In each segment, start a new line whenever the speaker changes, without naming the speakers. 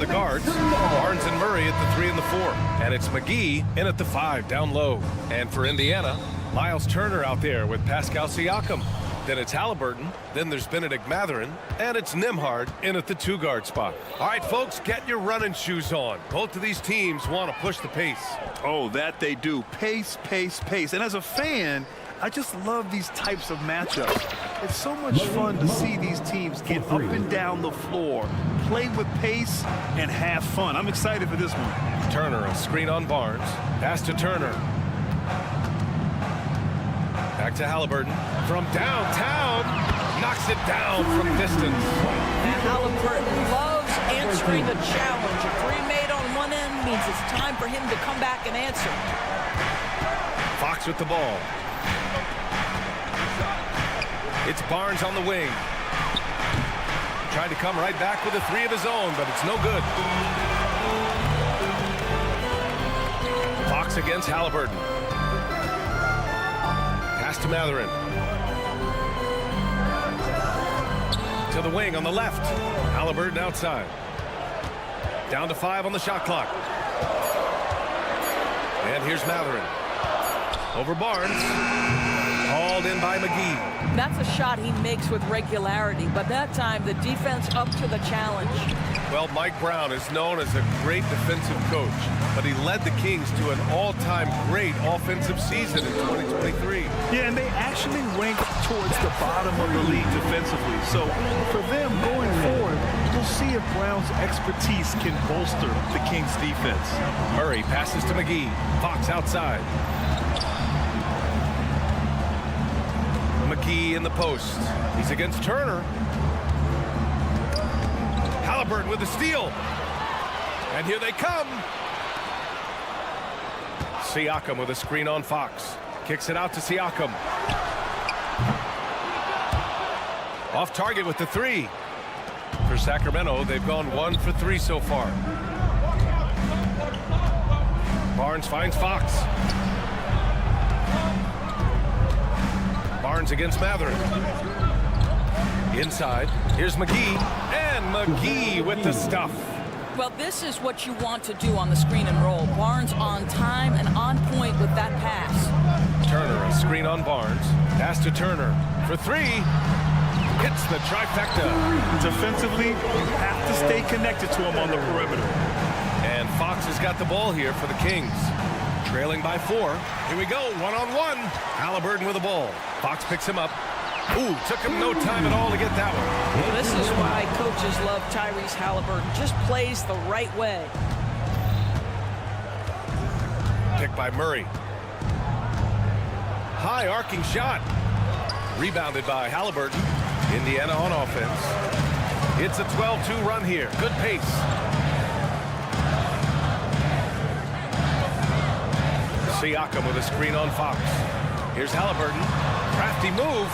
the guards. Barnes and Murray at the 3 and the 4. And it's McGee in at the 5, down low. And for Indiana, Miles Turner out there with Pascal Siakam. Then it's Halliburton, then there's Benedict Mathurin, and it's Nembhard in at the 2-guard spot. All right, folks, get your running shoes on. Both of these teams want to push the pace.
Oh, that they do. Pace, pace, pace. And as a fan, I just love these types of matchups. It's so much fun to see these teams get up and down the floor, play with pace, and have fun. I'm excited for this one.
Turner, a screen on Barnes. Pass to Turner. Back to Halliburton. From downtown, knocks it down from distance.
And Halliburton loves answering the challenge. A three made on one end means it's time for him to come back and answer.
Fox with the ball. It's Barnes on the wing. Tried to come right back with a 3 of his own, but it's no good. Fox against Halliburton. Pass to Mathurin. To the wing on the left. Halliburton outside. Down to 5 on the shot clock. And here's Mathurin. Over Barnes. Hauled in by McGee.
That's a shot he makes with regularity, but that time the defense up to the challenge.
Well, Mike Brown is known as a great defensive coach, but he led the Kings to an all-time great offensive season in 2023.
Yeah, and they actually ranked towards the bottom of the league defensively. So for them going forward, we'll see if Brown's expertise can bolster the Kings defense.
Murray passes to McGee. Fox outside. McGee in the post. He's against Turner. Halliburton with the steal. And here they come. Siakam with a screen on Fox. Kicks it out to Siakam. Off target with the 3. For Sacramento, they've gone 1 for 3 so far. Barnes finds Fox. Barnes against Mathurin. Inside, here's McGee, and McGee with the stuff.
Well, this is what you want to do on the screen and roll. Barnes on time and on point with that pass.
Turner, a screen on Barnes. Pass to Turner for 3. Hits the trifecta.
Defensively, you have to stay connected to him on the perimeter.
And Fox has got the ball here for the Kings. Trailing by 4. Here we go, one-on-one. Halliburton with the ball. Fox picks him up. Ooh, took him no time at all to get that one.
Well, this is why coaches love Tyrese Halliburton. Just plays the right way.
Picked by Murray. High arcing shot. Rebounded by Halliburton. Indiana on offense. It's a 12-2 run here. Good pace. Siakam with a screen on Fox. Here's Halliburton. Crafty move.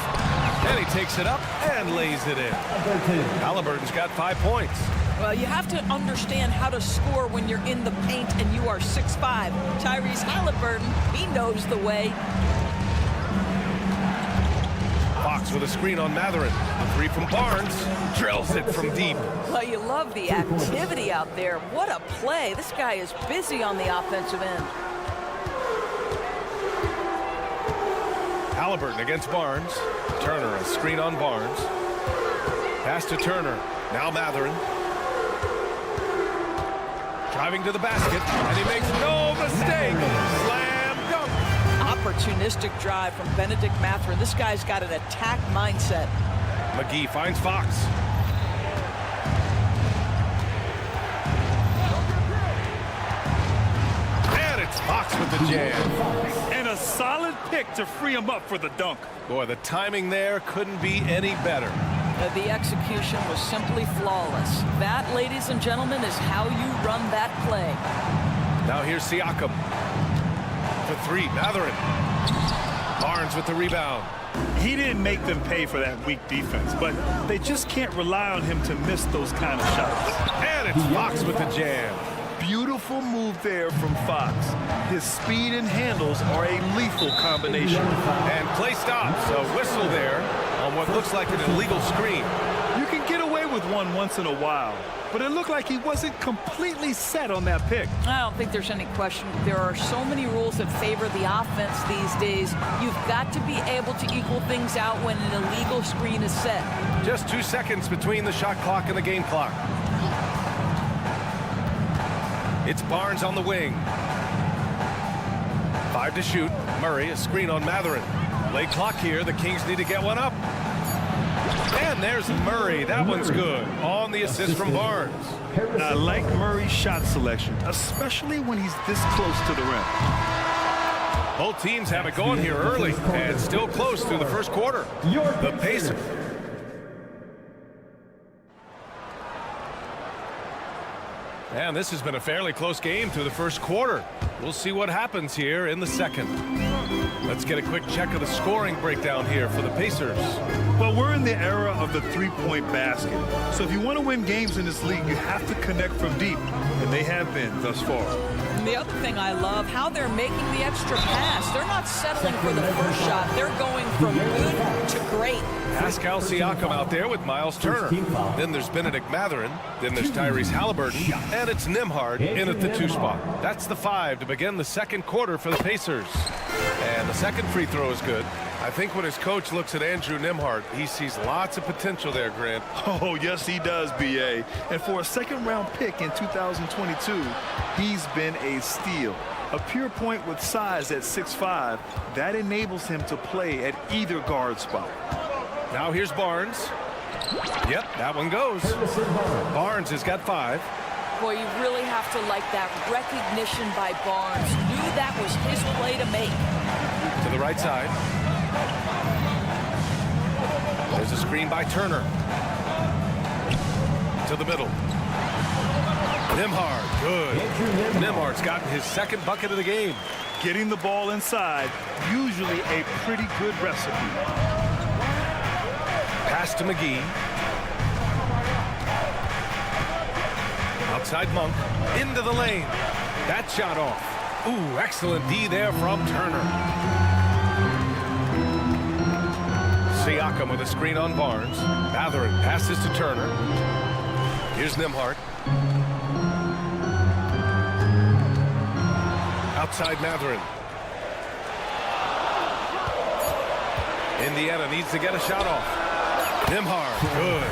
And he takes it up and lays it in. Halliburton's got 5 points.
Well, you have to understand how to score when you're in the paint and you are 6'5". Tyrese Halliburton, he knows the way.
Fox with a screen on Mathurin. The 3 from Barnes. Drills it from deep.
Well, you love the activity out there. What a play. This guy is busy on the offensive end.
Halliburton against Barnes. Turner, a screen on Barnes. Pass to Turner. Now Mathurin. Driving to the basket, and he makes no mistake. Slam dunk.
Opportunistic drive from Benedict Mathurin. This guy's got an attack mindset.
McGee finds Fox. And it's Fox with the jam.
And a solid pick to free him up for the dunk.
Boy, the timing there couldn't be any better.
The execution was simply flawless. That, ladies and gentlemen, is how you run that play.
Now here's Siakam. For 3, Mathurin. Barnes with the rebound.
He didn't make them pay for that weak defense, but they just can't rely on him to miss those kind of shots.
And it's Fox with the jam.
Beautiful move there from Fox. His speed and handles are a lethal combination.
And play stops. A whistle there on what looks like an illegal screen.
You can get away with with one once in a while, but it looked like he wasn't completely set on that pick.
I don't think there's any question. There are so many rules that favor the offense these days. You've got to be able to equal things out when an illegal screen is set.
Just 2 seconds between the shot clock and the game clock. It's Barnes on the wing. 5 to shoot. Murray, a screen on Matherin. Late clock here. The Kings need to get one up. And there's Murray. That one's good. On the assist from Barnes.
I like Murray's shot selection, especially when he's this close to the rim.
Both teams have it going here early and still close through the first quarter. The Pacers. And this has been a fairly close game through the first quarter. We'll see what happens here in the second. Let's get a quick check of the scoring breakdown here for the Pacers.
Well, we're in the era of the three-point basket. So if you want to win games in this league, you have to connect from deep, and they have been thus far.
And the other thing I love, how they're making the extra pass. They're not settling for the first shot. They're going from good to great.
Pascal Siakam out there with Miles Turner. Then there's Benedict Matherin. Then there's Tyrese Halliburton. And it's Nembhard in at the 2 spot. That's the 5 to begin the second quarter for the Pacers. And the second free throw is good. I think when his coach looks at Andrew Nembhard, he sees lots of potential there, Grant.
Oh, yes, he does, B.A. And for a second-round pick in 2022, he's been a steal. A pure point with size at 6'5", that enables him to play at either guard spot.
Now here's Barnes. Yep, that one goes. Barnes has got 5.
Boy, you really have to like that recognition by Barnes. Knew that was his play to make.
To the right side. There's a screen by Turner. To the middle. Nembhard, good. Nembhard's gotten his second bucket of the game.
Getting the ball inside, usually a pretty good recipe.
Pass to McGee. Outside Monk. Into the lane. That shot off. Ooh, excellent D there from Turner. Siakam with a screen on Barnes. Matherin passes to Turner. Here's Nembhard. Outside Matherin. Indiana needs to get a shot off. Nembhard, good.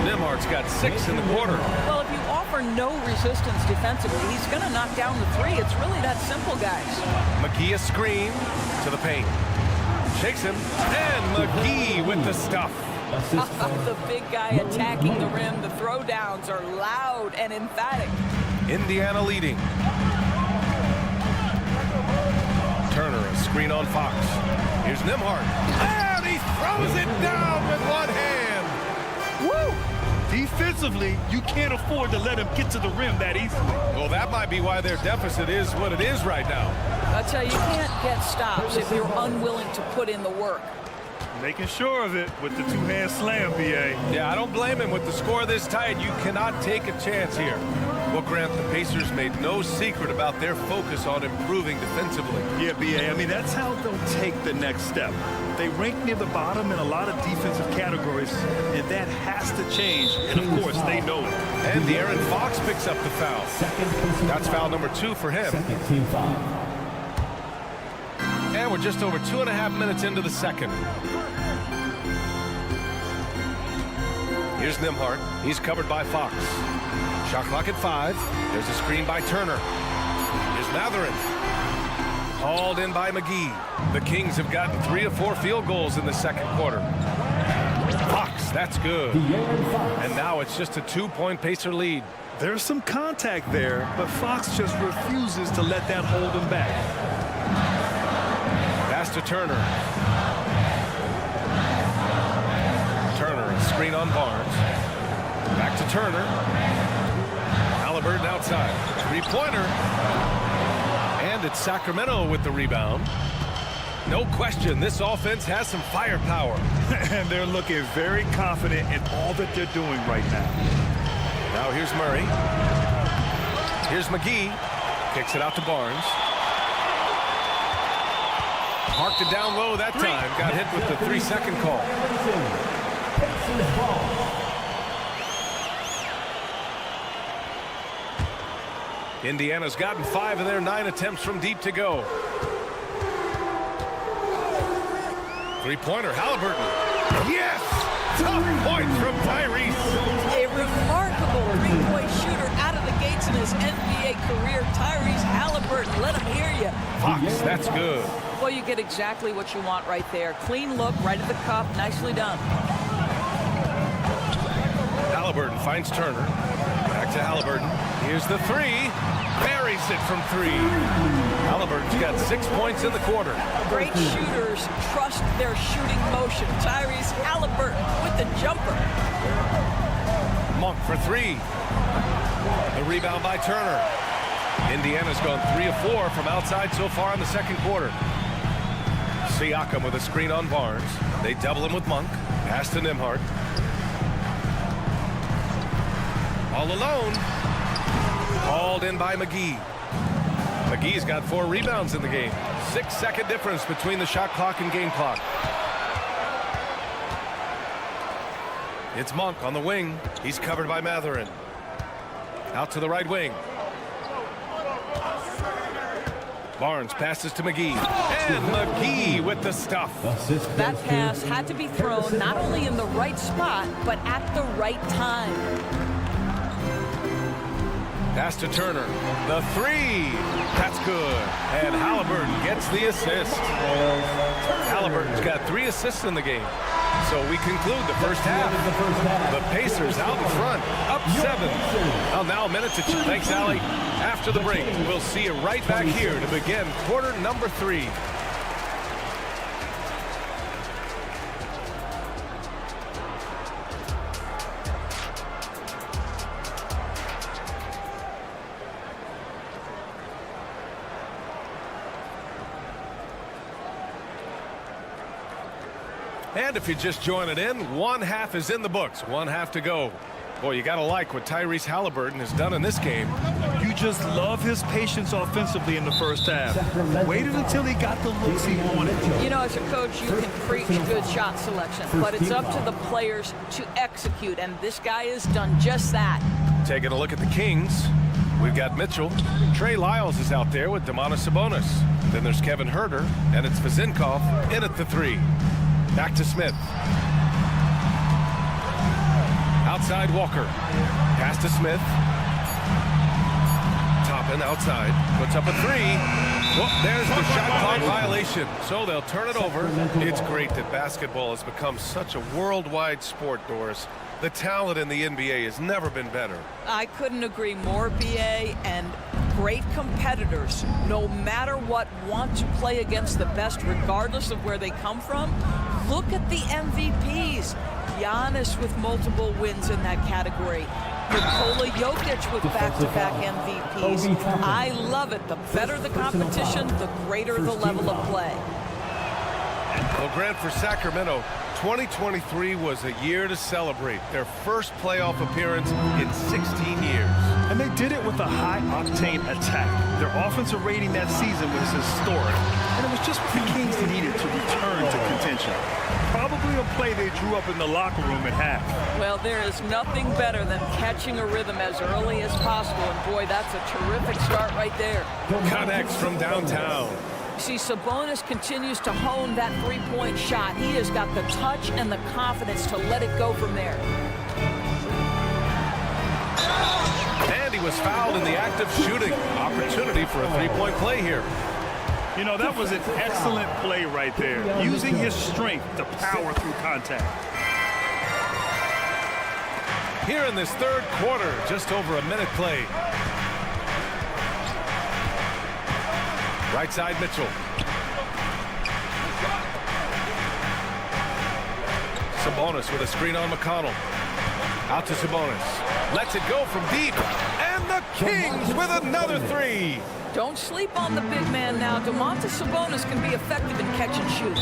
Nembhard's got 6 in the quarter.
Well, if you offer no resistance defensively, he's going to knock down the 3. It's really that simple, guys.
McGee a screen to the paint. Shakes him, and McGee with the stuff.
The big guy attacking the rim. The throwdowns are loud and emphatic.
Indiana leading. Turner, a screen on Fox. Here's Nembhard. And he throws it down with one hand.
Woo! Defensively, you can't afford to let him get to the rim that easily.
Well, that might be why their deficit is what it is right now.
I tell you, you can't get stops if you're unwilling to put in the work.
Making sure of it with the two-hand slam, B.A.
Yeah, I don't blame him. With the score this tight, you cannot take a chance here. Well, Grant, the Pacers made no secret about their focus on improving defensively.
Yeah, B.A., I mean, that's how they'll take the next step. They rank near the bottom in a lot of defensive categories, and that has to change, and of course, they know it.
And De'Aaron Fox picks up the foul. That's foul number 2 for him.
Team foul.
And we're just over 2.5 minutes into the second. Here's Nembhard. He's covered by Fox. Shot clock at 5. There's a screen by Turner. Here's Matherin. Hauled in by McGee. The Kings have gotten 3 of 4 field goals in the second quarter. Fox, that's good. And now it's just a 2-point Pacer lead.
There's some contact there, but Fox just refuses to let that hold him back.
Pass to Turner. Turner, a screen on Barnes. Back to Turner. Halliburton outside. 3-pointer. And it's Sacramento with the rebound. No question, this offense has some firepower.
And they're looking very confident in all that they're doing right now.
Now here's Murray. Here's McGee. Kicks it out to Barnes. Marked it down low that time. Got hit with the 3-second call. Indiana's gotten 5 of their 9 attempts from deep to go. Three-pointer, Halliburton. Yes! Tough points from Tyrese.
A remarkable three-point shooter out of the gates in his NBA career. Tyrese Halliburton, let him hear you.
Fox, that's good.
Well, you get exactly what you want right there. Clean look, right at the cup. Nicely done.
Halliburton finds Turner. Back to Halliburton. Here's the three. Buries it from 3. Halliburton's got 6 points in the quarter.
Great shooters trust their shooting motion. Tyrese Halliburton with the jumper.
Monk for 3. The rebound by Turner. Indiana's gone 3 of 4 from outside so far in the second quarter. Siakam with a screen on Barnes. They double him with Monk. Pass to Nembhard. All alone. Hauled in by McGee. McGee's got 4 rebounds in the game. 6-second difference between the shot clock and game clock. It's Monk on the wing. He's covered by Matherin. Out to the right wing. Barnes passes to McGee. And McGee with the stuff.
That pass had to be thrown not only in the right spot, but at the right time.
Pass to Turner. The 3. That's good. And Halliburton gets the assist. Halliburton's got 3 assists in the game. So we conclude the first half. The Pacers out in front, up 7. Well, now a minute to two. Thanks, Allie. After the break, we'll see you right back here to begin quarter number 3. And if you're just joining in, 1 half is in the books. 1 half to go. Boy, you got to like what Tyrese Halliburton has done in this game.
You just love his patience offensively in the first half. Waited until he got the looks he wanted.
You know, as a coach, you can preach good shot selection, but it's up to the players to execute, and this guy has done just that.
Taking a look at the Kings, we've got Mitchell. Trey Lyles is out there with Domantas Sabonis. Then there's Kevin Huerter, and it's Vezinkov in at the 3. Back to Smith. Outside Walker. Pass to Smith. Toppin outside. Puts up a 3. Well, there's the shot clock violation. So they'll turn it over. It's great that basketball has become such a worldwide sport, Doris. The talent in the NBA has never been better.
I couldn't agree more, BA, and great competitors, no matter what, want to play against the best regardless of where they come from. Look at the MVPs. Giannis with multiple wins in that category. Nikola Jokic with back-to-back MVPs. I love it. The better the competition, the greater the level of play.
Well, Grant, for Sacramento, 2023 was a year to celebrate. Their first playoff appearance in 16 years.
And they did it with a high-octane attack. Their offensive rating that season was historic. And it was just what the Kings needed to return to contention. Probably a play they drew up in the locker room at half.
Well, there is nothing better than catching a rhythm as early as possible. And boy, that's a terrific start right there.
Connects from downtown.
See, Sabonis continues to hone that three-point shot. He has got the touch and the confidence to let it go from there.
And he was fouled in the act of shooting. Opportunity for a three-point play here.
You know, that was an excellent play right there. Using his strength to power through contact.
Here in this third quarter, just over a minute played. Right side, Mitchell. Sabonis with a screen on McConnell. Out to Sabonis. Lets it go from deep. And the Kings with another 3.
Don't sleep on the big man now. Domantas Sabonis can be effective in catch and shoot.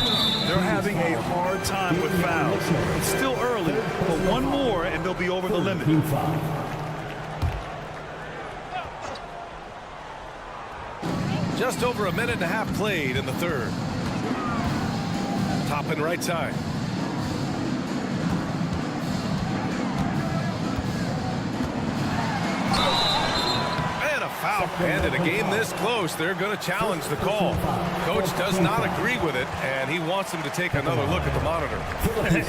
They're having a hard time with fouls. It's still early, but one more and they'll be over the limit.
Just over a minute and a half played in the third. Toppin right side. And a
foul.
And in a game this close, they're going to challenge the call. Coach does not agree with it, and he wants them to take another look at the monitor.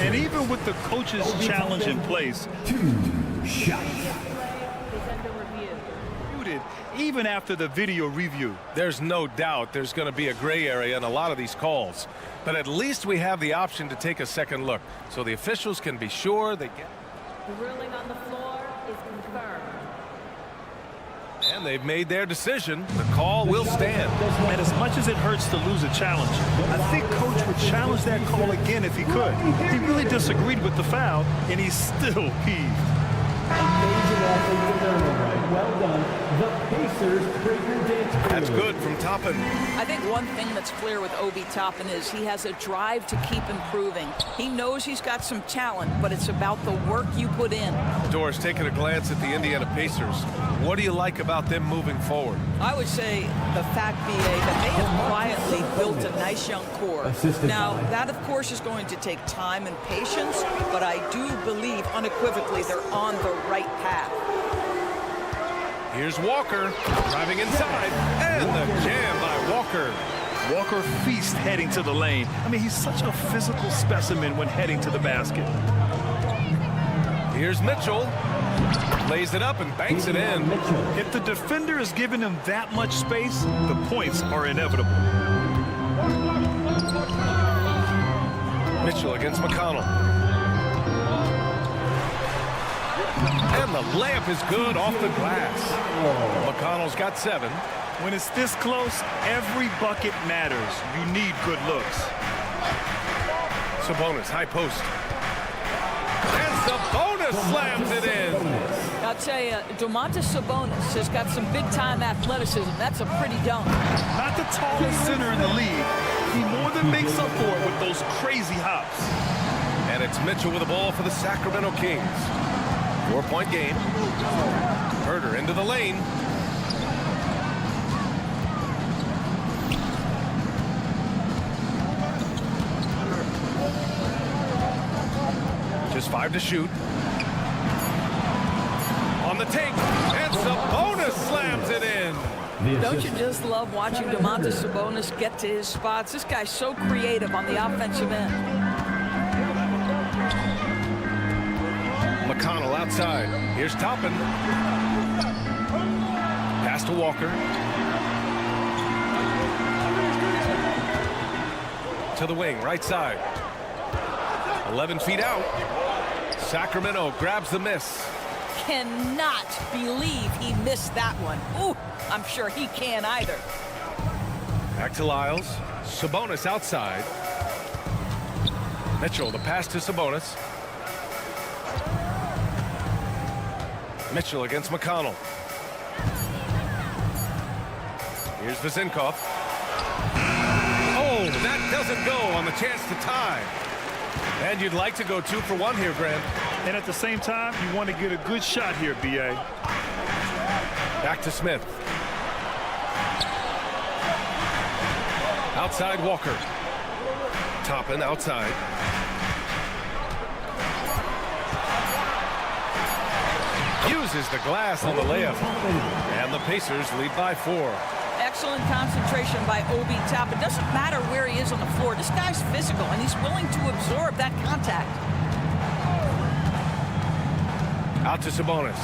And even with the coach's challenge in place, even after the video review.
There's no doubt there's going to be a gray area in a lot of these calls. But at least we have the option to take a second look, so the officials can be sure they get...
The ruling on the floor is confirmed.
And they've made their decision. The call will stand.
And as much as it hurts to lose a challenge, I think Coach would challenge that call again if he could. He really disagreed with the foul, and he's still peeved.
Amazing athlete determined. Well done. The Pacers break your dance.
That's good from Toppin.
I think one thing that's clear with Obi Toppin is he has a drive to keep improving. He knows he's got some talent, but it's about the work you put in.
Doris, taking a glance at the Indiana Pacers, what do you like about them moving forward?
I would say the fact, BA, that they have quietly built a nice young core. Now, that, of course, is going to take time and patience, but I do believe unequivocally they're on the right path.
Here's Walker driving inside, and the jam by Walker.
Walker feasts heading to the lane. I mean, he's such a physical specimen when heading to the basket.
Here's Mitchell. Lays it up and banks it in.
If the defender is giving him that much space, the points are inevitable.
Mitchell against McConnell. And the layup is good off the glass. McConnell's got 7.
When it's this close, every bucket matters. You need good looks.
Sabonis, high post. And Sabonis slams it in.
I'll tell you, Domantas Sabonis has got some big-time athleticism. That's a pretty dunk.
Not the tallest center in the league. He more than makes up for it with those crazy hops.
And it's Mitchell with the ball for the Sacramento Kings. 4-point game. Herder into the lane. Just 5 to shoot. On the take, and Sabonis slams it in.
Don't you just love watching Domantas Sabonis get to his spots? This guy's so creative on the offensive end.
McConnell outside. Here's Toppin. Pass to Walker. To the wing, right side. 11 feet out. Sacramento grabs the miss.
Cannot believe he missed that one. Ooh, I'm sure he can't either.
Back to Lyles. Sabonis outside. Mitchell, the pass to Sabonis. Mitchell against McConnell. Here's Vizenkov. Oh, that doesn't go on the chance to tie. And you'd like to go 2 for 1 here, Grant.
And at the same time, you want to get a good shot here, B.A.
Back to Smith. Outside Walker. Toppin outside. Uses the glass on the layup. And the Pacers lead by 4.
Excellent concentration by Obi Toppin. It doesn't matter where he is on the floor. This guy's physical, and he's willing to absorb that contact.
Out to Sabonis.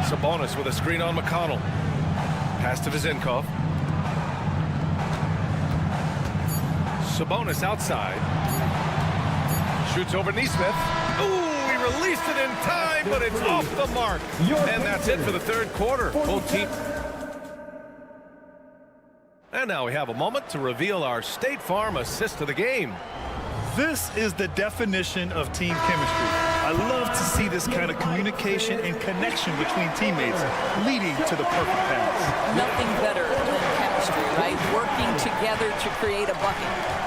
Sabonis with a screen on McConnell. Pass to Vizenkov. Sabonis outside. Shoots over Nesmith. Ooh! Released it in time, but it's off the mark. And that's it for the 3rd quarter. Both teams. And now we have a moment to reveal our State Farm assist of the game.
This is the definition of team chemistry. I love to see this kind of communication and connection between teammates leading to the perfect pass.
Nothing better than chemistry, right? Working together to create a bucket.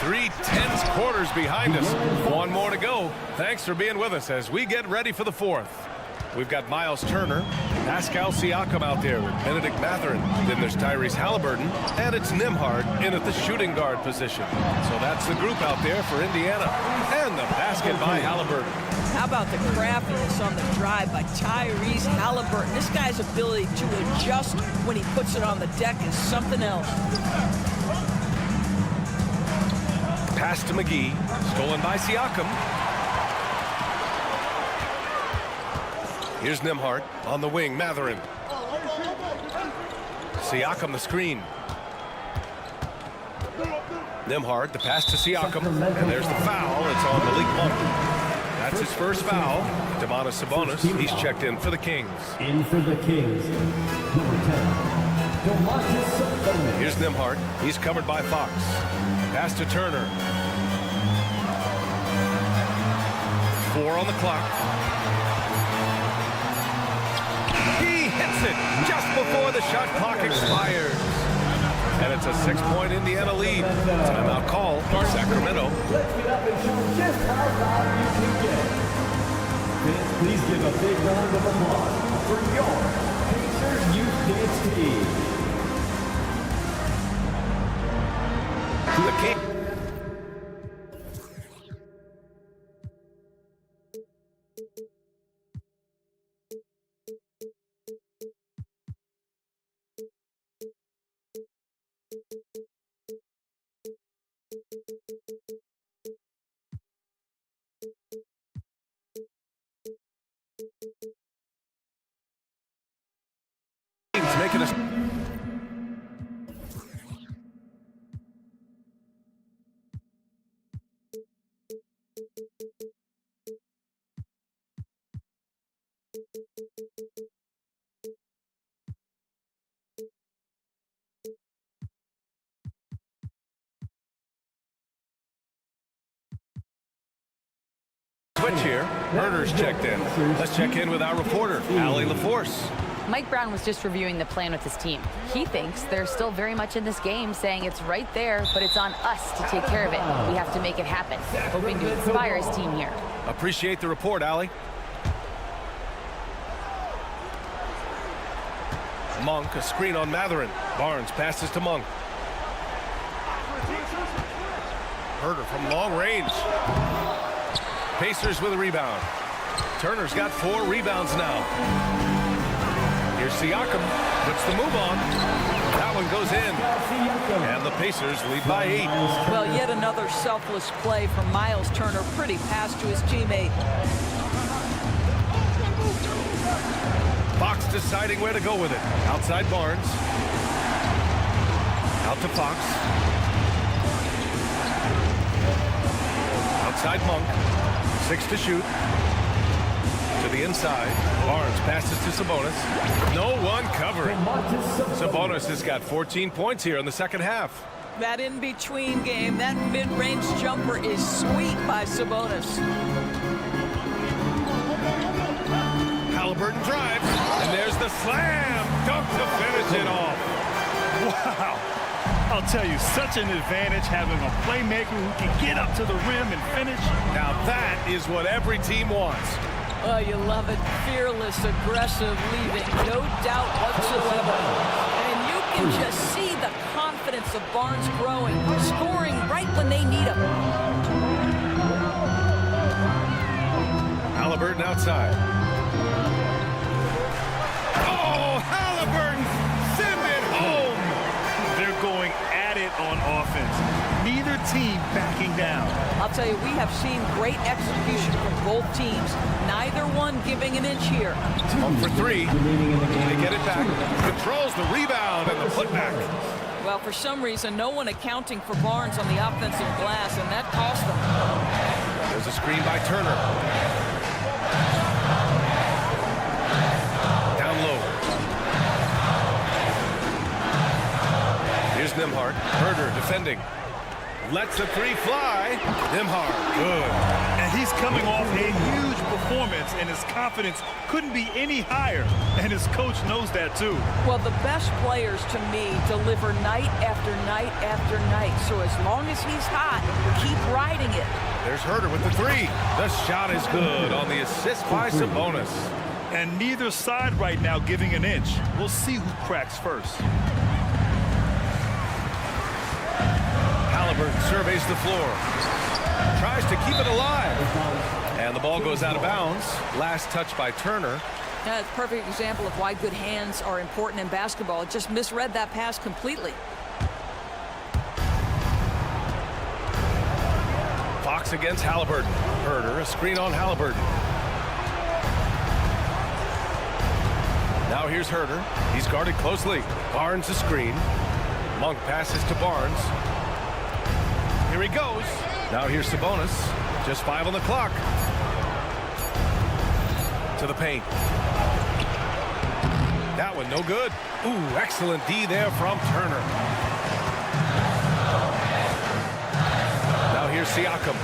3 tense quarters behind us. 1 more to go. Thanks for being with us as we get ready for the 4th. We've got Miles Turner, Pascal Siakam out there with Benedict Mathurin. Then there's Tyrese Halliburton, and it's Nembhard in at the shooting guard position. So that's the group out there for Indiana. And the basket by Halliburton.
How about the craftiness on the drive by Tyrese Halliburton? This guy's ability to adjust when he puts it on the deck is something else.
Pass to McGee, stolen by Siakam. Here's Nembhard on the wing, Mathurin. Siakam the screen. Nembhard, the pass to Siakam, and there's the foul. It's on Malik Monk. That's his first foul. Domantas Sabonis, he's checked in for the Kings.
In for the Kings, number 10, Domantas Sabonis.
Here's Nembhard. He's covered by Fox. Pass to Turner. 4 on the clock. He hits it just before the shot clock expires. And it's a 6-point Indiana lead. Timeout call for Sacramento.
Let's get up and show just how loud you can get. Fans, please give a big round of applause for your Pacers Youth Dance Team.
The King. Making a switch here. Herder's checked in. Let's check in with our reporter, Allie LaForce.
Mike Brown was just reviewing the plan with his team. He thinks they're still very much in this game, saying it's right there, but it's on us to take care of it. We have to make it happen. Hoping to inspire his team here.
Appreciate the report, Allie. Monk, a screen on Mathurin. Barnes passes to Monk. Herder from long range. Pacers with a rebound. Turner's got 4 rebounds now. Here's Siakam, puts the move on. That one goes in. And the Pacers lead by 8.
Well, yet another selfless play from Miles Turner. Pretty pass to his teammate.
Fox deciding where to go with it. Outside Barnes. Out to Fox. Outside Monk. 6 to shoot. To the inside. Barnes passes to Sabonis. No one covering. Sabonis has got 14 points here in the second half.
That in-between game, that mid-range jumper is sweet by Sabonis.
Halliburton drives, and there's the slam dunk to finish it off.
Wow. I'll tell you, such an advantage having a playmaker who can get up to the rim and finish.
Now that is what every team wants.
Oh, you love it. Fearless, aggressive, leaving no doubt whatsoever. And you can just see the confidence of Barnes growing, scoring right when they need him.
Halliburton outside. Oh, Halliburton! Send it home!
They're going at it on offense. Neither team backing down.
I'll tell you, we have seen great execution from both teams. Neither one giving an inch here.
Home for 3. They get it back. Controls the rebound and the putback.
Well, for some reason, no one accounting for Barnes on the offensive glass, and that cost them.
There's a screen by Turner. Down low. Here's Nembhard. Herder defending. Lets a 3 fly. Nembhard, good.
And he's coming off a huge performance, and his confidence couldn't be any higher. And his coach knows that, too.
Well, the best players, to me, deliver night after night after night. So as long as he's hot, keep riding it.
There's Herder with the 3. The shot is good on the assist by Sabonis.
And neither side right now giving an inch. We'll see who cracks first.
Halliburton surveys the floor. Tries to keep it alive. And the ball goes out of bounds. Last touch by Turner.
Yeah, it's a perfect example of why good hands are important in basketball. It just misread that pass completely.
Fox against Halliburton. Herder, a screen on Halliburton. Now here's Herder. He's guarded closely. Barnes a screen. Monk passes to Barnes. Here he goes. Now here's Sabonis. Just 5 on the clock. To the paint. That one no good. Ooh, excellent D there from Turner. Now here's Siakam.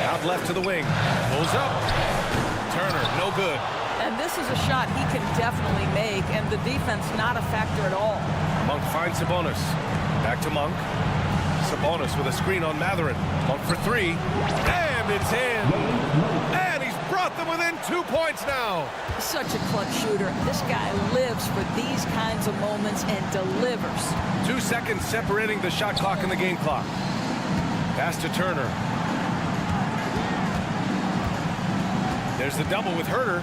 Out left to the wing. Pulls up. Turner, no good.
And this is a shot he can definitely make, and the defense not a factor at all.
Monk finds Sabonis. Back to Monk. Sabonis with a screen on Matherin. Monk for 3. And it's in. And he's brought them within 2 points now.
Such a clutch shooter. This guy lives for these kinds of moments and delivers.
2 seconds separating the shot clock and the game clock. Pass to Turner. There's the double with Herder.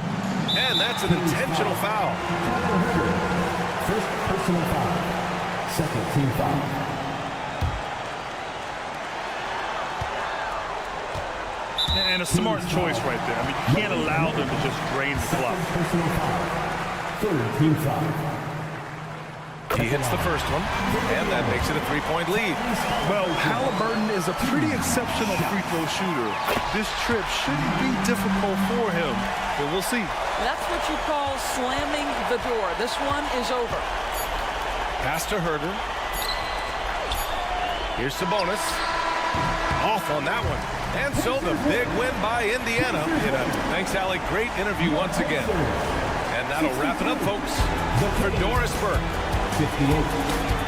And that's an intentional foul.
First personal foul. Second team foul.
And a smart choice right there. I mean, you can't allow them to just drain the clock.
Personal foul. Third team foul.
He hits the first one, and that makes it a 3-point lead.
Well, Halliburton is a pretty exceptional free throw shooter. This trip shouldn't be difficult for him, but we'll see.
That's what you call slamming the door. This one is over.
Pass to Herder. Here's Sabonis. Off on that one. And so the big win by Indiana. Thanks, Alec. Great interview once again. And that'll wrap it up, folks. For Doris Burke.
58.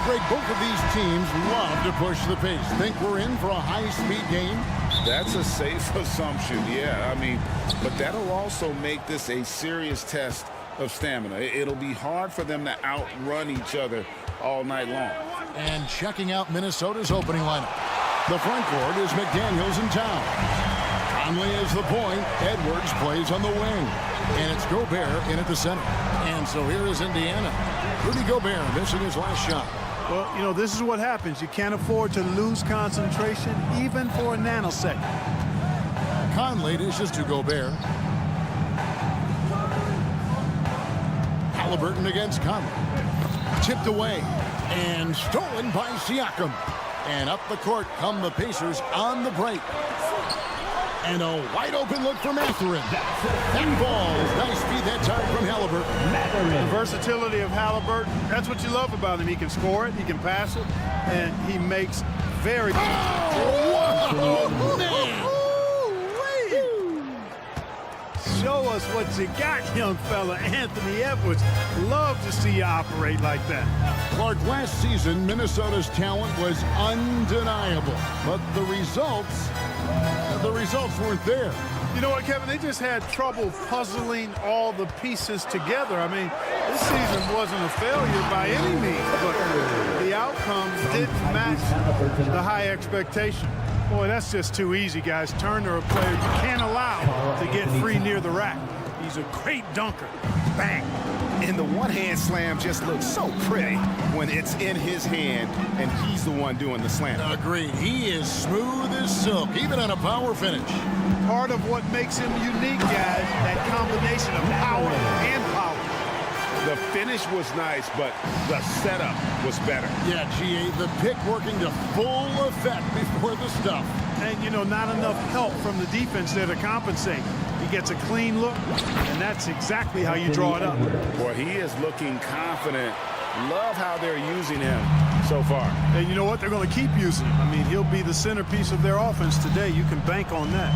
Greg, both of these teams love to push the pace. Think we're in for a high-speed game?
That's a safe assumption, yeah. I mean, but that'll also make this a serious test of stamina. It'll be hard for them to outrun each other all night long.
And checking out Minnesota's opening lineup. The front court is McDaniels in town. Conley is the point. Edwards plays on the wing. And it's Gobert in at the center. And so here is Indiana. Rudy Gobert missing his last shot.
Well, you know, this is what happens. You can't afford to lose concentration even for a nanosecond.
Conley dishes to Gobert. Halliburton against Conley. Tipped away and stolen by Siakam. And up the court come the Pacers on the break. And a wide open look for Mathurin. That ball, nice feed that time from Halliburton.
The versatility of Halliburton, that's what you love about him. He can score it, he can pass it, and he makes very...
Oh, man.
Show us what you got, young fella. Anthony Edwards. Love to see you operate like that.
Clark, last season, Minnesota's talent was undeniable. But the results weren't there.
You know what, Kevin? They just had trouble puzzling all the pieces together. I mean, this season wasn't a failure by any means, but the outcomes didn't match the high expectation. Boy, that's just too easy, guys. Turner, a player you can't allow to get free near the rack. He's a great dunker. Bang.
And the one-hand slam just looks so pretty when it's in his hand and he's the one doing the slam.
Agreed. He is smooth as silk, even on a power finish.
Part of what makes him unique, guys, that combination of power and power.
The finish was nice, but the setup was better.
Yeah, GA, the pick working to full effect before the stuff.
And, you know, not enough help from the defense there to compensate. He gets a clean look, and that's exactly how you draw it up.
Boy, he is looking confident. Love how they're using him so far.
And you know what? They're going to keep using him. I mean, he'll be the centerpiece of their offense today. You can bank on that.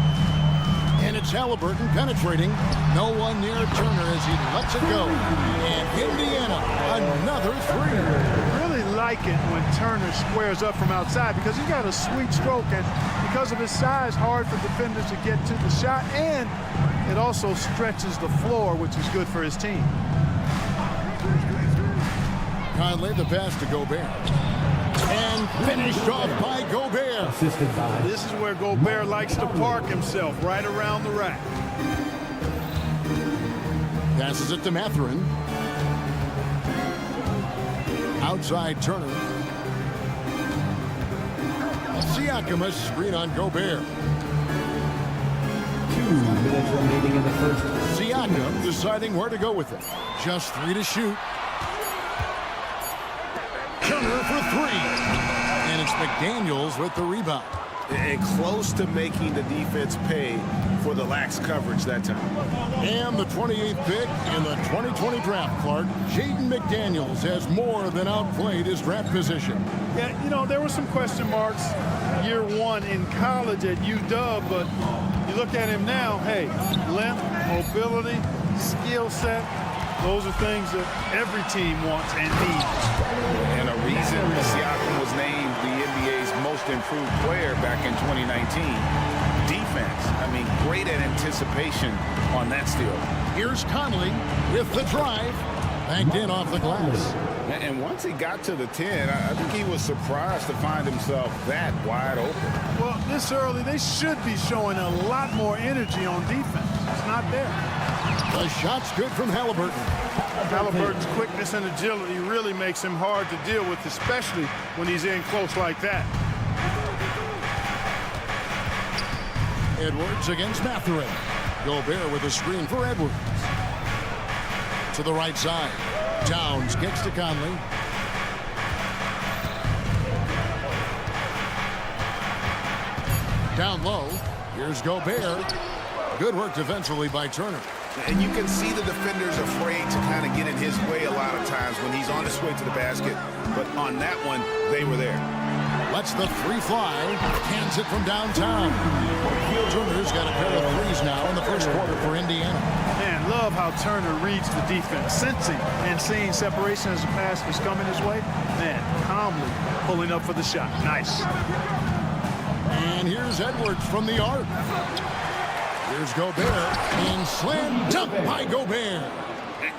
And it's Halliburton penetrating. No one near Turner as he lets it go. And Indiana, another three.
Really like it when Turner squares up from outside because he's got a sweet stroke, and because of his size, hard for defenders to get to the shot, and it also stretches the floor, which is good for his team.
Conley, the pass to Gobert. And finished off by Gobert.
This is where Gobert likes to park himself, right around the rack.
Passes it to Mathurin. Outside Turner. Siakam, a screen on Gobert.
2 minutes remaining in the first.
Siakam deciding where to go with it. Just 3 to shoot. Turner for 3. And it's McDaniels with the rebound.
And close to making the defense pay for the lax coverage that time.
And the 28th pick in the 2020 draft, Clark. Jaden McDaniels has more than outplayed his draft position.
Yeah, you know, there were some question marks year one in college at UW, but you look at him now, hey, length, mobility, skill set, those are things that every team wants and needs.
And a reason Siakam was named the NBA's most improved player back in 2019. Defense. I mean, great at anticipation on that steal.
Here's Conley with the drive. Banked in off the glass.
And once he got to the 10, I think he was surprised to find himself that wide open.
Well, this early, they should be showing a lot more energy on defense. It's not there.
The shot's good from Halliburton.
Halliburton's quickness and agility really makes him hard to deal with, especially when he's in close like that.
Edwards against Mathurin. Gobert with a screen for Edwards. To the right side. Towns kicks to Conley. Down low. Here's Gobert. Good work defensively by Turner.
And you can see the defenders afraid to kind of get in his way a lot of times when he's on his way to the basket. But on that one, they were there.
Lets the 3 fly. Cans it from downtown. Turner's got a pair of threes now in the first quarter for Indiana.
Man, love how Turner reads the defense, sensing and seeing separation as the pass is coming his way. Man, calmly pulling up for the shot. Nice.
And here's Edwards from the arc. Here's Gobert, and slam dunk by Gobert.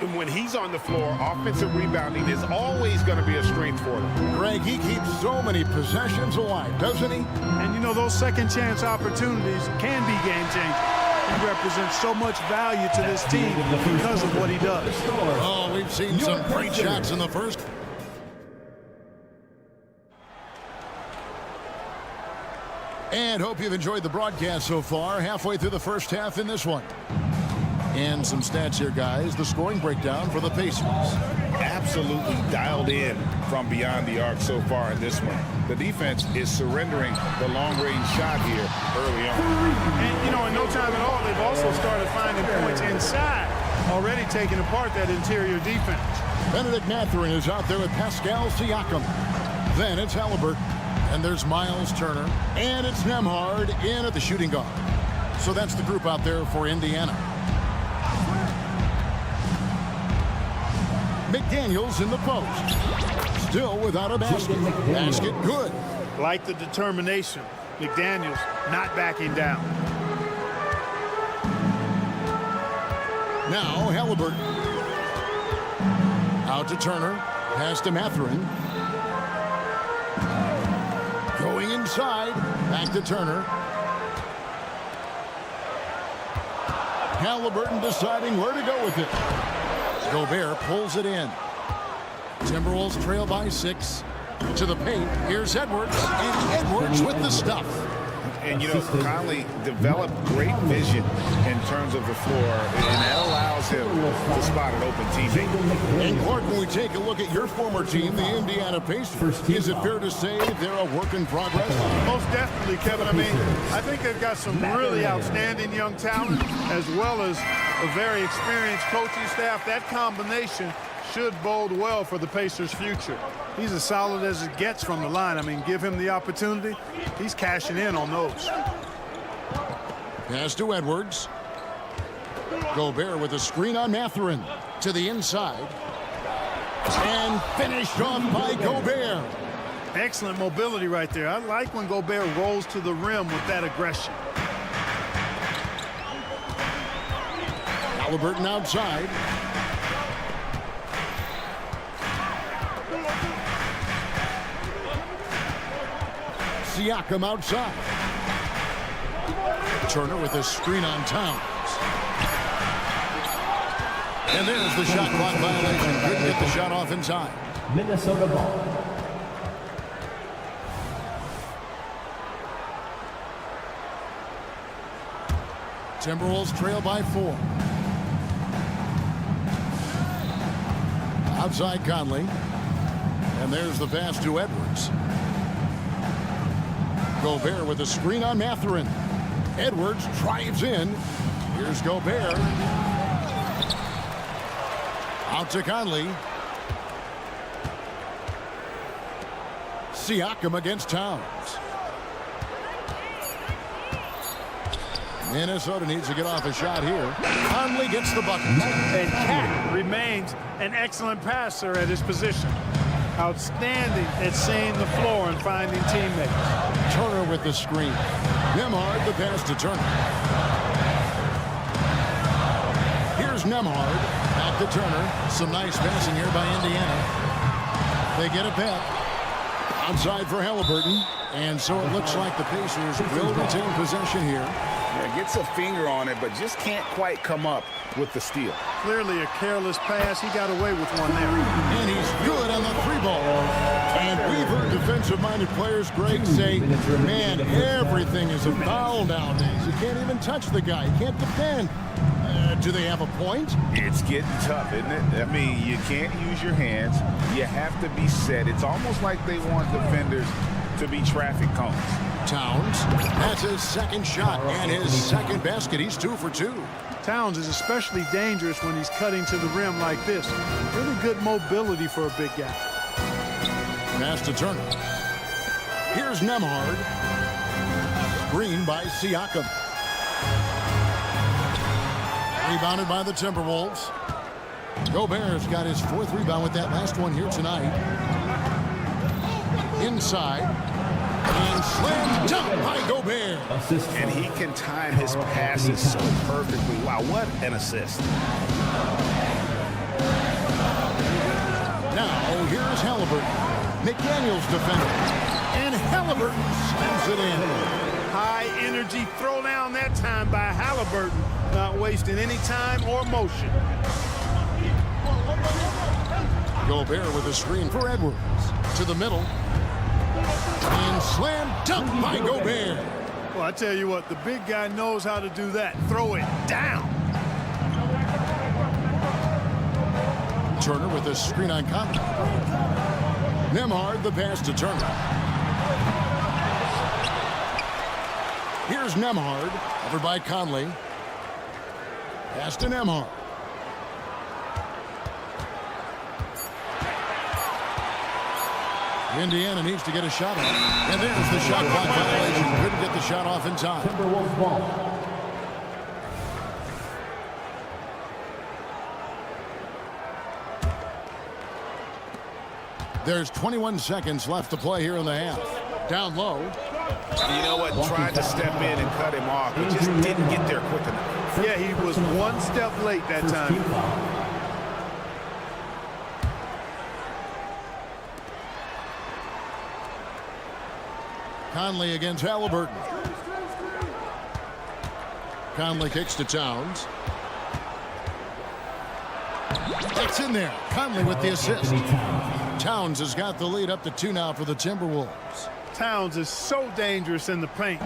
And when he's on the floor, offensive rebounding is always going to be a strength for them.
Greg, he keeps so many possessions alive, doesn't he?
And you know, those second chance opportunities can be game changing. He represents so much value to this team because of what he does.
Oh, we've seen some great shots in the first. And hope you've enjoyed the broadcast so far. Halfway through the first half in this one. And some stats here, guys. The scoring breakdown for the Pacers.
Absolutely dialed in from beyond the arc so far in this one. The defense is surrendering the long-range shot here early on.
And, you know, in no time at all, they've also started finding points inside, already taking apart that interior defense.
Benedict Mathurin is out there with Pascal Siakam. Then it's Halliburton. And there's Miles Turner. And it's Nembhard in at the shooting guard. So that's the group out there for Indiana. McDaniels in the post. Still without a basket. Basket good.
Like the determination. McDaniels not backing down.
Now Halliburton. Out to Turner. Pass to Mathurin. Going inside. Back to Turner. Halliburton deciding where to go with it. Gobert pulls it in. Timberwolves trail by 6. To the paint. Here's Edwards. And Edwards with the stuff.
And, you know, Conley developed great vision in terms of the floor, and that allows him to spot an open teammate.
And Clark, when we take a look at your former team, the Indiana Pacers, is it fair to say they're a work in progress?
Most definitely, Kevin. I mean, I think they've got some really outstanding young talent as well as a very experienced coaching staff. That combination should bode well for the Pacers' future. He's as solid as it gets from the line. I mean, give him the opportunity. He's cashing in on those.
Pass to Edwards. Gobert with a screen on Mathurin to the inside. And finished off by Gobert.
Excellent mobility right there. I like when Gobert rolls to the rim with that aggression.
Halliburton outside. Siakam outside. Turner with a screen on Towns. And there's the shot clock violation. Couldn't get the shot off in time.
Minnesota ball.
Timberwolves trail by 4. Outside Conley. And there's the pass to Edwards. Gobert with a screen on Mathurin. Edwards drives in. Here's Gobert. Out to Conley. Siakam against Towns. Minnesota needs to get off a shot here. Conley gets the bucket.
And Cat remains an excellent passer at his position. Outstanding at seeing the floor and finding teammates.
Turner with the screen. Nembhard the pass to Turner. Here's Nembhard. Back to Turner. Some nice passing here by Indiana. They get it back. Outside for Halliburton. And so it looks like the Pacers will retain possession here.
Yeah, gets a finger on it, but just can't quite come up with the steal.
Clearly a careless pass. He got away with one there.
And he's good on the 3-ball. And we've heard defensive-minded players, Greg, say, man, everything is a foul nowadays. You can't even touch the guy. You can't defend. Do they have a point?
It's getting tough, isn't it? I mean, you can't use your hands. You have to be set. It's almost like they want defenders to be traffic cones.
Towns, that's his second shot and his second basket. He's 2 for 2.
Towns is especially dangerous when he's cutting to the rim like this. Really good mobility for a big guy.
Pass to Turner. Here's Nembhard. Screen by Siakam. Rebounded by the Timberwolves. Gobert's got his 4th rebound with that last one here tonight. Inside. And slam dunk by Gobert.
And he can time his passes so perfectly. Wow, what an assist.
Now, here's Halliburton. McDaniels defender. And Halliburton slams it in.
High energy throw down that time by Halliburton. Not wasting any time or motion.
Gobert with a screen for Edwards. To the middle. And slam dunk by Gobert.
Well, I tell you what, the big guy knows how to do that. Throw it down.
Turner with a screen on Conley. Nembhard the pass to Turner. Here's Nembhard. Over by Conley. Pass to Nembhard. Indiana needs to get a shot off. And there's the shot clock violation. Couldn't get the shot off in time.
Timberwolves ball.
There's 21 seconds left to play here in the half. Down low.
You know what? Tried to step in and cut him off, but just didn't get there quick enough.
Yeah, he was one step late that time.
Conley against Halliburton. Conley kicks to Towns. It's in there. Conley with the assist. Towns has got the lead up to 2 now for the Timberwolves.
Towns is so dangerous in the paint.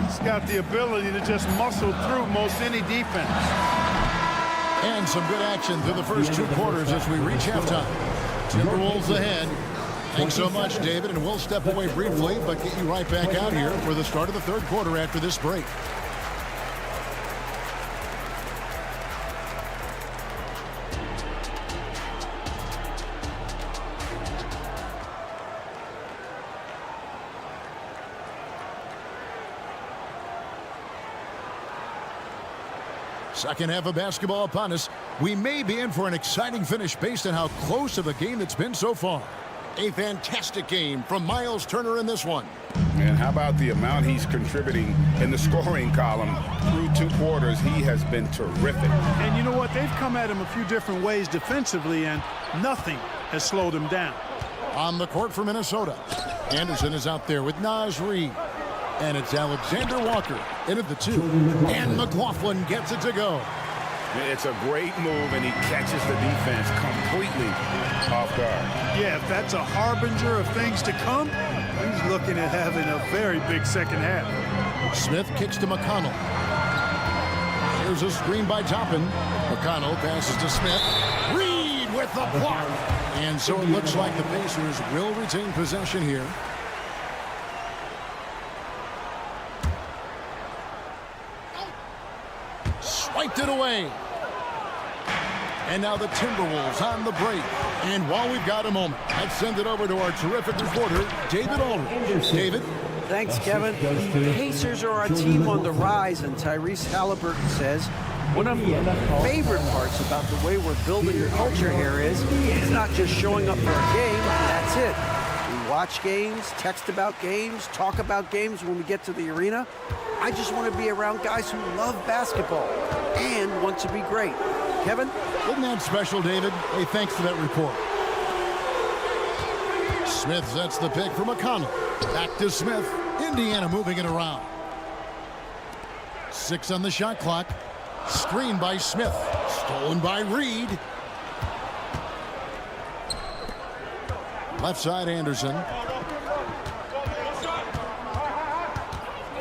He's got the ability to just muscle through most any defense.
And some good action through the first 2 quarters as we reach halftime. Timberwolves ahead. Thanks so much, David, and we'll step away briefly, but get you right back out here for the start of the 3rd quarter after this break. Second half of basketball upon us. We may be in for an exciting finish based on how close of a game it's been so far. A fantastic game from Miles Turner in this one.
And how about the amount he's contributing in the scoring column through 2 quarters? He has been terrific.
And you know what? They've come at him a few different ways defensively, and nothing has slowed him down.
On the court for Minnesota, Anderson is out there with Naz Reid. And it's Alexander Walker in at the 2. And McLaughlin gets it to go.
It's a great move, and he catches the defense completely off guard.
Yeah, if that's a harbinger of things to come, he's looking at having a very big second half.
Smith kicks to McConnell. Here's a screen by Toppin. McConnell passes to Smith. Reid with the block. And so it looks like the Pacers will retain possession here. Swiped it away. And now the Timberwolves on the break. And while we've got a moment, let's send it over to our terrific reporter, David Aldridge. David?
Thanks, Kevin. The Pacers are a team on the rise, and Tyrese Halliburton says one of the favorite parts about the way we're building the culture here is it's not just showing up for a game, that's it. We watch games, text about games, talk about games when we get to the arena. I just want to be around guys who love basketball and want to be great. Kevin?
Isn't that special, David? Hey, thanks for that report. Smith sets the pick for McConnell. Back to Smith. Indiana moving it around. 6 on the shot clock. Screen by Smith. Stolen by Reid. Left side, Anderson.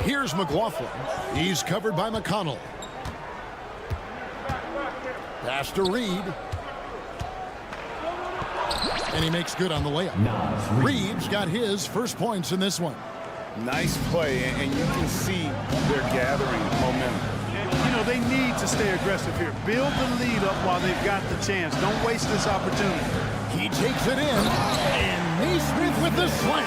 Here's McLaughlin. He's covered by McConnell. Pass to Reid. And he makes good on the layup. Reid's got his first points in this one.
Nice play, and you can see they're gathering momentum.
You know, they need to stay aggressive here. Build the lead up while they've got the chance. Don't waste this opportunity.
He takes it in. And Naismith with the slam.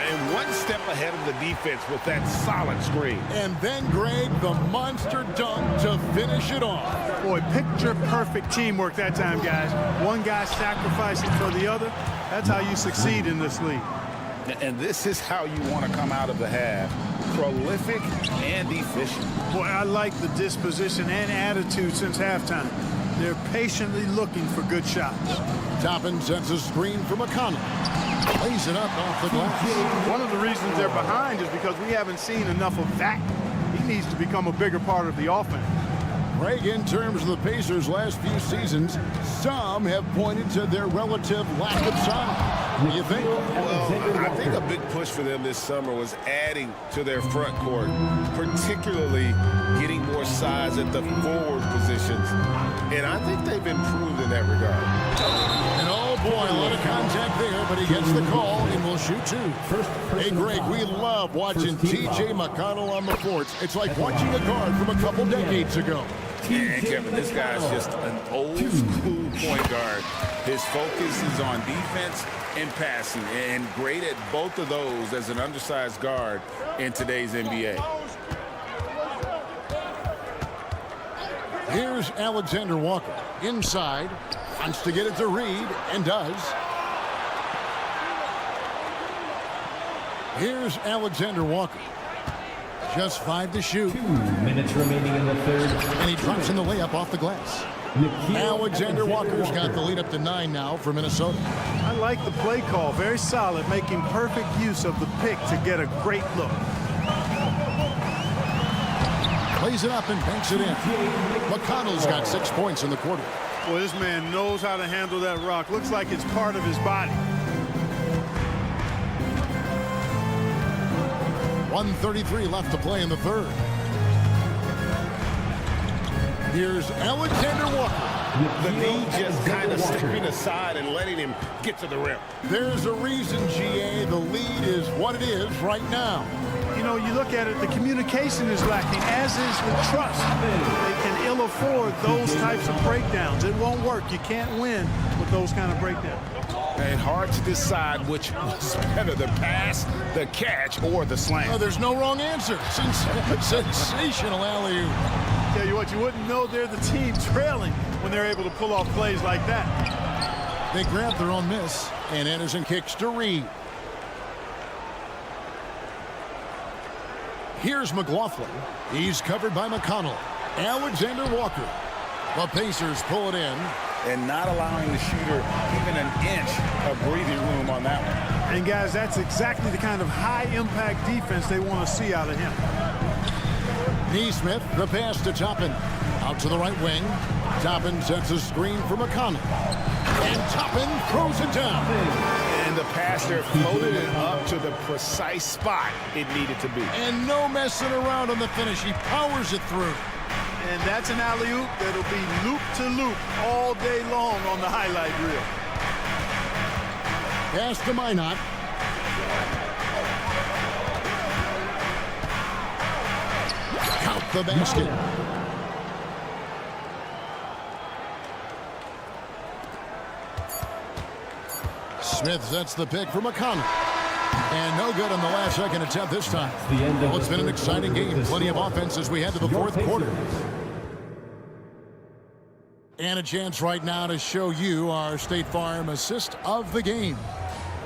And one step ahead of the defense with that solid screen.
And then, Greg, the monster dunk to finish it off.
Boy, picture-perfect teamwork that time, guys. One guy sacrificing for the other. That's how you succeed in this league.
And this is how you want to come out of the half. Prolific and efficient.
Boy, I like the disposition and attitude since halftime. They're patiently looking for good shots.
Toppin sets a screen for McConnell. Lays it up off the glass.
One of the reasons they're behind is because we haven't seen enough of that. He needs to become a bigger part of the offense.
Greg, in terms of the Pacers' last few seasons, some have pointed to their relative lack of size. What do you think?
Well, I think a big push for them this summer was adding to their front court, particularly getting more size at the forward positions. And I think they've improved in that regard.
And oh boy, a lot of contact there, but he gets the call and will shoot two. Hey, Greg, we love watching T.J. McConnell on the courts. It's like watching a guard from a couple decades ago.
And Kevin, this guy's just an old school point guard. His focus is on defense and passing, and great at both of those as an undersized guard in today's NBA.
Here's Alexander Walker. Inside. Wants to get it to Reed, and does. Here's Alexander Walker. Just 5 to shoot.
2 minutes remaining in the third.
And he drops in the layup off the glass. Alexander Walker's got the lead up to 9 now for Minnesota.
I like the play call. Very solid, making perfect use of the pick to get a great look.
Plays it up and banks it in. McConnell's got 6 points in the quarter.
Boy, this man knows how to handle that rock. Looks like it's part of his body.
1:33 left to play in the third. Here's Alexander Walker.
The knee just kind of stepping aside and letting him get to the rim.
There's a reason, GA, the lead is what it is right now.
You know, you look at it, the communication is lacking, as is the trust. They can ill afford those types of breakdowns. It won't work. You can't win with those kind of breakdowns.
And hard to decide which was better, the pass, the catch, or the slam.
Oh, there's no wrong answer. Sensational alley-oop.
Tell you what, you wouldn't know they're the team trailing when they're able to pull off plays like that.
They grab their own miss, and Anderson kicks to Reed. Here's McLaughlin. He's covered by McConnell. Alexander Walker. The Pacers pull it in.
And not allowing the shooter even an inch of breathing room on that one.
And guys, that's exactly the kind of high-impact defense they want to see out of him.
Neesmith, the pass to Toppin. Out to the right wing. Toppin sets a screen for McConnell. And Toppin throws it down.
And the pass there floated it up to the precise spot it needed to be.
And no messing around on the finish. He powers it through.
And that's an alley-oop that'll be loop-to-loop all day long on the highlight reel.
Pass to Minot. Count the basket. Smith sets the pick for McConnell. And no good on the last second attempt this time. Well, it's been an exciting game. Plenty of offense as we head to the fourth quarter. And a chance right now to show you our State Farm assist of the game.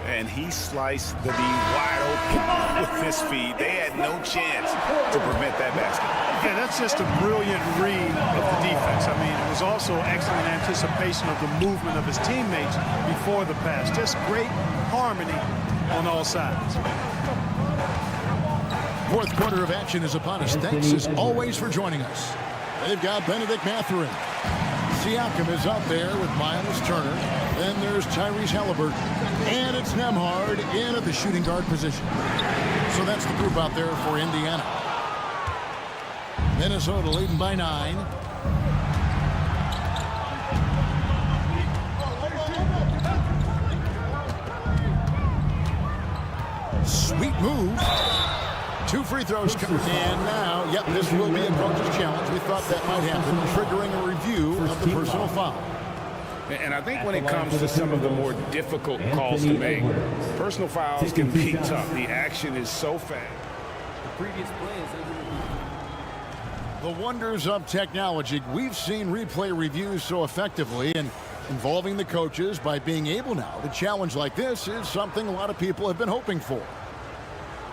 And he sliced the D wide open with his feed. They had no chance to prevent that basket.
Yeah, that's just a brilliant read of the defense. I mean, it was also excellent anticipation of the movement of his teammates before the pass. Just great harmony on all sides.
Fourth quarter of action is upon us. Thanks as always for joining us. They've got Benedict Mathurin. Siakam is out there with Miles Turner. Then there's Tyrese Halliburton. And it's Nembhard in at the shooting guard position. So that's the group out there for Indiana. Minnesota leading by 9. Sweet move. 2 free throws. And now, yep, this will be a coach's challenge. We thought that might happen, triggering a review of the personal foul.
And I think when it comes to some of the more difficult calls to make, personal fouls can be tough. The action is so fast.
The previous play is under review.
The wonders of technology. We've seen replay reviews so effectively, and involving the coaches by being able now to challenge like this is something a lot of people have been hoping for.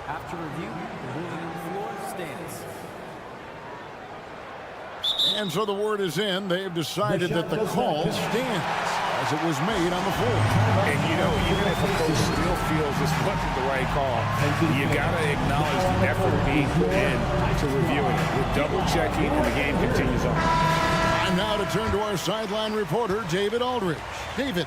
After review, the ruling on the floor stands.
And so the word is in. They've decided that the call stands as it was made on the floor.
And you know, even if a coach still feels this wasn't the right call, you got to acknowledge the effort being put in to reviewing it. We're double checking and the game continues on.
And now to turn to our sideline reporter, David Aldridge. David.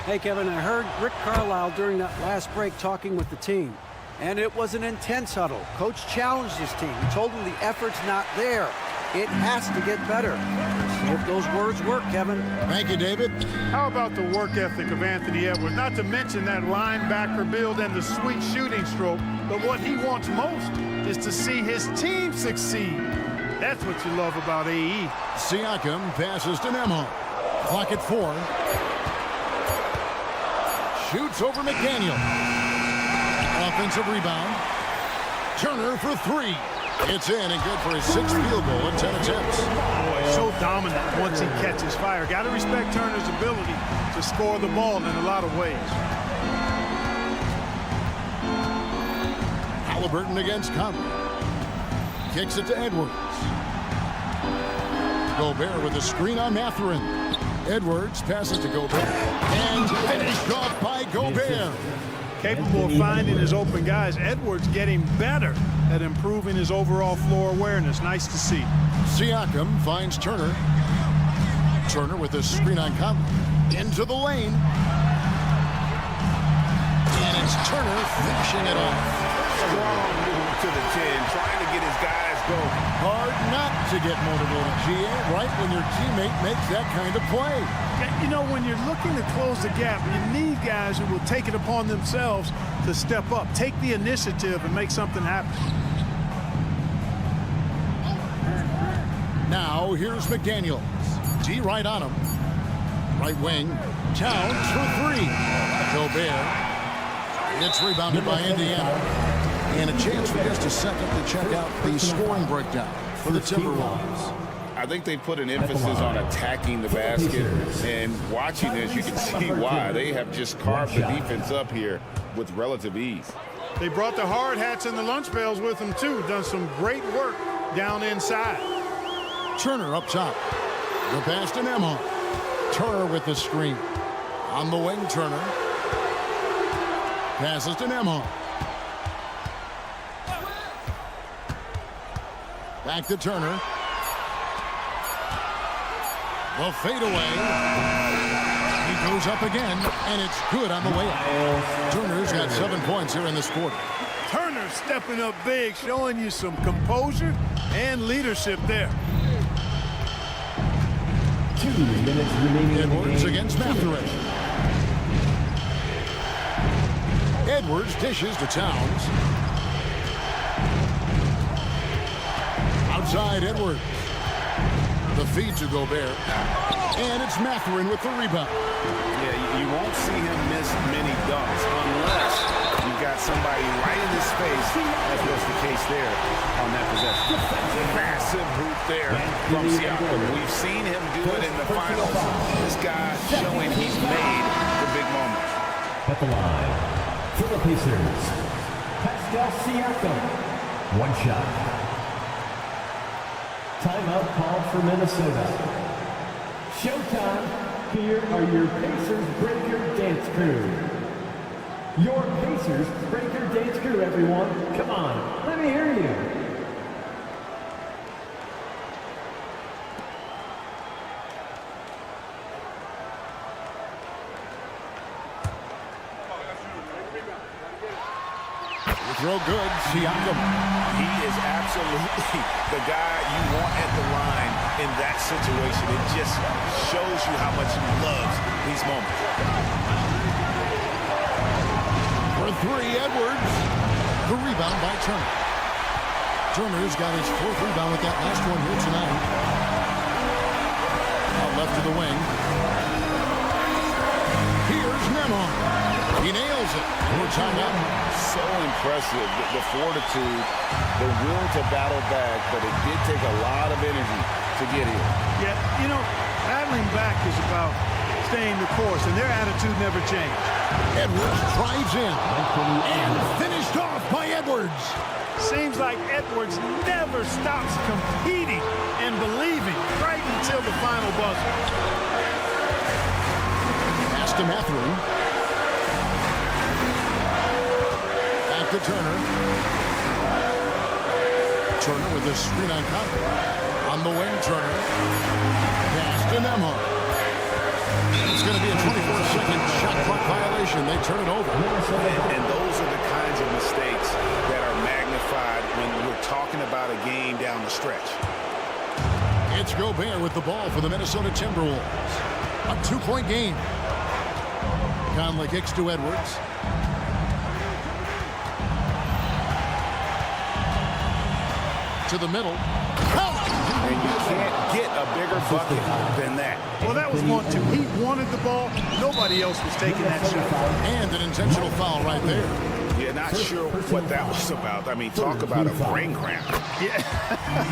Hey, Kevin, I heard Rick Carlisle during that last break talking with the team. And it was an intense huddle. Coach challenged his team. He told them the effort's not there. It has to get better. See if those words work, Kevin.
Thank you, David.
How about the work ethic of Anthony Edwards? Not to mention that linebacker build and the sweet shooting stroke, but what he wants most is to see his team succeed. That's what you love about AE.
Siakam passes to Nemo. Clock at 4. Shoots over McDaniel. Offensive rebound. Turner for 3. It's in and good for his 6th field goal in 10 attempts.
Boy, so dominant once he catches fire. Got to respect Turner's ability to score the ball in a lot of ways.
Halliburton against Conley. Kicks it to Edwards. Gobert with a screen on Mathurin. Edwards passes to Gobert. And finished off by Gobert.
Capable of finding his open guys. Edwards getting better at improving his overall floor awareness. Nice to see.
Siakam finds Turner. Turner with a screen on Conley. Into the lane. And it's Turner finishing it off.
Strong move to the 10, trying to get his guys going.
Hard not to get motivated, GA, right when your teammate makes that kind of play.
You know, when you're looking to close the gap, you need guys who will take it upon themselves to step up, take the initiative, and make something happen.
Now, here's McDaniels. D right on him. Right wing. Towns for 3. Gobert. It's rebounded by Indiana. And a chance for just a second to check out the scoring breakdown for the Timberwolves.
I think they put an emphasis on attacking the basket, and watching this, you can see why. They have just carved the defense up here with relative ease.
They brought the hard hats and the lunch pails with them, too. Done some great work down inside.
Turner up top. The pass to Nemo. Turner with the screen. On the wing, Turner. Passes to Nemo. Back to Turner. The fadeaway. He goes up again, and it's good on the way up. Turner's got 7 points here in this quarter.
Turner stepping up big, showing you some composure and leadership there.
2 minutes remaining.
Edwards against Mathurin. Edwards dishes to Towns. Outside Edwards. The feed to Gobert. And it's Mathurin with the rebound.
Yeah, you won't see him miss many dunks unless you've got somebody right in his face, as was the case there on that possession. Massive hoop there from Siakam. We've seen him do it in the finals. This guy showing he's made the big moments.
At the line, for the Pacers, Pascal Siakam. 1 shot. Timeout called for Minnesota. Showtime. Here are your Pacers Breaker Dance Crew. Your Pacers Breaker Dance Crew, everyone. Come on, let me hear you.
Throw good, Siakam.
He is absolutely the guy you want at the line in that situation. It just shows you how much he loves these moments.
For 3, Edwards. The rebound by Turner. Turner's got his 4th rebound with that last one here tonight. Out left to the wing. Nemo. He nails it. More timeout.
So impressive, the fortitude, the will to battle back, but it did take a lot of energy to get here.
Yeah, you know, battling back is about staying the course, and their attitude never changed.
Edwards drives in and finished off by Edwards.
Seems like Edwards never stops competing and believing right until the final buzzer.
Pass to Mathurin. Back to Turner. Turner with a screen on Conley. On the wing, Turner. Pass to Nemo. It's going to be a 24-second shot clock violation. They turn it over.
And those are the kinds of mistakes that are magnified when we're talking about a game down the stretch.
It's Gobert with the ball for the Minnesota Timberwolves. A 2-point game. Conley kicks to Edwards. To the middle.
And you can't get a bigger bucket than that.
Well, that was one, too. He wanted the ball. Nobody else was taking that shot.
And an intentional foul right there.
Yeah, not sure what that was about. I mean, talk about a brain cramp.
Yeah,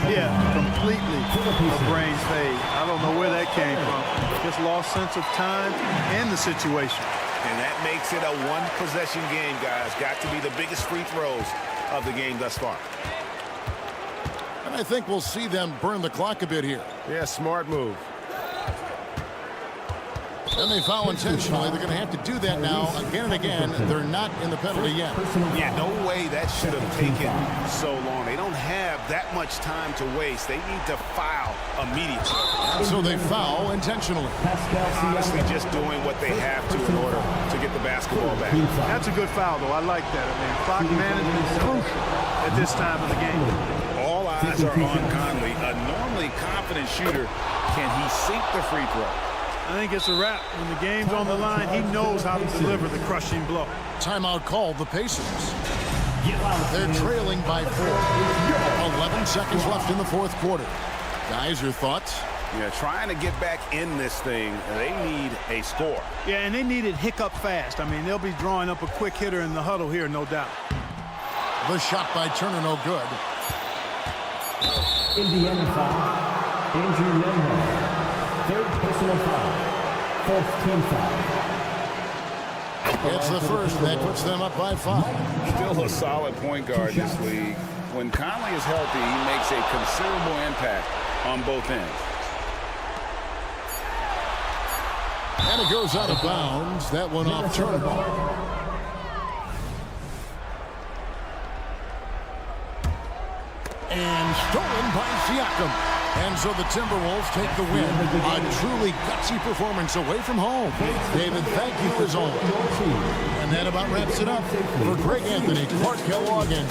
yeah, completely a brain fade. I don't know where that came from. Just lost sense of time and the situation.
And that makes it a one-possession game, guys. Got to be the biggest free throws of the game thus far.
And I think we'll see them burn the clock a bit here.
Yeah, smart move.
And they foul intentionally. They're going to have to do that now again and again. They're not in the penalty yet.
Yeah, no way that should have taken so long. They don't have that much time to waste. They need to foul immediately.
So they foul intentionally.
Honestly, just doing what they have to in order to get the basketball back.
That's a good foul, though. I like that. I mean, clock management is crucial at this time of the game.
All eyes are on Conley, a normally confident shooter. Can he sink the free throw?
I think it's a wrap. When the game's on the line, he knows how to deliver the crushing blow.
Timeout called, the Pacers. They're trailing by 4. 11 seconds left in the fourth quarter. Guys, your thoughts?
Yeah, trying to get back in this thing, they need a score.
Yeah, and they need it hiccup fast. I mean, they'll be drawing up a quick hitter in the huddle here, no doubt.
The shot by Turner, no good.
Indiana foul. Andrew Nemo. Third personal foul. Fourth team foul.
It's the first. That puts them up by 5.
Still a solid point guard this league. When Conley is healthy, he makes a considerable impact on both ends.
And it goes out of bounds. That one off Turner. And stolen by Siakam. And so the Timberwolves take the win. A truly gutsy performance away from home. David, thank you as always. And that about wraps it up. For Greg Anthony, Clark Kellogg, and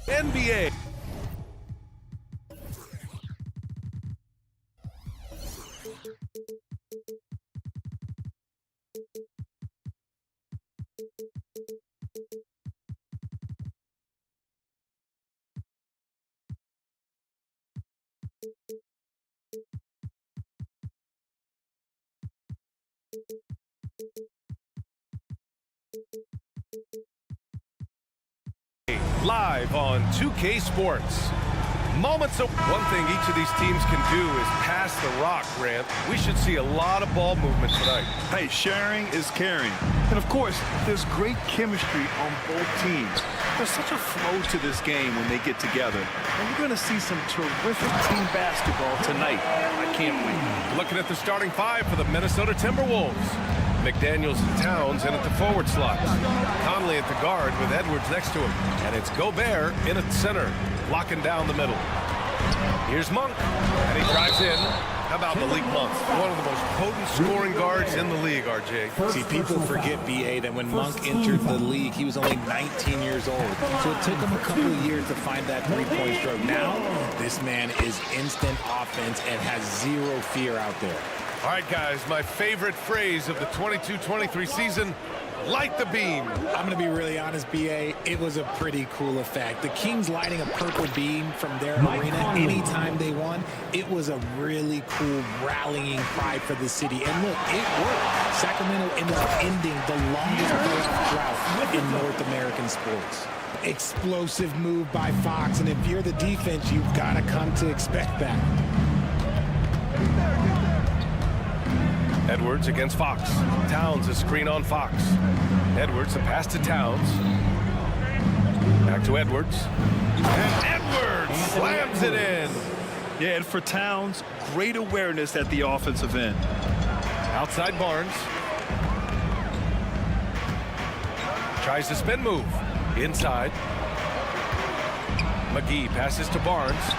NBA. Live on 2K Sports. Moments of one thing each of these teams can do is pass the rock, Grant. We should see a lot of ball movement tonight.
Hey, sharing is caring. And of course, there's great chemistry on both teams. There's such a flow to this game when they get together. And we're going to see some terrific team basketball tonight. I can't wait.
Looking at the starting five for the Minnesota Timberwolves. McDaniels and Towns in at the forward slots. Conley at the guard with Edwards next to him. And it's Gobert in at center, locking down the middle. Here's Monk, and he drives in. How about Malik Monk? One of the most potent scoring guards in the league, RJ.
See, people forget, BA, that when Monk entered the league, he was only 19 years old. So it took him a couple of years to find that three-point stroke. Now, this man is instant offense and has zero fear out there.
All right, guys, my favorite phrase of the 22-23 season, light the beam.
I'm going to be really honest, BA. It was a pretty cool effect. The Kings lighting a purple beam from their arena anytime they won. It was a really cool rallying cry for the city. And look, it worked. Sacramento ended up ending the longest playoff drought in North American sports. Explosive move by Fox. And if you're the defense, you've got to come to expect that.
Edwards against Fox. Towns a screen on Fox. Edwards, a pass to Towns. Back to Edwards. And Edwards slams it in.
Yeah, and for Towns, great awareness at the offensive end.
Outside Barnes. Tries to spin move. Inside. McGee passes to Barnes.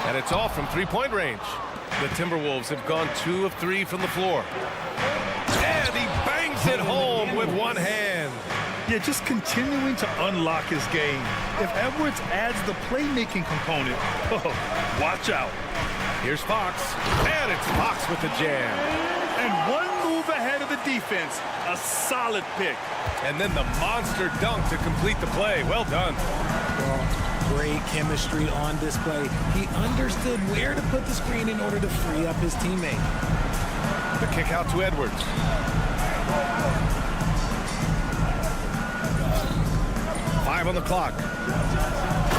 And it's off from three-point range. The Timberwolves have gone 2 of 3 from the floor. And he bangs it home with one hand.
Yeah, just continuing to unlock his game. If Edwards adds the playmaking component, watch out.
Here's Fox. And it's Fox with the jam.
And one move ahead of the defense. A solid pick.
And then the monster dunk to complete the play. Well done.
Great chemistry on display. He understood where to put the screen in order to free up his teammate.
The kick out to Edwards. Five on the clock.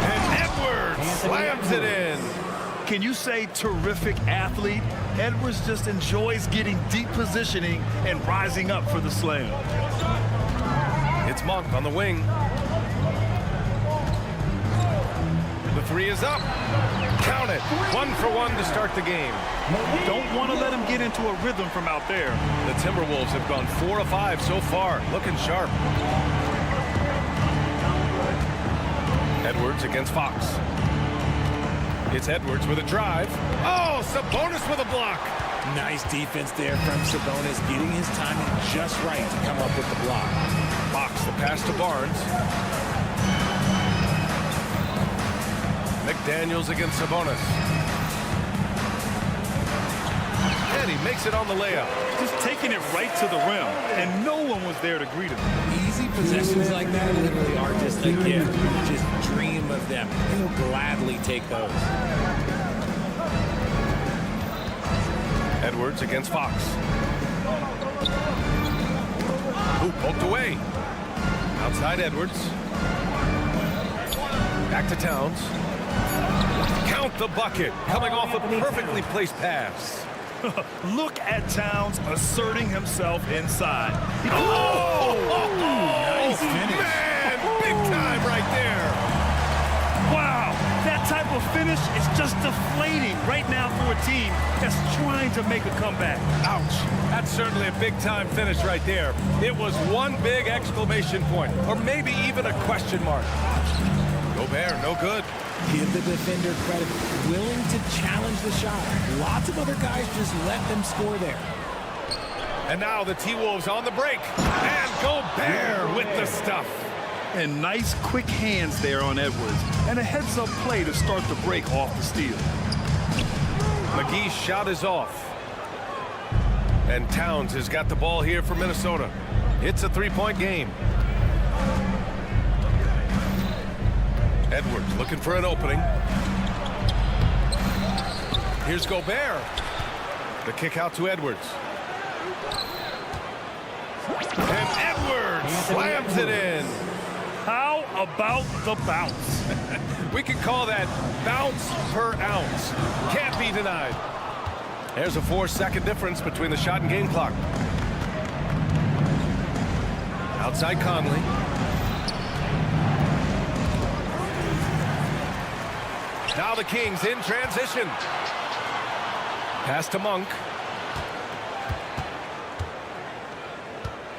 And Edwards slams it in.
Can you say terrific athlete? Edwards just enjoys getting deep positioning and rising up for the slam.
It's Monk on the wing. The three is up. Count it. 1 for 1 to start the game.
Don't want to let him get into a rhythm from out there.
The Timberwolves have gone 4 of 5 so far. Looking sharp. Edwards against Fox. It's Edwards with a drive. Oh, Sabonis with a block.
Nice defense there from Sabonis, getting his timing just right to come up with the block.
Fox, the pass to Barnes. McDaniels against Sabonis. And he makes it on the layup.
Just taking it right to the rim, and no one was there to greet him.
Easy possessions like that literally are just a gift. You just dream of them. He'll gladly take those.
Edwards against Fox. Ooh, poked away. Outside Edwards. Back to Towns. Count the bucket. Coming off a perfectly placed pass.
Look at Towns asserting himself inside.
Nice finish.
Man, big time right there.
Wow, that type of
finish is just deflating right now for a team that's trying to make a comeback.
Ouch. That's certainly a big-time finish right there. It was one big exclamation point, or maybe even a question mark. Gobert, no good.
Give the defender credit. Willing to challenge the shot. Lots of other guys just let them score there.
And now the T-Wolves on the break. And Gobert with the stuff.
And nice quick hands there on Edwards. And a heads-up play to start the break off the steal.
McGee's shot is off. And Towns has got the ball here for Minnesota. It's a three-point game. Edwards looking for an opening. Here's Gobert. The kick out to Edwards. And Edwards slams it in.
How about the bounce?
We can call that bounce per ounce. Can't be denied. There's a 4-second difference between the shot and game clock. Outside Conley. Now the Kings in transition. Pass to Monk.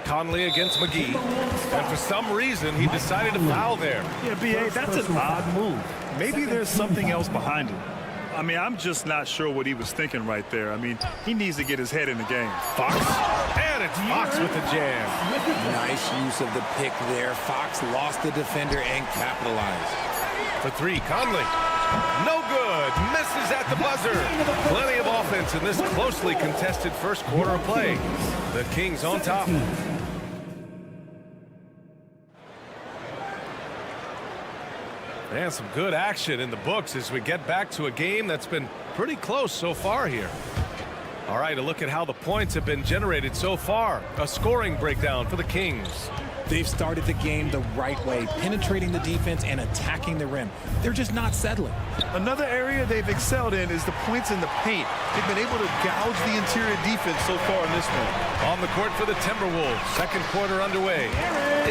Conley against McGee. And for some reason, he decided to foul there.
Yeah, B.A., that's an odd move. Maybe there's something else behind it. I mean, I'm just not sure what he was thinking right there. I mean, he needs to get his head in the game.
Fox. And it's Fox with the jam.
Nice use of the pick there. Fox lost the defender and capitalized.
For three, Conley. No good. Misses at the buzzer. Plenty of offense in this closely contested first quarter of play. The Kings on top. And some good action in the books as we get back to a game that's been pretty close so far here. All right, a look at how the points have been generated so far. A scoring breakdown for the Kings.
They've started the game the right way, penetrating the defense and attacking the rim. They're just not settling.
Another area they've excelled in is the points in the paint. They've been able to gouge the interior defense so far in this one.
On the court for the Timberwolves. Second quarter underway.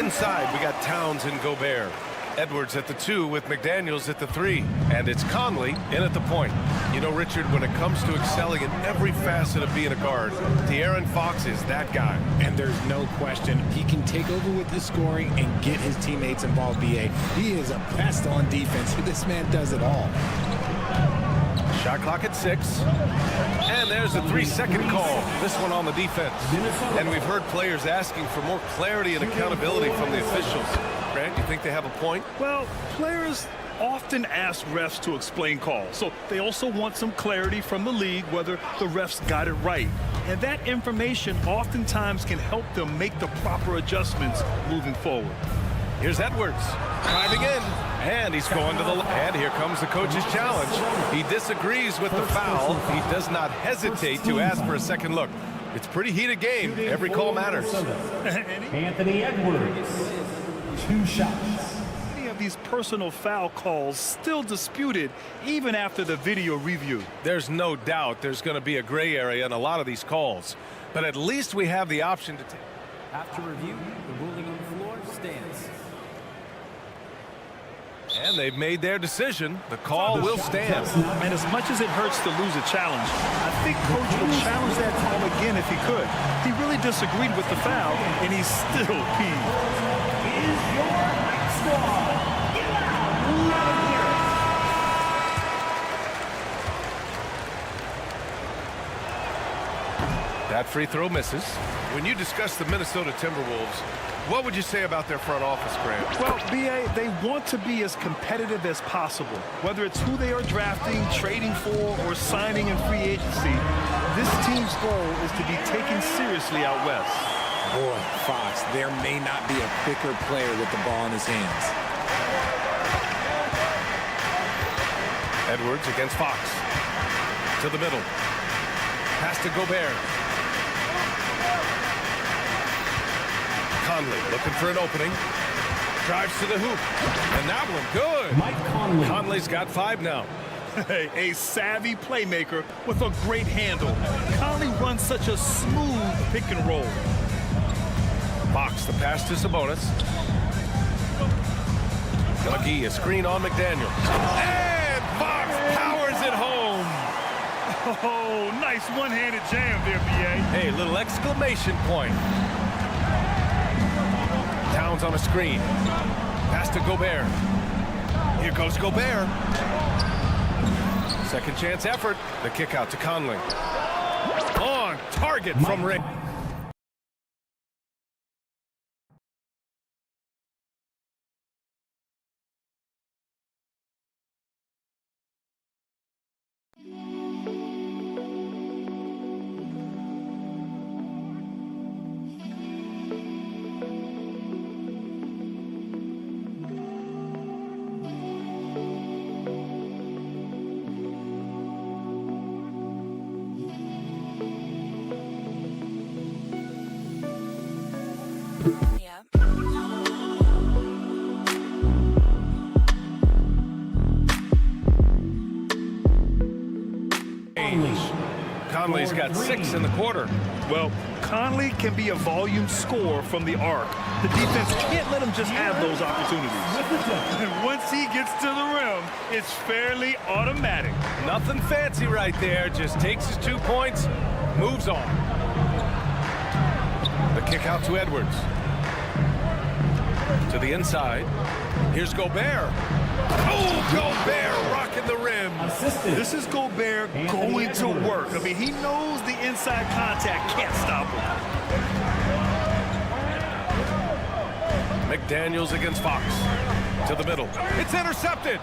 Inside, we got Towns and Gobert. Edwards at the 2 with McDaniels at the 3. And it's Conley in at the point. You know, Richard, when it comes to excelling in every facet of being a guard, De'Aaron Fox is that guy.
And there's no question he can take over with the scoring and get his teammates involved, B.A. He is a pest on defense. This man does it all.
Shot clock at 6. And there's a 3-second call. This one on the defense. And we've heard players asking for more clarity and accountability from the officials. Grant, you think they have a point?
Well, players often ask refs to explain calls, so they also want some clarity from the league whether the refs got it right. And that information oftentimes can help them make the proper adjustments moving forward.
Here's Edwards driving in, and he's going to the left. And here comes the coach's challenge. He disagrees with the foul. He does not hesitate to ask for a second look. It's a pretty heated game. Every call matters.
Anthony Edwards, 2 shots.
Many of these personal foul calls still disputed even after the video review.
There's no doubt there's going to be a gray area in a lot of these calls, but at least we have the option to take.
After review, the ruling on the floor stands.
And they've made their decision. The call will stand.
And as much as it hurts to lose a challenge, I think Coach would challenge that call again if he could. He really disagreed with the foul, and he's still peeved.
Is your squad. Get out. Let it hear it.
That free throw misses. When you discuss the Minnesota Timberwolves, what would you say about their front office, Grant?
Well, B.A., they want to be as competitive as possible. Whether it's who they are drafting, trading for, or signing in free agency, this team's goal is to be taken seriously out west.
Boy, Fox, there may not be a quicker player with the ball in his hands.
Edwards against Fox. To the middle. Pass to Gobert. Conley looking for an opening. Drives to the hoop. And that one good.
Mike Conley.
Conley's got 5 now.
A savvy playmaker with a great handle. Conley runs such a smooth pick and roll.
Fox, the pass to Sabonis. McGee, a screen on McDaniel. And Fox
Nice one-handed jam there, B.A.
Hey, little exclamation point. Towns on a screen. Pass to Gobert. Here goes Gobert. Second chance effort. The kick out to Conley. On target from Rick. Conley's got 6 in the quarter.
Well, Conley can be a volume scorer from the arc. The defense can't let him just have those opportunities.
And once he gets to the rim, it's fairly automatic.
Nothing fancy right there. Just takes his 2 points, moves on. The kick out to Edwards. To the inside. Here's Gobert. Oh, Gobert rocking the rim.
This is Gobert going to work. I mean, he knows the inside contact can't stop him.
McDaniels against Fox. To the middle. It's intercepted.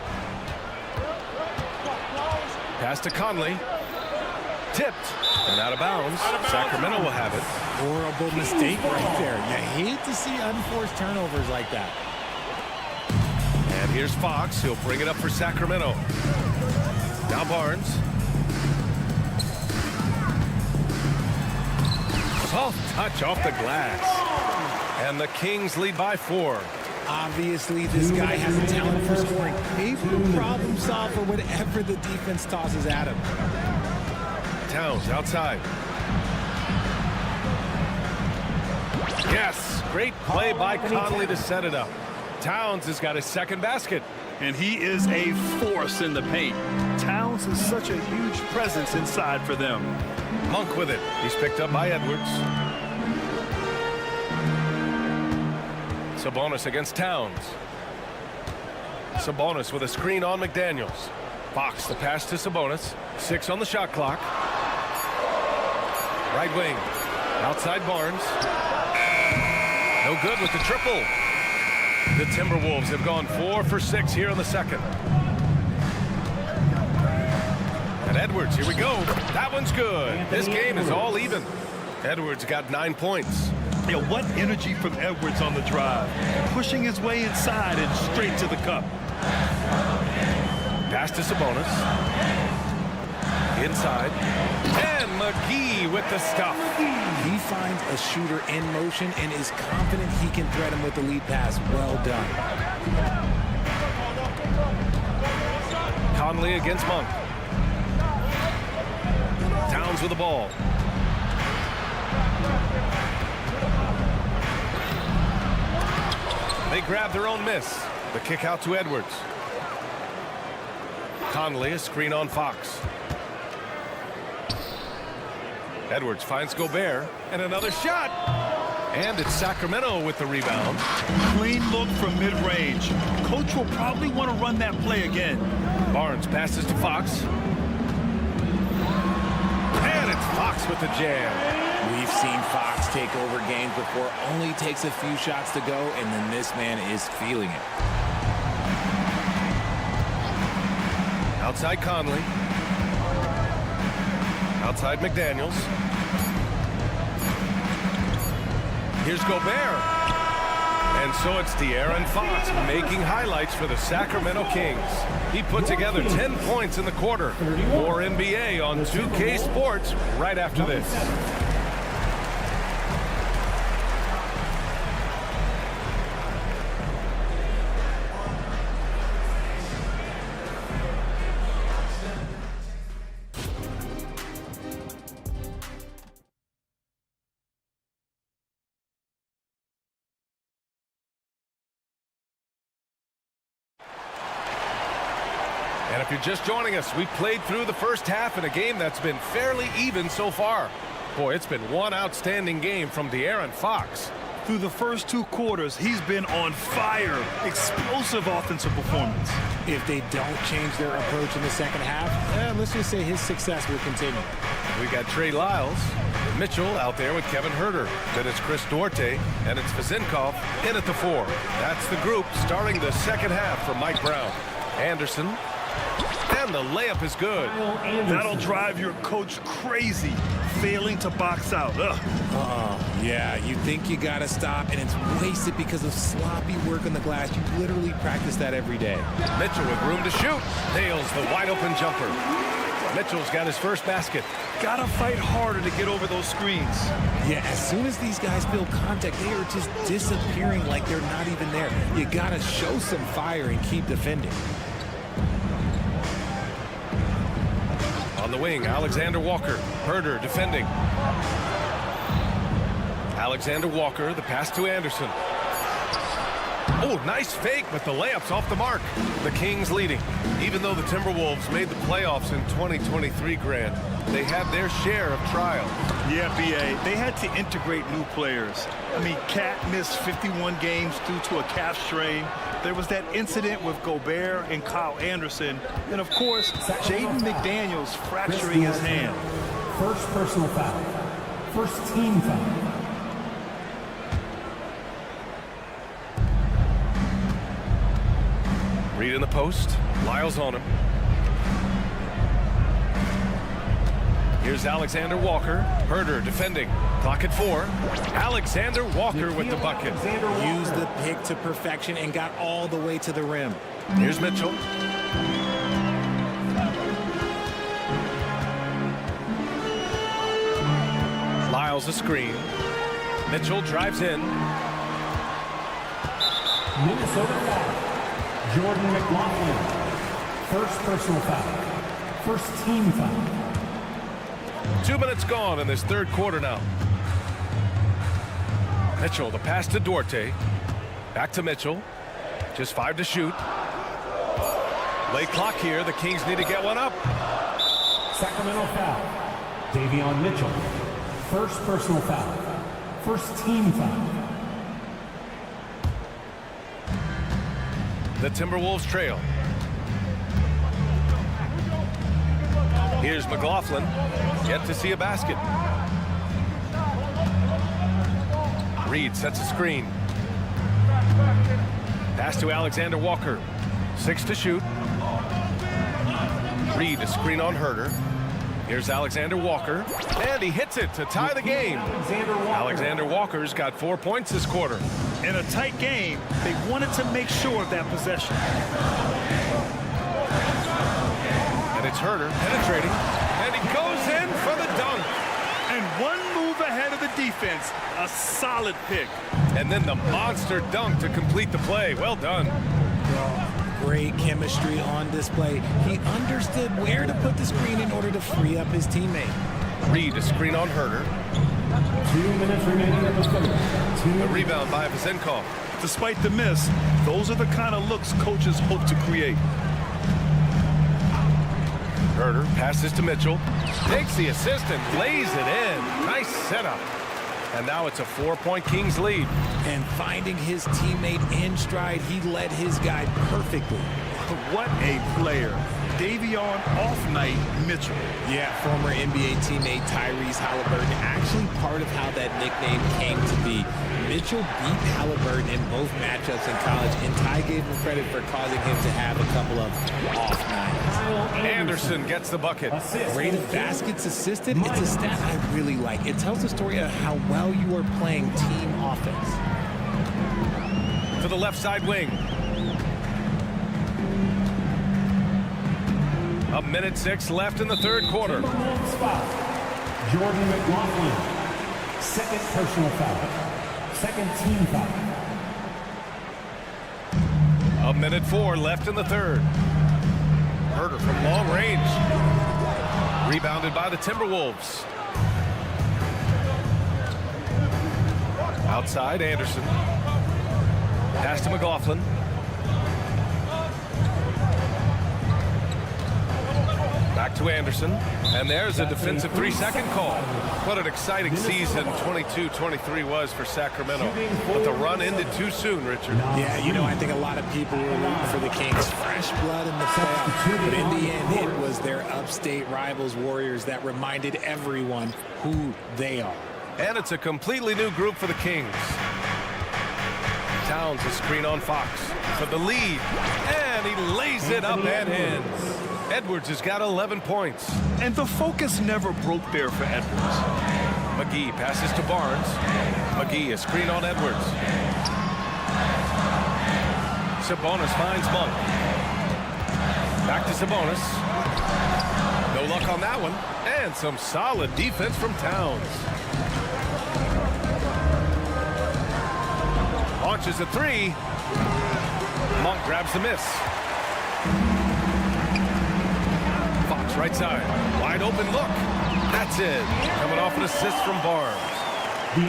Pass to Conley. Tipped and out of bounds. Sacramento will have it.
Horrible mistake right there. You hate to see unforced turnovers like that.
And here's Fox. He'll bring it up for Sacramento. Now Barnes. Soft touch off the glass. And the Kings lead by 4.
Obviously, this guy has a talent for scoring. Able to problem solve for whatever the defense tosses at him.
Towns outside. Yes, great play by Conley to set it up. Towns has got his second basket.
And he is a force in the paint. Towns is such a huge presence inside for them.
Monk with it. He's picked up by Edwards. Sabonis against Towns. Sabonis with a screen on McDaniels. Fox the pass to Sabonis. 6 on the shot clock. Right wing. Outside Barnes. No good with the triple. The Timberwolves have gone 4 for 6 here in the second. And Edwards, here we go. That one's good. This game is all even. Edwards got 9 points.
Yeah, what energy from Edwards on the drive. Pushing his way inside and straight to the cup.
Pass to Sabonis. Inside. And McGee with the stuff.
He finds a shooter in motion and is confident he can thread him with the lead pass. Well done.
Conley against Monk. Towns with the ball. They grab their own miss. The kick out to Edwards. Conley, a screen on Fox. Edwards finds Gobert, and another shot. And it's Sacramento with the rebound.
Clean look from mid-range. Coach will probably want to run that play again.
Barnes passes to Fox. And it's Fox with the jam.
We've seen Fox take over games before. Only takes a few shots to go, and then this man is feeling it.
Outside Conley. Outside McDaniels. Here's Gobert. And so it's De'Aaron Fox making highlights for the Sacramento Kings. He put together 10 points in the quarter. More NBA on 2K Sports right after this. And if you're just joining us, we've played through the first half in a game that's been fairly even so far. Boy, it's been one outstanding game from De'Aaron Fox.
Through the first 2 quarters, he's been on fire. Explosive offensive performance.
If they don't change their approach in the second half, let's just say his success will continue.
We got Trey Lyles, Mitchell out there with Kevin Huerter. Then it's Chris Duarte, and it's Vezinkov in at the 4. That's the group starting the second half for Mike Brown. Anderson, and the layup is good.
That'll drive your coach crazy, failing to box out.
Yeah, you think you got to stop, and it's wasted because of sloppy work on the glass. You literally practice that every day.
Mitchell with room to shoot. Nails the wide-open jumper. Mitchell's got his first basket.
Gotta fight harder to get over those screens.
Yeah, as soon as these guys feel contact, they are just disappearing like they're not even there. You got to show some fire and keep defending.
On the wing, Alexander Walker. Huerter defending. Alexander Walker, the pass to Anderson. Oh, nice fake, but the layup's off the mark. The Kings leading. Even though the Timberwolves made the playoffs in 2023, Grant, they had their share of trials.
Yeah, B.A., they had to integrate new players. I mean, Cat missed 51 games due to a calf strain. There was that incident with Gobert and Kyle Anderson. And, of course, Jaden McDaniels fracturing his hand.
First personal foul. First team foul.
Reed in the post. Lyles on him. Here's Alexander Walker. Huerter defending. Clock at 4. Alexander Walker with the bucket.
Used the pick to perfection and got all the way to the rim.
Here's Mitchell. Lyles a screen. Mitchell drives in.
Minnesota foul. Jordan McLaughlin. First personal foul. First team foul.
2 minutes gone in this third quarter now. Mitchell, the pass to Duarte. Back to Mitchell. Just 5 to shoot. Late clock here. The Kings need to get one up.
Sacramento foul. Davion Mitchell. First personal foul. First team foul.
The Timberwolves trail. Here's McLaughlin. Yet to see a basket. Reed sets a screen. Pass to Alexander Walker. 6 to shoot. Reed a screen on Huerter. Here's Alexander Walker. And he hits it to tie the game. Alexander Walker's got 4 points this quarter.
In a tight game, they wanted to make sure of that possession.
And it's Huerter penetrating. And he goes in for the dunk.
And one move ahead of the defense. A solid pick.
And then the monster dunk to complete the play. Well done.
Great chemistry on display. He understood where to put the screen in order to free up his teammate.
Reed a screen on Huerter.
2 minutes remaining in the third.
A rebound by Vezinkov.
Despite the miss, those are the kind of looks coaches hope to create.
Huerter passes to Mitchell. Takes the assist and lays it in. Nice setup. And now it's a 4-point Kings lead.
And finding his teammate in stride, he led his guy perfectly.
What a player. Davion off-night Mitchell.
Yeah, former NBA teammate Tyrese Halliburton, actually part of how that nickname came to be. Mitchell beat Halliburton in both matchups in college, and Ty gave him credit for causing him to have a couple of off nights.
Anderson gets the bucket.
Rate of baskets assisted, it's a stat I really like. It tells the story of how well you are playing team offense.
To the left side wing. 1:06 left in the third quarter.
Jordan McLaughlin. Second personal foul. Second team foul.
1:04 left in the third. Huerter from long range. Rebounded by the Timberwolves. Outside, Anderson. Pass to McLaughlin. Back to Anderson. And there's a defensive 3-second call. What an exciting season 22-23 was for Sacramento. But the run ended too soon, Richard.
Yeah, you know, I think a lot of people were rooting for the Kings. Fresh blood in the playoffs. But in the end, it was their upstate rivals, Warriors, that reminded everyone who they are.
And it's a completely new group for the Kings. Towns a screen on Fox for the lead. And he lays it up and in. Edwards has got 11 points.
And the focus never broke there for Edwards.
McGee passes to Barnes. McGee a screen on Edwards. Sabonis finds Monk. Back to Sabonis. No luck on that one. And some solid defense from Towns. Launches a three. Monk grabs the miss. Fox right side. Wide open look. That's it. Coming off an assist from Barnes.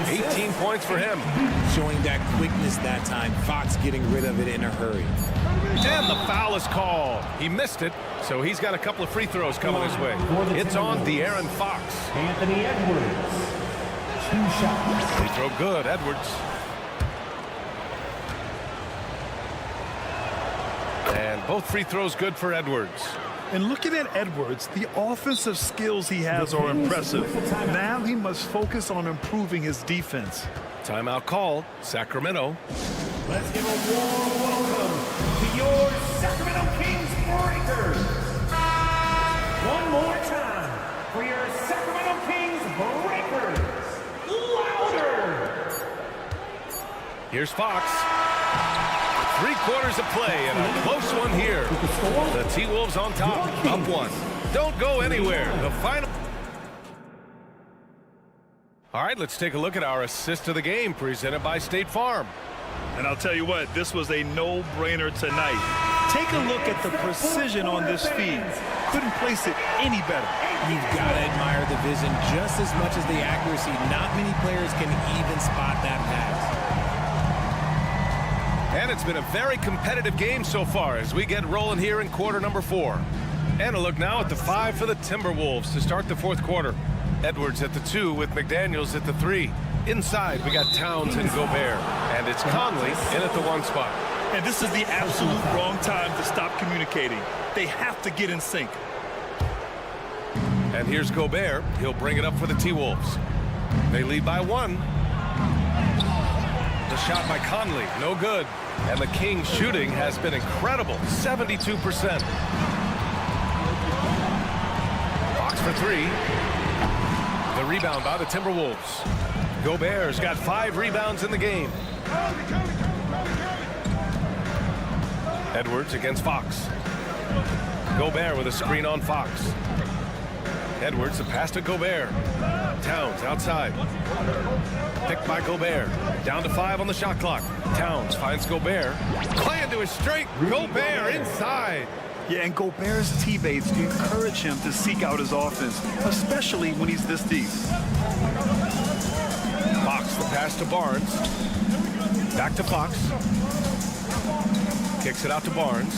18 points for him.
Showing that quickness that time. Fox getting rid of it in a hurry.
And the foul is called. He missed it, so he's got a couple of free throws coming his way. It's on De'Aaron Fox.
Anthony Edwards. 2 shots.
Free throw good, Edwards. And both free throws good for Edwards.
And looking at Edwards, the offensive skills he has are impressive. Now he must focus on improving his defense.
Timeout called, Sacramento.
Let's give a warm welcome to your Sacramento Kings Breakers. One more time for your Sacramento Kings Breakers. Louder!
Here's Fox. 3 quarters of play and a close one here. The T-Wolves on top, up 1. Don't go anywhere. The final. All right, let's take a look at our assist of the game presented by State Farm.
And I'll tell you what, this was a no-brainer tonight. Take a look at the precision on this feed. Couldn't place it any better.
You've got to admire the vision just as much as the accuracy. Not many players can even spot that pass.
And it's been a very competitive game so far as we get rolling here in quarter number 4. And a look now at the 5 for the Timberwolves to start the 4th quarter. Edwards at the 2 with McDaniels at the 3. Inside, we got Towns and Gobert. And it's Conley in at the 1 spot.
And this is the absolute wrong time to stop communicating. They have to get in sync.
And here's Gobert. He'll bring it up for the T-Wolves. They lead by 1. The shot by Conley, no good. And the Kings shooting has been incredible, 72%. Fox for 3. The rebound by the Timberwolves. Gobert's got 5 rebounds in the game. Edwards against Fox. Gobert with a screen on Fox. Edwards, the pass to Gobert. Towns outside. Picked by Gobert. Down to 5 on the shot clock. Towns finds Gobert. Play into his straight. Gobert inside.
Yeah, and Gobert's teammates encourage him to seek out his offense, especially when he's this deep.
Fox, the pass to Barnes. Back to Fox. Kicks it out to Barnes.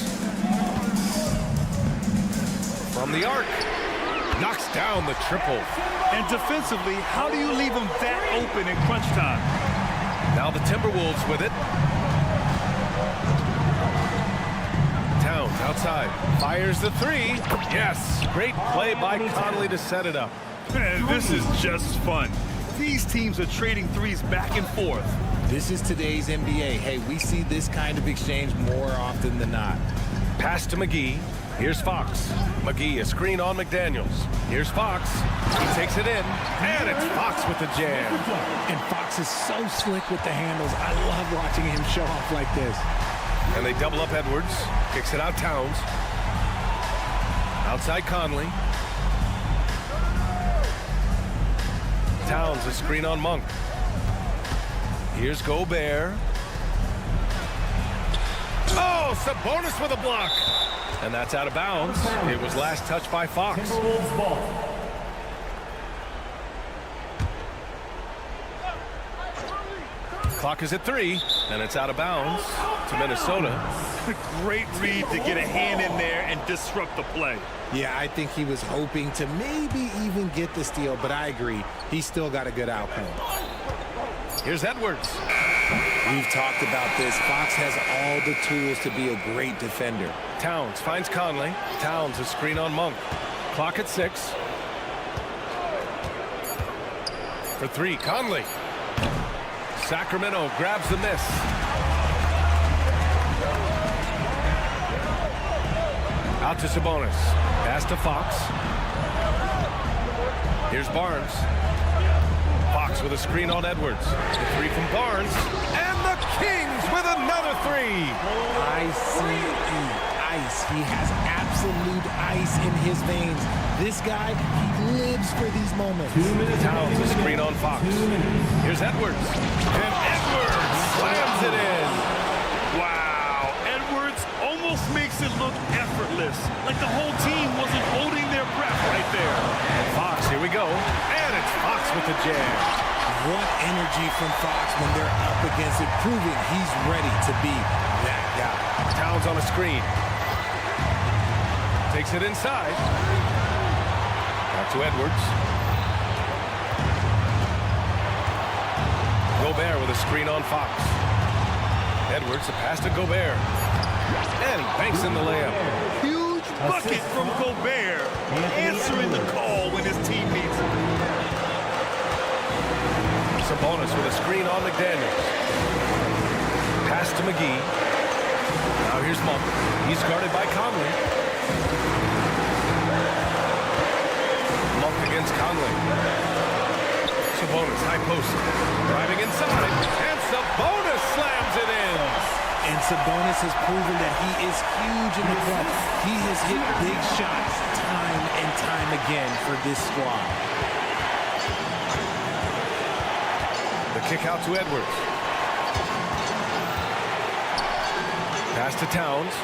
From the arc. Knocks down the triple.
And defensively, how do you leave him that open in crunch time?
Now the Timberwolves with it. Towns outside. Fires the 3. Yes. Great play by Conley to set it up.
Man, this is just fun. These teams are trading threes back and forth.
This is today's NBA. Hey, we see this kind of exchange more often than not.
Pass to McGee. Here's Fox. McGee, a screen on McDaniels. Here's Fox. He takes it in. And it's Fox with the jam.
And Fox is so slick with the handles. I love watching him show off like this.
And they double up Edwards. Kicks it out Towns. Outside Conley. Towns, a screen on Monk. Here's Gobert. Oh, Sabonis with a block. And that's out of bounds. It was last touched by Fox. Clock is at 3. And it's out of bounds to Minnesota.
Great read to get a hand in there and disrupt the play.
Yeah, I think he was hoping to maybe even get the steal, but I agree. He still got a good outcome.
Here's Edwards.
We've talked about this. Fox has all the tools to be a great defender.
Towns finds Conley. Towns a screen on Monk. Clock at 6. For 3, Conley. Sacramento grabs the miss. Out to Sabonis. Pass to Fox. Here's Barnes. Fox with a screen on Edwards. The 3 from Barnes. And the Kings with another 3.
Ice. He has absolute ice in his veins. This guy, he lives for these moments.
Towns a screen on Fox. Here's Edwards. And Edwards slams it in.
Wow. Edwards almost makes it look effortless, like the whole team wasn't holding their breath right there.
And Fox, here we go. And it's Fox with the jam.
What energy from Fox when they're up against it, proving he's ready to be that guy.
Towns on a screen. Takes it inside. Back to Edwards. Gobert with a screen on Fox. Edwards, a pass to Gobert. And he banks in the layup.
Huge bucket from Gobert, answering the call when his team needs him.
Sabonis with a screen on McDaniels. Pass to McGee. Now here's Monk. He's guarded by Conley. Monk against Conley. Sabonis, high post. Driving inside. And Sabonis slams it in.
And Sabonis has proven that he is huge in the clutch. He has hit big shots time and time again for this squad.
The kick out to Edwards. Pass to Towns.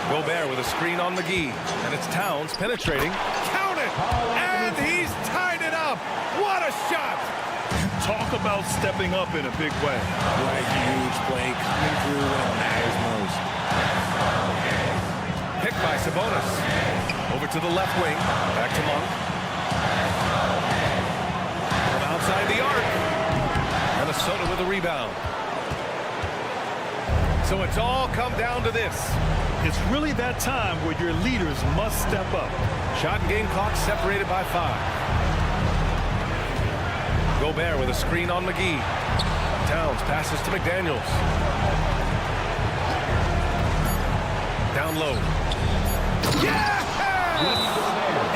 Gobert with a screen on McGee. And it's Towns penetrating. Count it! And he's tied it up! What a shot!
Talk about stepping up in a big way.
What a huge play coming through when it matters most.
Picked by Sabonis. Over to the left wing. Back to Monk. From outside the arc. Minnesota with a rebound. So it's all come down to this.
It's really that time where your leaders must step up.
Shot and game clock separated by 5. Gobert with a screen on McGee. Towns passes to McDaniels. Down low.
Yes!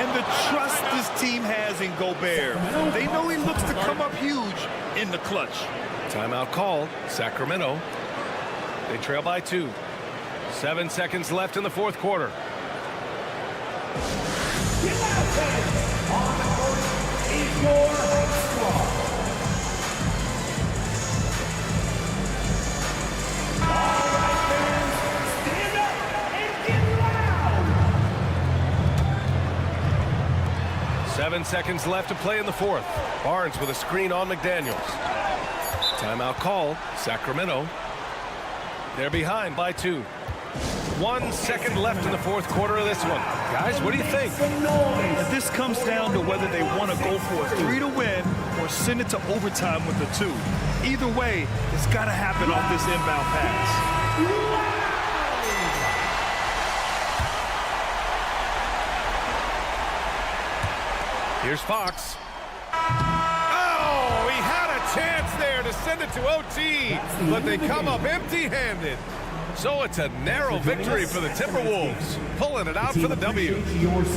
And the trust this team has in Gobert. They know he looks to come up huge in the clutch.
Timeout called. Sacramento. They trail by 2. 7 seconds left in the 4th quarter.
On the court is your squad. All right, fans, stand up and get loud.
7 seconds left to play in the 4th. Barnes with a screen on McDaniels. Timeout called. Sacramento. They're behind by 2. 1 second left in the 4th quarter of this one. Guys, what do you think?
This comes down to whether they want to go for a 3 to win or send it to overtime with a 2. Either way, it's got to happen off this inbound pass.
Here's Fox. Oh, he had a chance there to send it to OT, but they come up empty-handed. So it's a narrow victory for the Timberwolves, pulling it out for the W.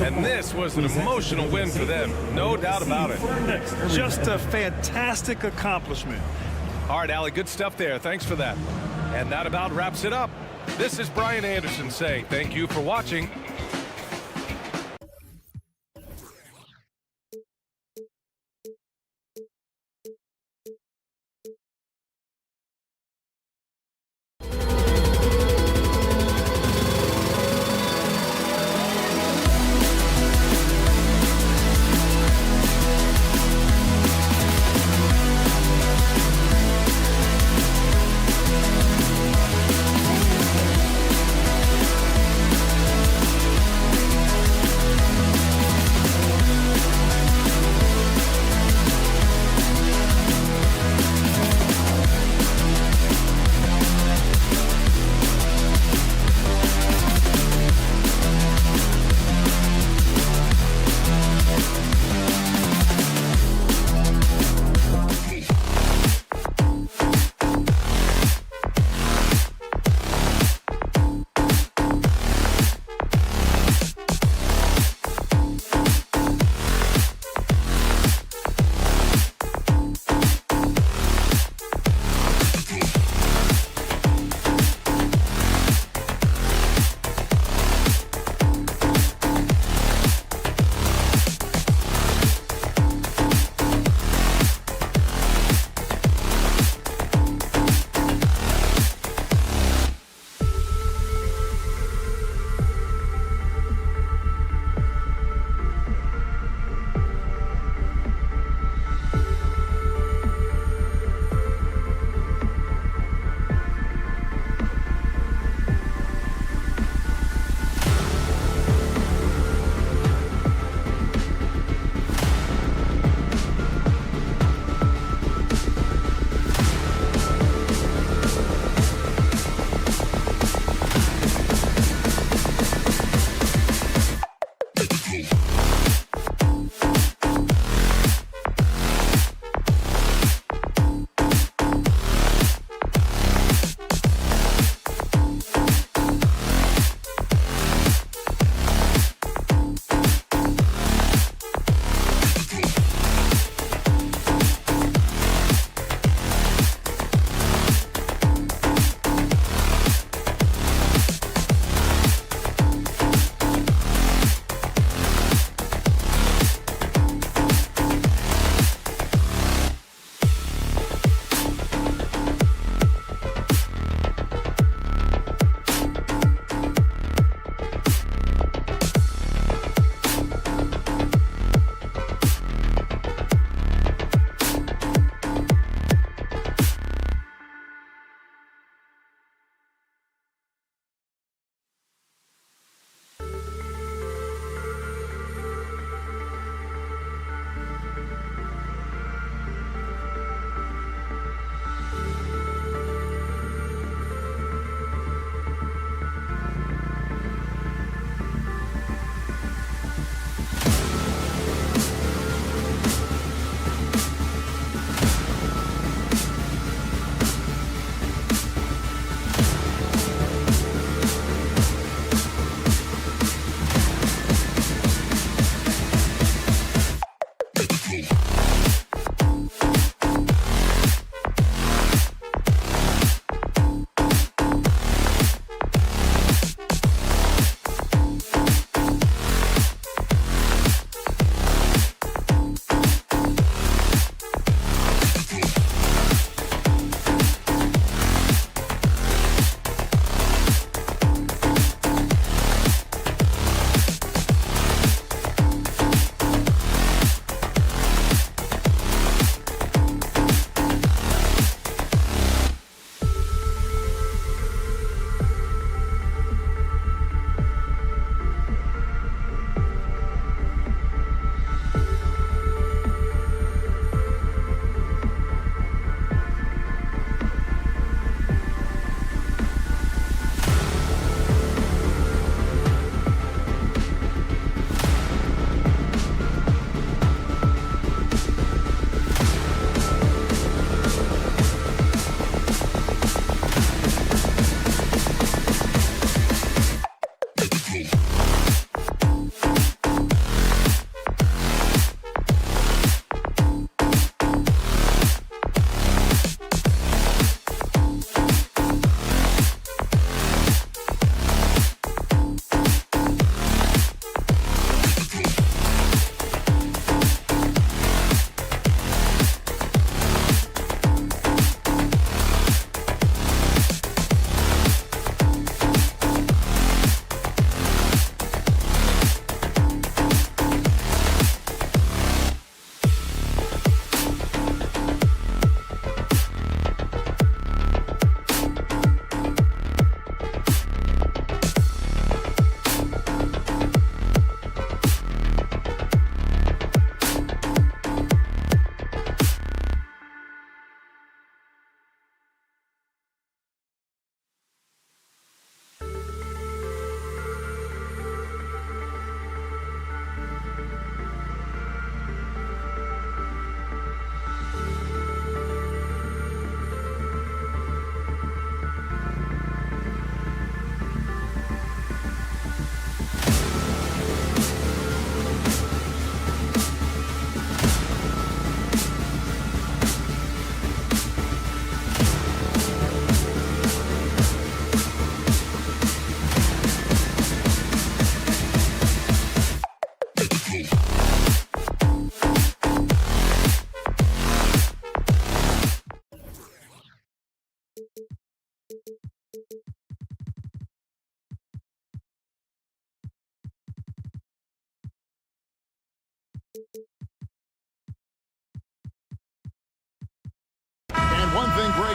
And this was an emotional win for them, no doubt about it.
Just a fantastic accomplishment.
All right, Allie, good stuff there. Thanks for that. And that about wraps it up. This is Brian Anderson saying thank you for watching.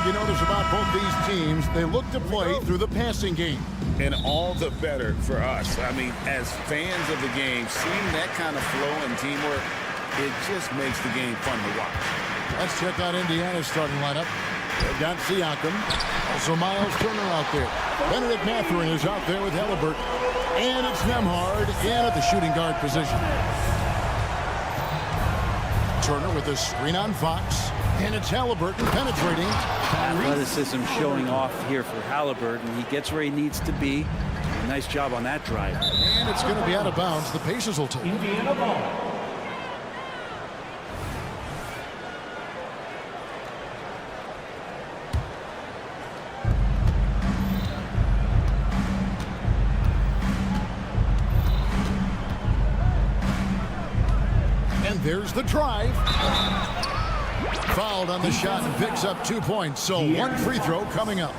you notice about both these teams, they look to play through the passing game.
And all the better for us. I mean, as fans of the game, seeing that kind of flow and teamwork, it just makes the game fun to watch.
Let's check out Indiana's starting lineup. They've got Siakam. Also Miles Turner out there. Benedict Mathurin is out there with Halliburton. And it's Nembhard in at the shooting guard position. Turner with a screen on Fox. And it's Halliburton penetrating.
Athleticism showing off here for Halliburton. He gets where he needs to be. Nice job on that drive.
And it's going to be out of bounds. The Pacers will take it.
Indiana ball.
And there's the drive. Fouled on the shot and picks up 2 points. So one free throw coming up.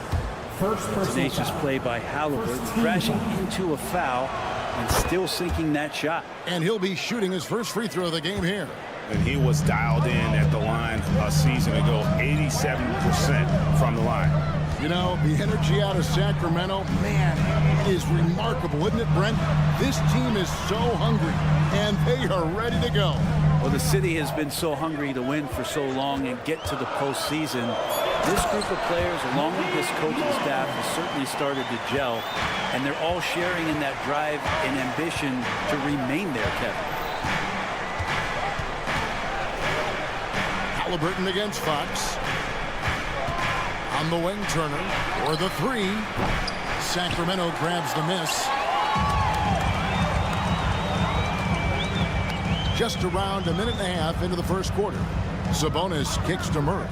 First personal
Tenacious
foul.
play by Halliburton, crashing into a foul and still sinking that shot.
And he'll be shooting his first free throw of the game here.
And he was dialed in at the line a season ago, 87% from the line.
You know, the energy out of Sacramento, man, it is remarkable, isn't it, Brent? This team is so hungry, and they are ready to go.
Well, the city has been so hungry to win for so long and get to the postseason. This group of players, along with this coaching staff, has certainly started to gel, and they're all sharing in that drive and ambition to remain there, Kevin.
Halliburton against Fox. On the wing, Turner for the three. Sacramento grabs the miss. Just around a minute and a half into the first quarter. Sabonis kicks to Murray.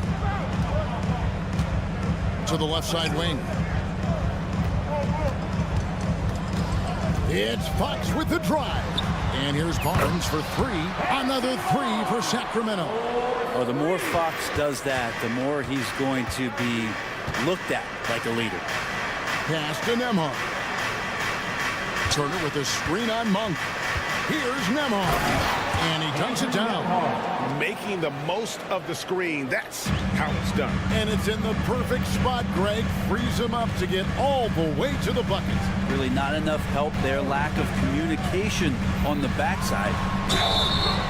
To the left side wing. It's Fox with the drive. And here's Barnes for three. Another three for Sacramento.
Well, the more Fox does that, the more he's going to be looked at like a leader.
Pass to Nemo. Turner with a screen on Monk. Here's Nemo. And he dunks it down.
Making the most of the screen. That's how it's done.
And it's in the perfect spot, Greg. Frees him up to get all the way to the bucket.
Really not enough help there. Lack of communication on the backside.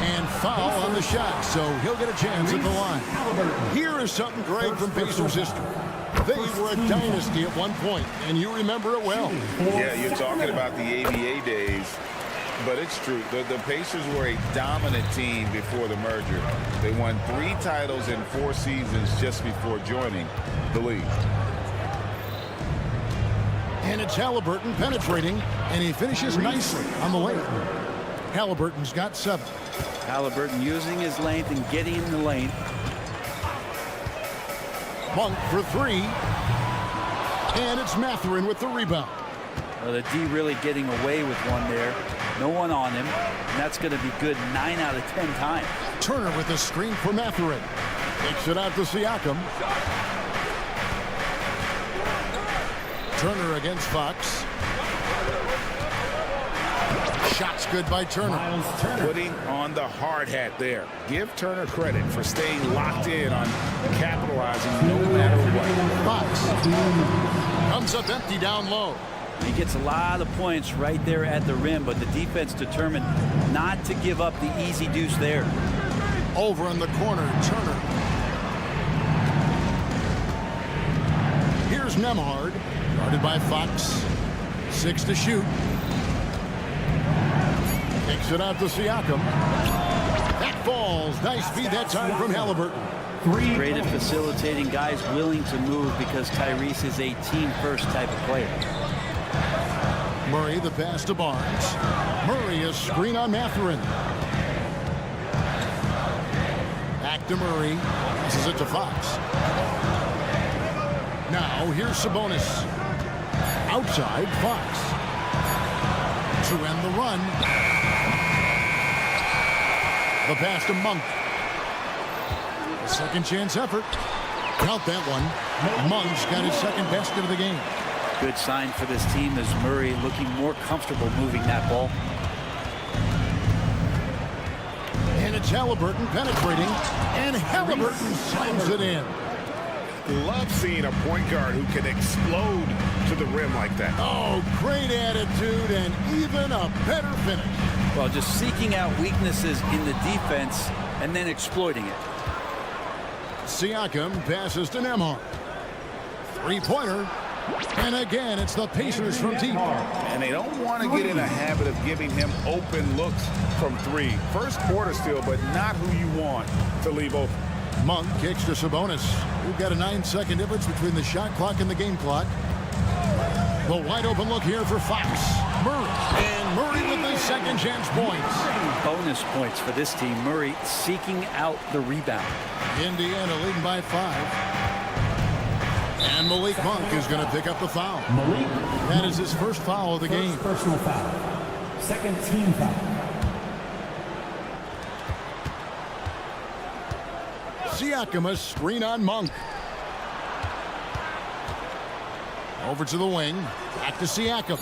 And foul on the shot, so he'll get a chance at the line. Here is something, Greg, from Pacers history. They were a dynasty at one point, and you remember it well.
Yeah, you're talking about the ABA days. But it's true. The Pacers were a dominant team before the merger. They won 3 titles in 4 seasons just before joining the league.
And it's Halliburton penetrating, and he finishes nicely on the lane. Halliburton's got 7.
Halliburton using his length and getting in the lane.
Monk for 3. And it's Mathurin with the rebound.
Well, the D really getting away with one there. No one on him, and that's going to be good 9 out of 10 times.
Turner with a screen for Mathurin. Takes it out to Siakam. Turner against Fox. Shots good by Turner.
Putting on the hard hat there. Give Turner credit for staying locked in on capitalizing no matter what.
Fox comes up empty down low.
He gets a lot of points right there at the rim, but the defense determined not to give up the easy deuce there.
Over in the corner, Turner. Here's Nembhard, guarded by Fox. 6 to shoot. Takes it out to Siakam. That falls. Nice feed that time from Halliburton.
Great at facilitating, guys willing to move because Tyrese is a team-first type of player.
Murray the pass to Barnes. Murray a screen on Mathurin. Back to Murray. Passes it to Fox. Now here's Sabonis. Outside Fox. To end the run. The pass to Monk. A second chance effort. Count that one. Monk's got his second basket of the game.
Good sign for this team as Murray looking more comfortable moving that ball.
And it's Halliburton penetrating, and Halliburton slams it in.
love seeing a point guard who can explode to the rim like that.
Oh, great attitude and even a better finish.
Well, just seeking out weaknesses in the defense and then exploiting it.
Siakam passes to Nemo. Three-pointer. And again, it's the Pacers from deep.
And they don't want to get in a habit of giving him open looks from three. First quarter still, but not who you want to leave open.
Monk kicks to Sabonis. We've got a 9-second difference between the shot clock and the game clock. The wide open look here for Fox. Murray. And Murray with the second chance points.
Bonus points for this team. Murray seeking out the rebound.
Indiana leading by 5. And Malik Monk is going to pick up the foul.
Malik.
That is his first foul of the game.
Personal foul. Second team foul.
Siakam, a screen on Monk. Over to the wing. Back to Siakam.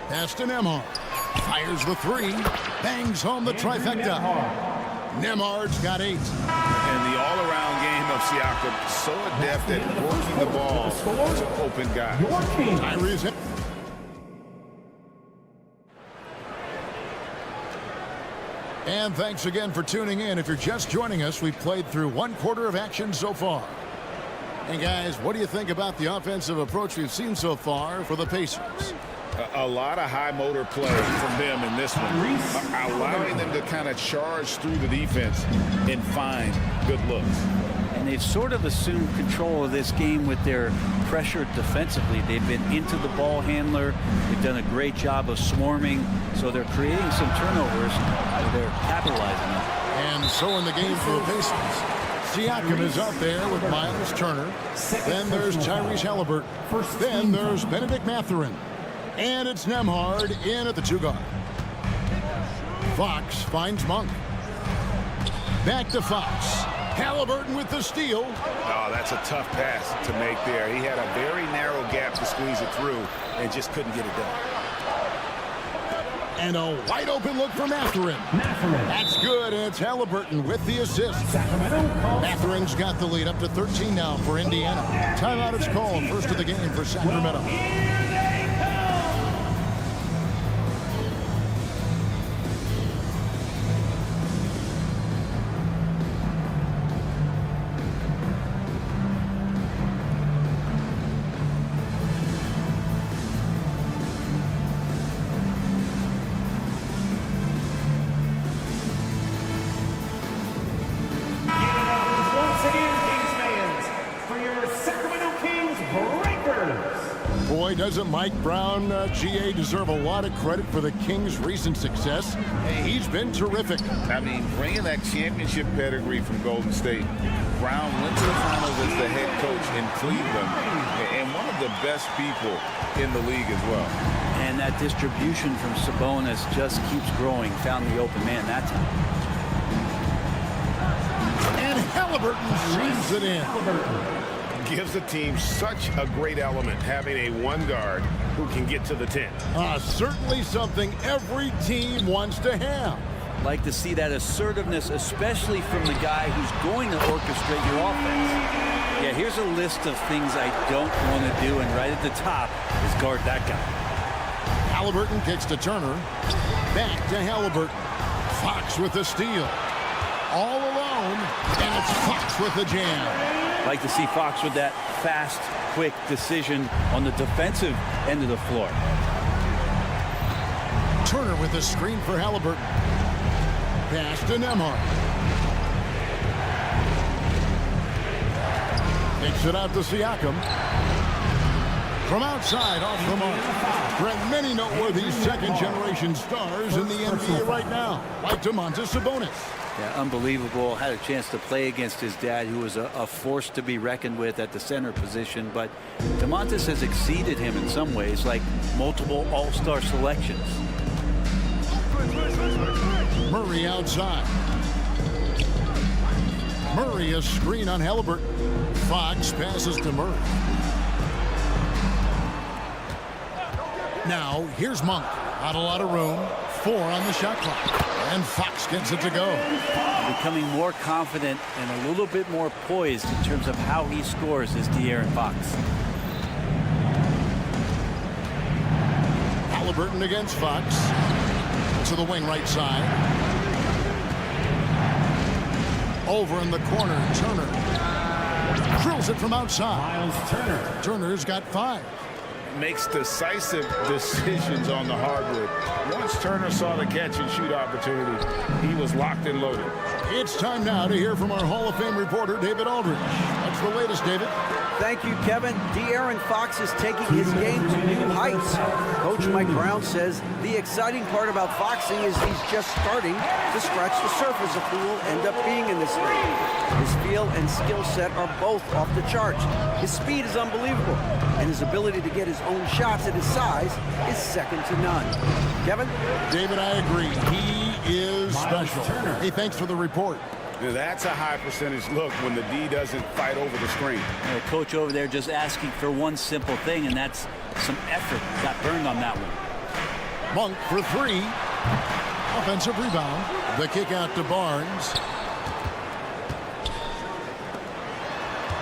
Pass to Nemo. Fires the three. Bangs home the trifecta. Nemhard's got 8.
And the all-around game of Siakam, so adept at working the ball to open guys.
Tyrese. And thanks again for tuning in. If you're just joining us, we've played through 1 quarter of action so far. And guys, what do you think about the offensive approach we've seen so far for the Pacers?
A lot of high motor play from them in this one, allowing them to kind of charge through the defense and find good looks.
And they've sort of assumed control of this game with their pressure defensively. They've been into the ball handler. They've done a great job of swarming. So they're creating some turnovers. They're capitalizing on it.
And so in the game for the Pacers, Siakam is out there with Miles Turner. Then there's Tyrese Halliburton. Then there's Benedict Mathurin. And it's Nemhard in at the 2-guard. Fox finds Monk. Back to Fox. Halliburton with the steal.
Oh, that's a tough pass to make there. He had a very narrow gap to squeeze it through and just couldn't get it done.
And a wide open look for Mathurin. That's good, and it's Halliburton with the assist. Mathurin's got the lead up to 13 now for Indiana. Timeout is called, first of the game for Sacramento. Boy, doesn't Mike Brown, GA, deserve a lot of credit for the Kings' recent success. He's been terrific.
I mean, bringing that championship pedigree from Golden State. Brown went to the finals as the head coach in Cleveland, and one of the best people in the league as well.
And that distribution from Sabonis just keeps growing. Found the open man that time.
And Halliburton reams it in.
Gives the team such a great element, having a one guard who can get to the 10.
Certainly something every team wants to have.
Like to see that assertiveness, especially from the guy who's going to orchestrate your offense. Yeah, here's a list of things I don't want to do, and right at the top is guard that guy.
Halliburton kicks to Turner. Back to Halliburton. Fox with the steal. All alone, and it's Fox with the jam.
Like to see Fox with that fast, quick decision on the defensive end of the floor.
Turner with the screen for Halliburton. Pass to Nemo. Takes it out to Siakam. From outside, off the mark. There are many noteworthy second-generation stars in the NBA right now, like Domantas Sabonis.
Yeah, unbelievable. Had a chance to play against his dad, who was a force to be reckoned with at the center position. But Domantas has exceeded him in some ways, like multiple all-star selections.
Murray outside. Murray a screen on Halliburton. Fox passes to Murray. Now, here's Monk. Not a lot of room. 4 on the shot clock. And Fox gets it to go.
Becoming more confident and a little bit more poised in terms of how he scores is De'Aaron Fox.
Halliburton against Fox. To the wing right side. Over in the corner, Turner. Drills it from outside.
Miles Turner.
Turner's got 5.
Makes decisive decisions on the hardwood. Once Turner saw the catch and shoot opportunity, he was locked and loaded.
It's time now to hear from our Hall of Fame reporter, David Aldridge. What's the latest, David?
Thank you, Kevin. De'Aaron Fox is taking his game to new heights. Coach Mike Brown says the exciting part about Foxy is he's just starting to scratch the surface of who will end up being in this league. His feel and skill set are both off the charts. His speed is unbelievable, and his ability to get his own shots at his size is second to none. Kevin?
David, I agree. He is special. Hey, thanks for the report.
That's a high percentage look when the D doesn't fight over the screen.
Coach over there just asking for one simple thing, and that's some effort. Got burned on that one.
Monk for 3. Offensive rebound. The kick out to Barnes.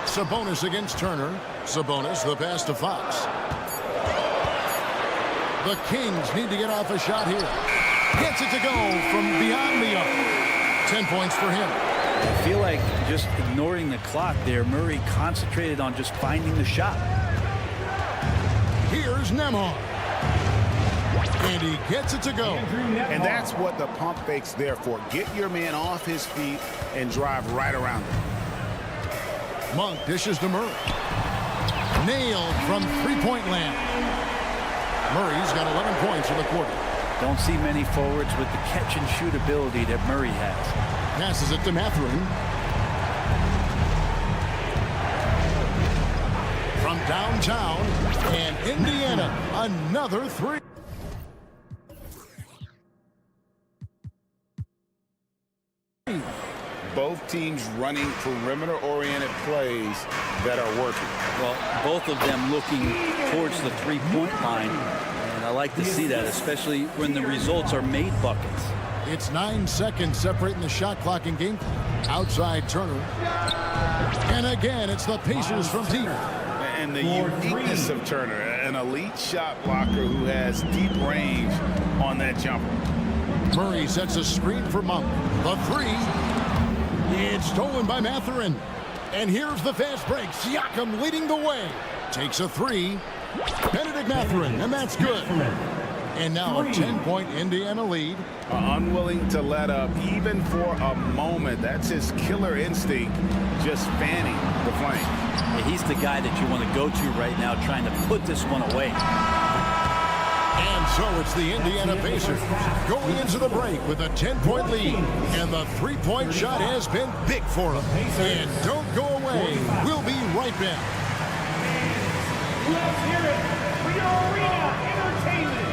Sabonis against Turner. Sabonis, the pass to Fox. The Kings need to get off a shot here. Gets it to go from beyond the arc. 10 points for him.
I feel like just ignoring the clock there, Murray concentrated on just finding the shot.
Here's Nemo. And he gets it to go.
And that's what the pump fake's there for. Get your man off his feet and drive right around him.
Monk dishes to Murray. Nailed from three-point land. Murray's got 11 points in the quarter.
Don't see many forwards with the catch-and-shoot ability that Murray has.
Passes it to Mathurin. From downtown, and Indiana, another 3.
Both teams running perimeter-oriented plays that are working.
Well, both of them looking towards the three-point line. I like to see that, especially when the results are made buckets.
It's 9 seconds separating the shot clock and game clock. Outside Turner. And again, it's the Pacers from deep.
And the uniqueness of Turner, an elite shot blocker who has deep range on that jumper.
Murray sets a screen for Monk. The 3. It's stolen by Mathurin. And here's the fast break. Siakam leading the way. Takes a 3. Benedict Mathurin, and that's good. And now a 10-point Indiana lead.
Unwilling to let up even for a moment. That's his killer instinct, just fanning the flame.
Yeah, he's the guy that you want to go to right now, trying to put this one away.
And so it's the Indiana Pacers going into the break with a 10-point lead. And the three-point shot has been big for them. And don't go away. We'll be right back.
Let's hear it for your arena entertainment.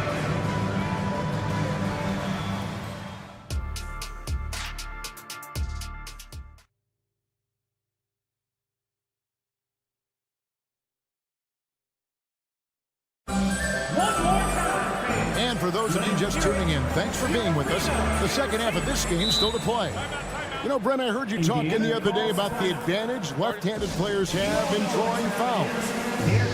One more time.
And for those of you just tuning in, thanks for being with us. The second half of this game still to play. You know, Brent, I heard you talking the other day about the advantage left-handed players have in drawing fouls.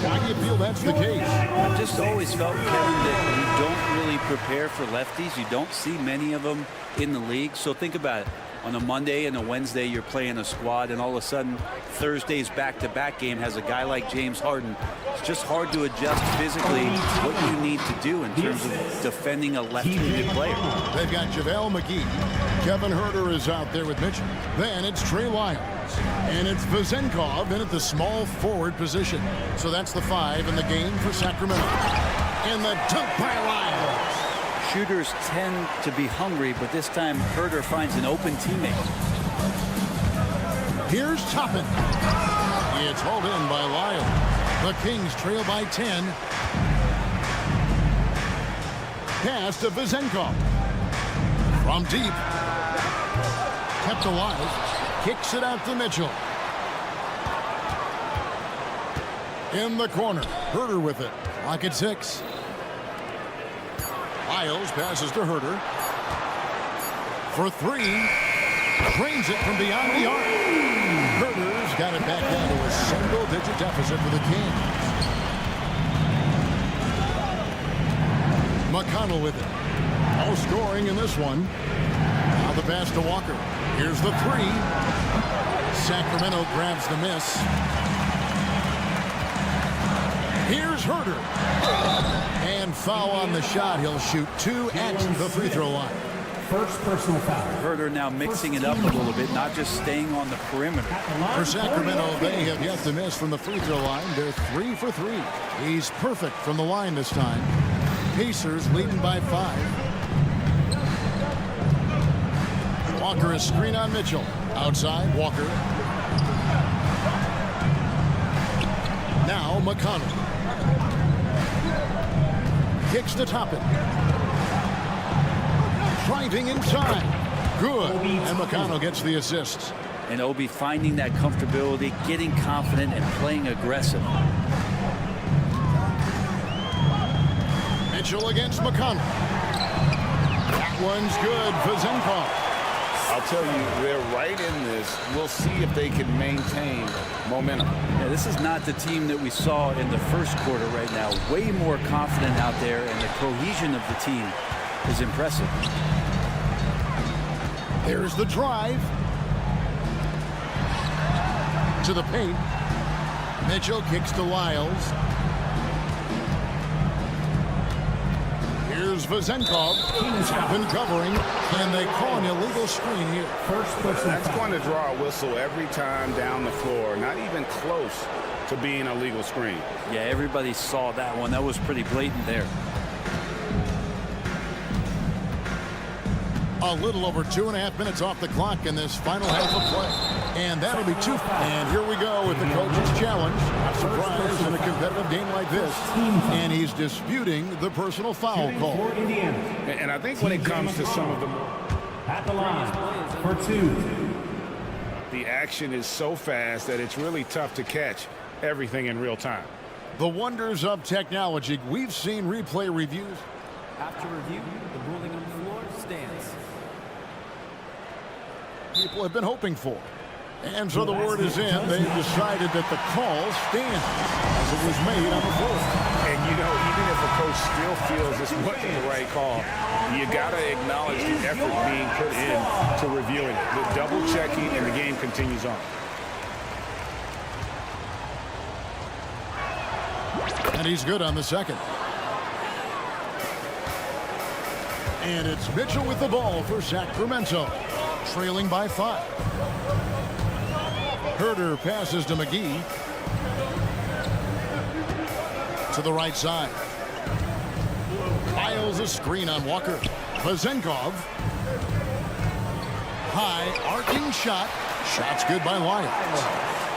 Why do you feel that's the case?
I've just always felt, Kevin, that you don't really prepare for lefties. You don't see many of them in the league. So think about it. On a Monday and a Wednesday, you're playing a squad, and all of a sudden, Thursday's back-to-back game has a guy like James Harden. It's just hard to adjust physically what you need to do in terms of defending a left-handed player.
They've got JaVale McGee. Kevin Huerter is out there with Mitchell. Then it's Trey Lyles. And it's Vezenkov in at the small forward position. So that's the 5 in the game for Sacramento. And the dunk by Lyles.
Shooters tend to be hungry, but this time Huerter finds an open teammate.
Here's Toppin. It's hauled in by Lyles. The Kings trail by 10. Pass to Vezenkov. From deep. Kept alive. Kicks it out to Mitchell. In the corner. Huerter with it. Clock at 6. Lyles passes to Herter. For three. Drains it from beyond the arc. Herter's got it back down to a single-digit deficit for the Kings. McConnell with it. No scoring in this one. Now the pass to Walker. Here's the three. Sacramento grabs the miss. Here's Herter. And foul on the shot. He'll shoot 2 at the free throw line.
First personal foul.
Herter now mixing it up a little bit, not just staying on the perimeter.
For Sacramento, they have yet to miss from the free throw line. They're 3 for 3. He's perfect from the line this time. Pacers leading by 5. Walker is screen on Mitchell. Outside, Walker. Now McConnell. Kicks to top it. Driving inside. Good. And McConnell gets the assist.
And Obi finding that comfortability, getting confident, and playing aggressive.
Mitchell against McConnell. That one's good for Zenkov.
I'll tell you, they're right in this. We'll see if they can maintain momentum.
Yeah, this is not the team that we saw in the first quarter right now. Way more confident out there, and the cohesion of the team is impressive.
There's the drive. To the paint. Mitchell kicks to Lyles. Here's Vazenkov. Been covering. And they call an illegal screen here.
That's going to draw a whistle every time down the floor. Not even close to being a legal screen.
Yeah, everybody saw that one. That was pretty blatant there.
A little over 2.5 minutes off the clock in this final half of play. And that'll be 2. And here we go with the coach's challenge. A surprise in a competitive game like this. And he's disputing the personal foul call.
And I think when it comes to some of the
at the line for 2.
The action is so fast that it's really tough to catch everything in real time.
The wonders of technology. We've seen replay reviews.
After review, the ruling on the floor stands.
People have been hoping for. And so the word is in. They've decided that the call stands as it was made on the floor.
And, you know, even if a coach still feels this wasn't the right call, you got to acknowledge the effort being put in to reviewing it. The double checking, and the game continues on.
And he's good on the second. And it's Mitchell with the ball for Sacramento, trailing by 5. Herter passes to McGee. To the right side. Lyles a screen on Walker. Vazenkov. High arcing shot. Shot's good by Lyles.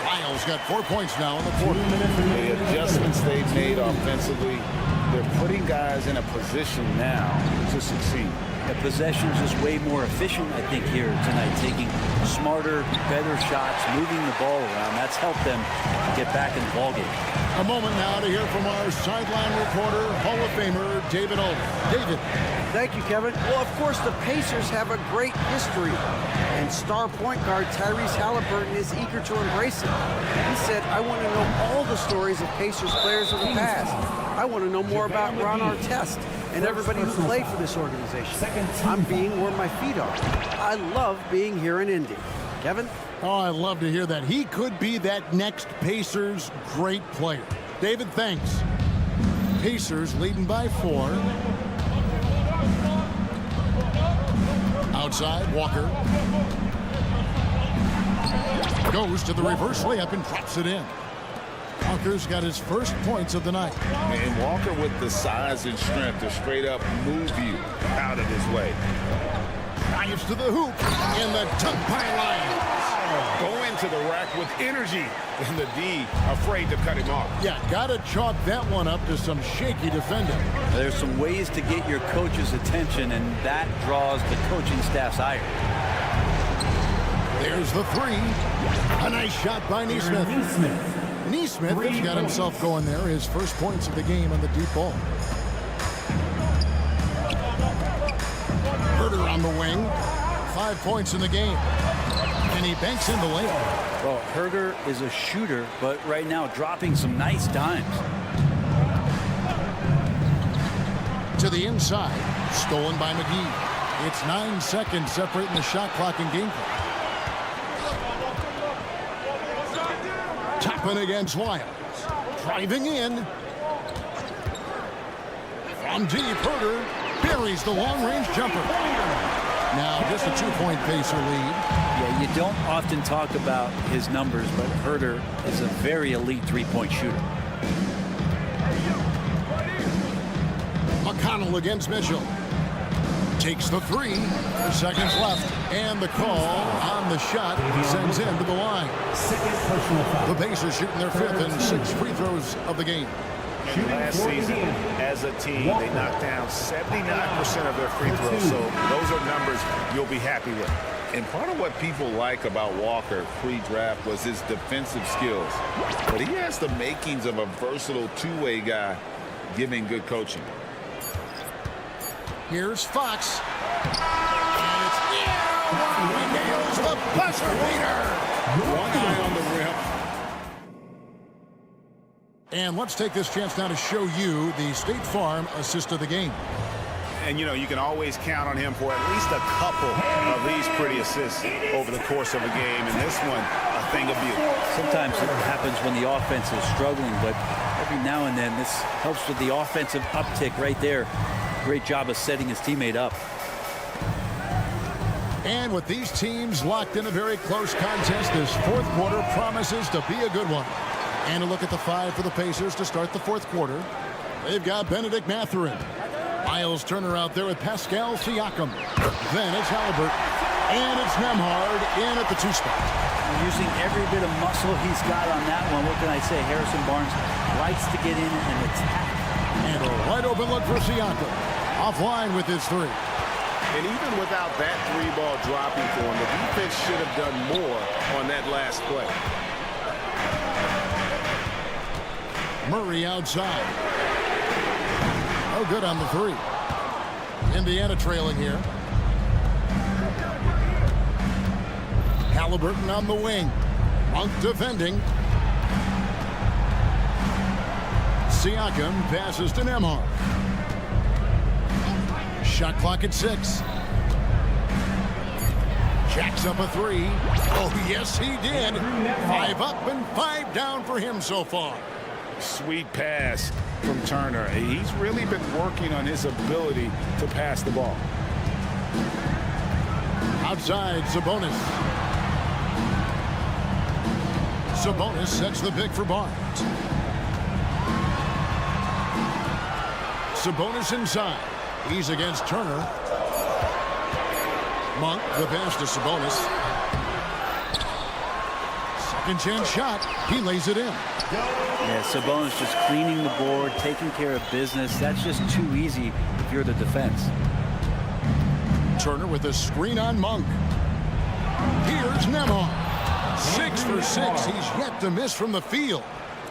Lyles got 4 points now in the quarter.
The adjustments they've made offensively, they're putting guys in a position now to succeed.
The possession's just way more efficient, I think, here tonight, taking smarter, better shots, moving the ball around. That's helped them get back in the ballgame.
A moment now to hear from our sideline reporter, Hall of Famer David Olden. David.
Thank you, Kevin. Well, of course, the Pacers have a great history, and star point guard Tyrese Halliburton is eager to embrace it. He said, I want to know all the stories of Pacers players of the past. I want to know more about Ron Artest and everybody who played for this organization. I'm being where my feet are. I love being here in Indy. Kevin?
Oh, I love to hear that. He could be that next Pacers great player. David, thanks. Pacers leading by 4. Outside, Walker. Goes to the reverse layup and drops it in. Walker's got his first points of the night.
And Walker with the size and strength to straight up move you out of his way.
Drives to the hoop and the dunk by Lyles.
Go into the rack with energy, and the D afraid to cut him off.
Yeah, gotta chalk that one up to some shaky defending.
There's some ways to get your coach's attention, and that draws the coaching staff's ire.
There's the 3. A nice shot by Neesmith. Neesmith has got himself going there. His first points of the game on the deep ball. on the wing. 5 points in the game. And he banks in the lane.
Well, Herder is a shooter, but right now dropping some nice dimes.
To the inside. Stolen by McGee. It's 9 seconds separating the shot clock and game clock. Toppin against Wiles. Driving in. From deep, Herder buries the long-range jumper. Now just a 2-point Pacer lead.
Yeah, you don't often talk about his numbers, but Herder is a very elite three-point shooter.
McConnell against Mitchell. Takes the 3. 4 seconds left. And the call on the shot sends him to the line. The Pacers shooting their 5th and 6th free throws of the game.
Last season, as a team, they knocked down 79% of their free throws, so those are numbers you'll be happy with.
And part of what people like about Walker pre-draft was his defensive skills. But he has the makings of a versatile two-way guy, giving good coaching.
Here's Fox. And it's he nails the buzzer beater.
One eye on the rim.
And let's take this chance now to show you the State Farm assist of the game.
And, you know, you can always count on him for at least a couple of these pretty assists over the course of a game. And this one, a thing of beauty.
Sometimes it happens when the offense is struggling, but every now and then this helps with the offensive uptick right there. Great job of setting his teammate up.
And with these teams locked in a very close contest, this 4th quarter promises to be a good one. And a look at the 5 for the Pacers to start the 4th quarter. They've got Benedict Mathurin. Miles Turner out there with Pascal Siakam. Then it's Halliburton. And it's Nemhard in at the 2 spot.
Using every bit of muscle he's got on that one. What can I say? Harrison Barnes likes to get in and attack.
And a wide open look for Siakam. Offline with his 3.
And even without that 3-ball dropping for him, the defense should have done more on that last play.
Murray outside. Oh, good on the 3. Indiana trailing here. Halliburton on the wing. Monk defending. Siakam passes to Nemo. Shot clock at 6. Jacks up a 3. Oh, yes, he did. 5 up and 5 down for him so far.
Sweet pass from Turner. He's really been working on his ability to pass the ball.
Outside, Sabonis. Sabonis sets the pick for Barnes. Sabonis inside. He's against Turner. Monk, the pass to Sabonis. Second chance shot. He lays it in.
Yeah, Sabonis just cleaning the board, taking care of business. That's just too easy if you're the defense.
Turner with a screen on Monk. Here's Nemo. 6 for 6. He's yet to miss from the field.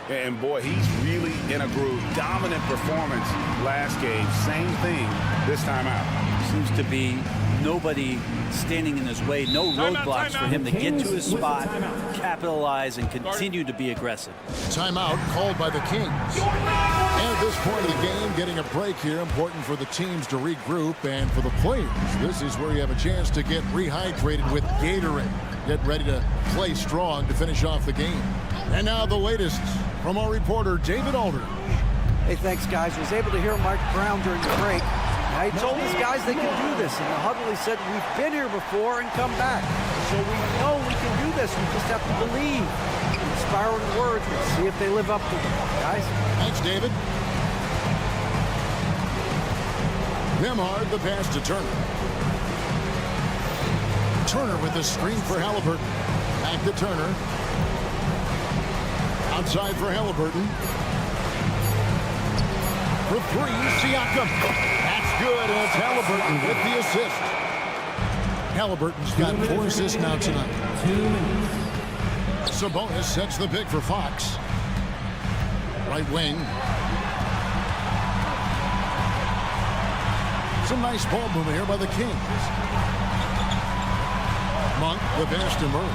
And boy, he's really in a groove. Dominant performance last game. Same thing this time out.
Seems to be nobody standing in his way. No roadblocks for him to get to his spot, capitalize, and continue to be aggressive.
Timeout called by the Kings. And at this point of the game, getting a break here, important for the teams to regroup, and for the players, this is where you have a chance to get rehydrated with Gatorade. Get ready to play strong to finish off the game. And now the latest from our reporter, David Aldridge.
Hey, thanks, guys. I was able to hear Mike Brown during the break. Now, he told his guys they can do this. In the huddle, he said, we've been here before and come back. So we know we can do this. We just have to believe. Inspiring words. Let's see if they live up to them, guys.
Thanks, David. Nemhard, the pass to Turner. Turner with the screen for Halliburton. Back to Turner. Outside for Halliburton. For 3, Siakam. That's good, and it's Halliburton with the assist. Halliburton's got 4 assists now tonight.
2 minutes.
Sabonis sets the pick for Fox. Right wing. Some nice ball movement here by the Kings. Monk, the pass to Murray.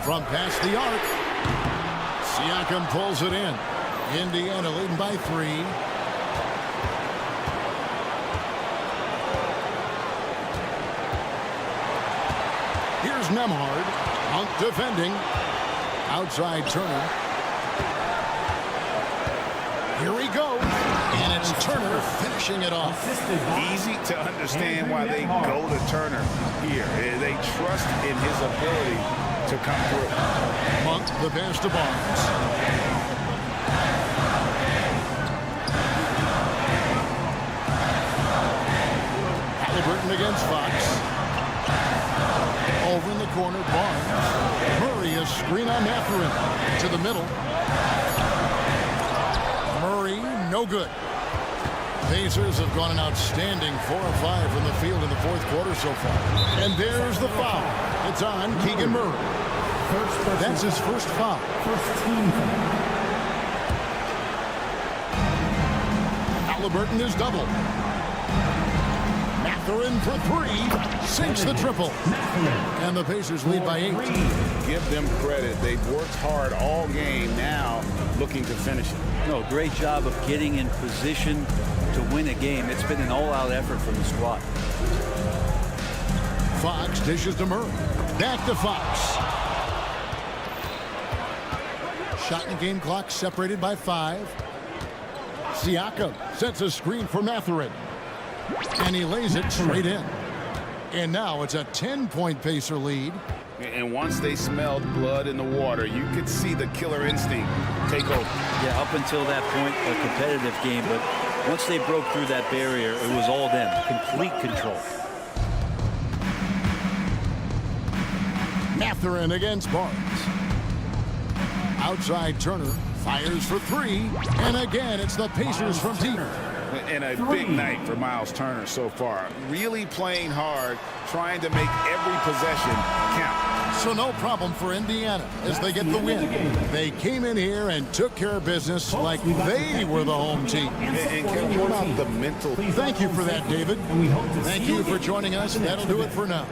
From past the arc. Siakam pulls it in. Indiana leading by 3. Here's Nembhard. Monk defending. Outside Turner. Here he goes. And it's Turner finishing it off.
Easy to understand why they go to Turner here. They trust in his ability to come through.
Monk, the pass to Barnes. Halliburton against Fox. Over in the corner, Barnes. Murray, a screen on Mathurin. To the middle. Murray, no good. Pacers have gone an outstanding 4 of 5 from the field in the fourth quarter so far. And there's the foul. It's on Keegan Murray. That's his first foul.
First team foul.
Halliburton is double. Mathurin for 3. Sinks the triple. And the Pacers lead by 8.
Give them credit. They've worked hard all game, now looking to finish it.
No, great job of getting in position to win a game. It's been an all-out effort from the squad.
Fox dishes to Murray. Back to Fox. Shot in the game clock separated by 5. Siakam sets a screen for Mathurin. And he lays it straight in. And now it's a 10-point Pacer lead.
And once they smelled blood in the water, you could see the killer instinct take over.
Yeah, up until that point, a competitive game, but once they broke through that barrier, it was all them. Complete control.
Mathurin against Barnes. Outside Turner fires for 3. And again, it's the Pacers from deep.
And a big night for Miles Turner so far. Really playing hard, trying to make every possession count.
So no problem for Indiana as they get the win. They came in here and took care of business like they were the home team.
And can you about the mental?
Thank you for that, David. Thank you for joining us. That'll do it for now.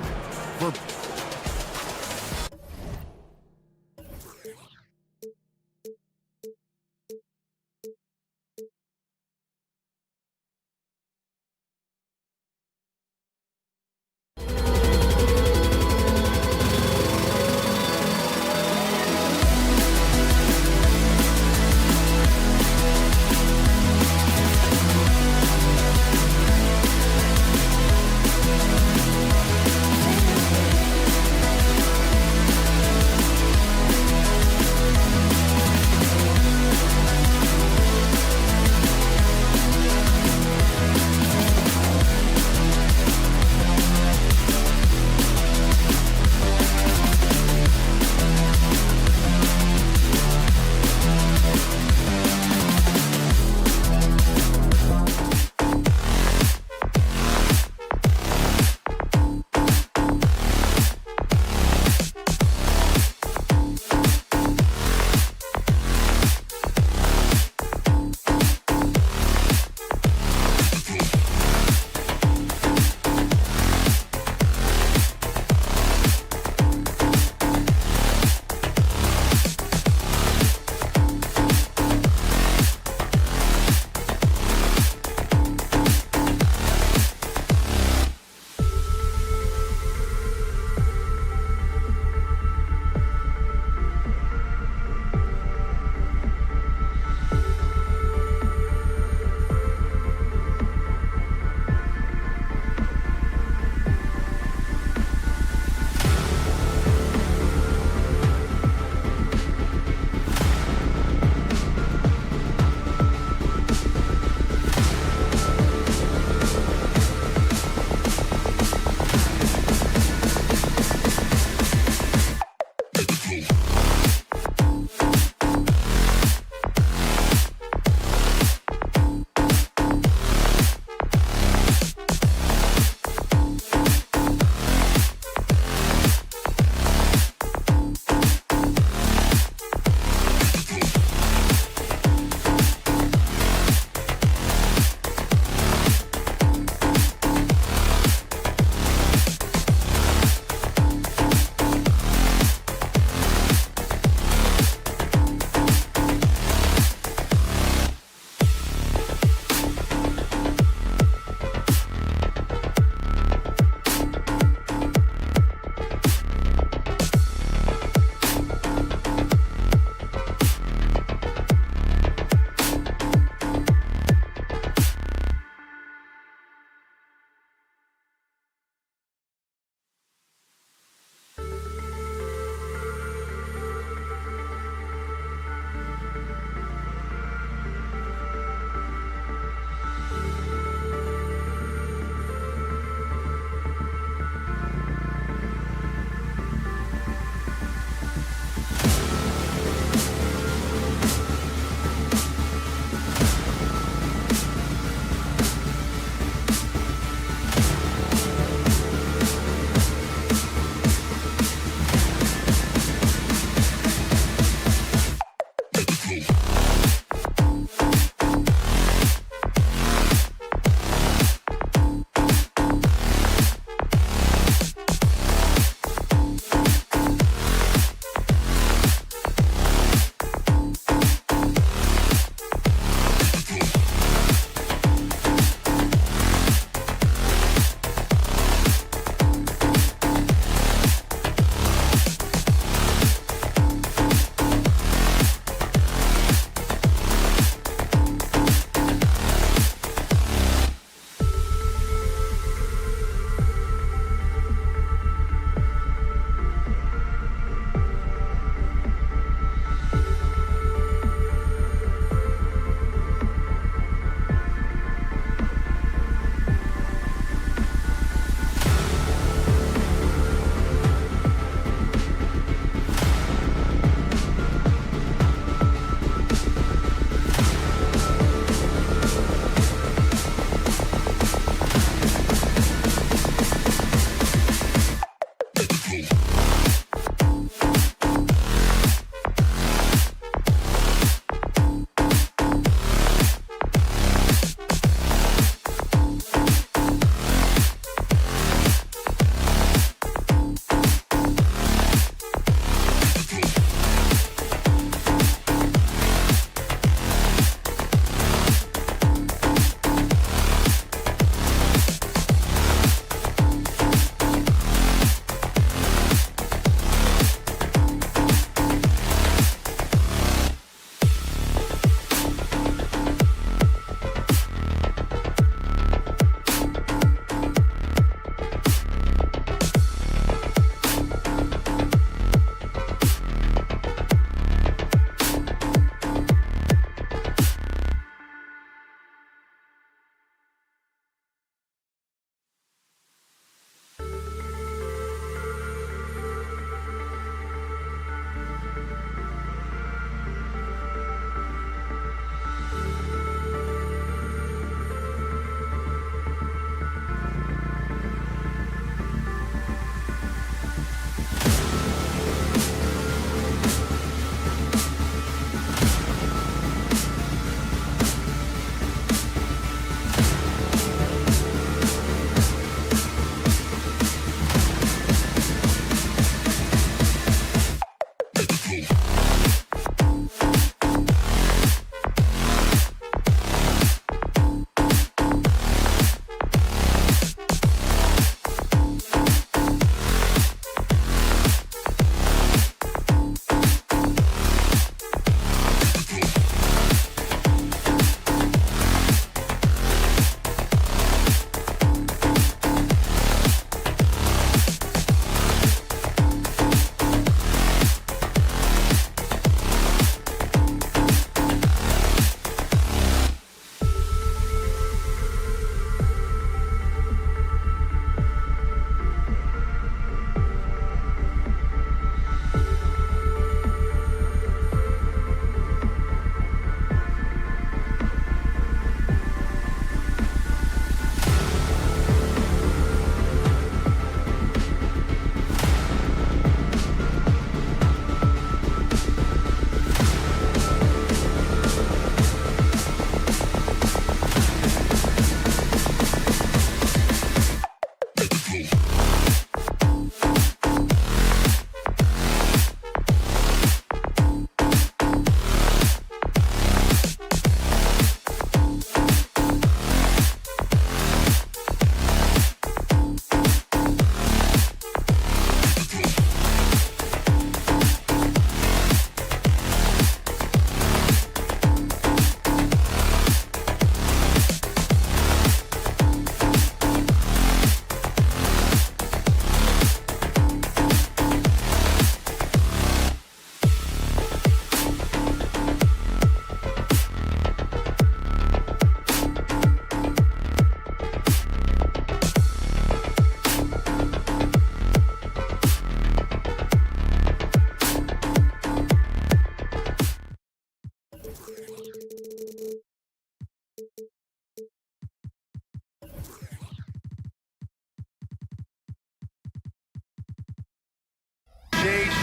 For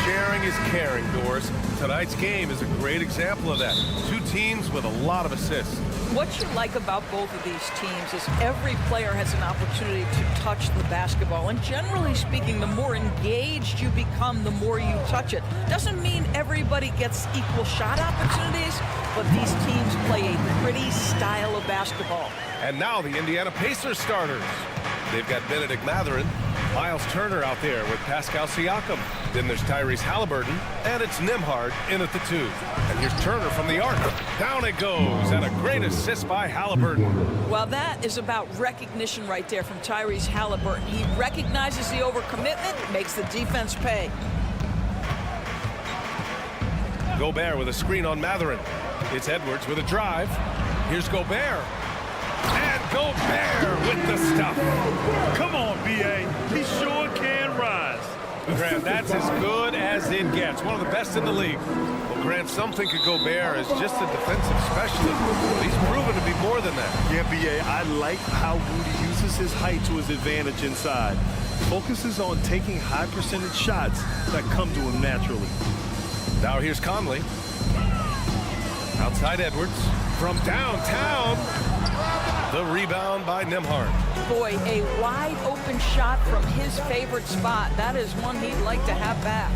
Sharing is caring, Doris. Tonight's game is a great example of that. Two teams with a lot of assists.
What you like about both of these teams is every player has an opportunity to touch the basketball. And generally speaking, the more engaged you become, the more you touch it. Doesn't mean everybody gets equal shot opportunities, but these teams play a pretty style of basketball.
And now the Indiana Pacers starters. They've got Benedict Mathurin, Miles Turner out there with Pascal Siakam. Then there's Tyrese Halliburton, and it's Nembhard in at the 2. And here's Turner from the arc. Down it goes, and a great assist by Halliburton.
Well, that is about recognition right there from Tyrese Halliburton. He recognizes the overcommitment, makes the defense pay.
Gobert with a screen on Mathurin. It's Edwards with a drive. Here's Gobert. And Gobert with the stuff.
Come on, B.A. He sure can rise.
Grant, that's as good as it gets. One of the best in the league. Well, Grant, some think of Gobert as just a defensive specialist. He's proven to be more than that.
Yeah, B.A., I like how Rudy uses his height to his advantage inside. Focuses on taking high percentage shots that come to him naturally.
Now here's Conley. Outside Edwards. From downtown. The rebound by Nembhard.
Boy, a wide open shot from his favorite spot. That is one he'd like to have back.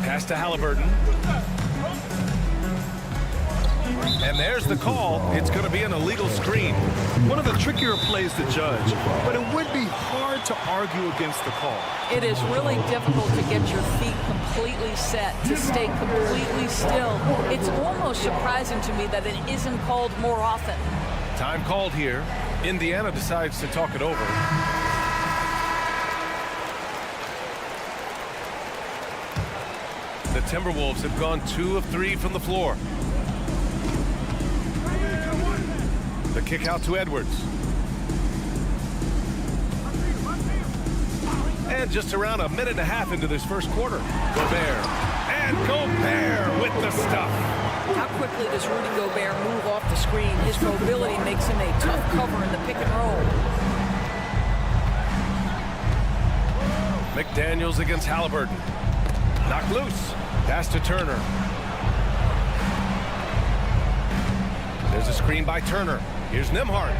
Pass to Halliburton. And there's the call. It's going to be an illegal screen.
One of the trickier plays to judge, but it would be hard to argue against the call.
It is really difficult to get your feet completely set, to stay completely still. It's almost surprising to me that it isn't called more often.
Time called here. Indiana decides to talk it over. The Timberwolves have gone 2 of 3 from the floor. The kick out to Edwards. And just around a minute and a half into this first quarter. Gobert. And Gobert with the stuff.
How quickly does Rudy Gobert move off the screen? His mobility makes him a tough cover in the pick and roll.
McDaniels against Halliburton. Knocked loose. Pass to Turner. There's a screen by Turner. Here's Nembhard.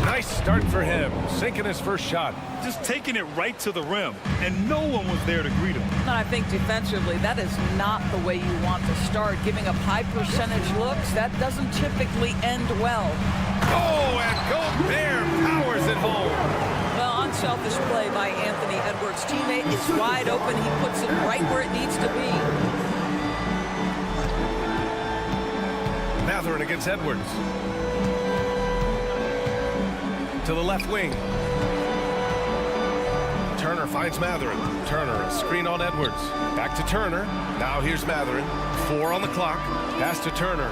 Nice start for him. Sinking his first shot.
Just taking it right to the rim, and no one was there to greet him.
And I think defensively, that is not the way you want to start. Giving up high percentage looks, that doesn't typically end well.
Oh, and Gobert powers it home.
Well, unselfish play by Anthony Edwards' teammate is wide open. He puts it right where it needs to be.
Mathurin against Edwards. To the left wing. Turner finds Mathurin. Turner, a screen on Edwards. Back to Turner. Now here's Mathurin. 4 on the clock. Pass to Turner.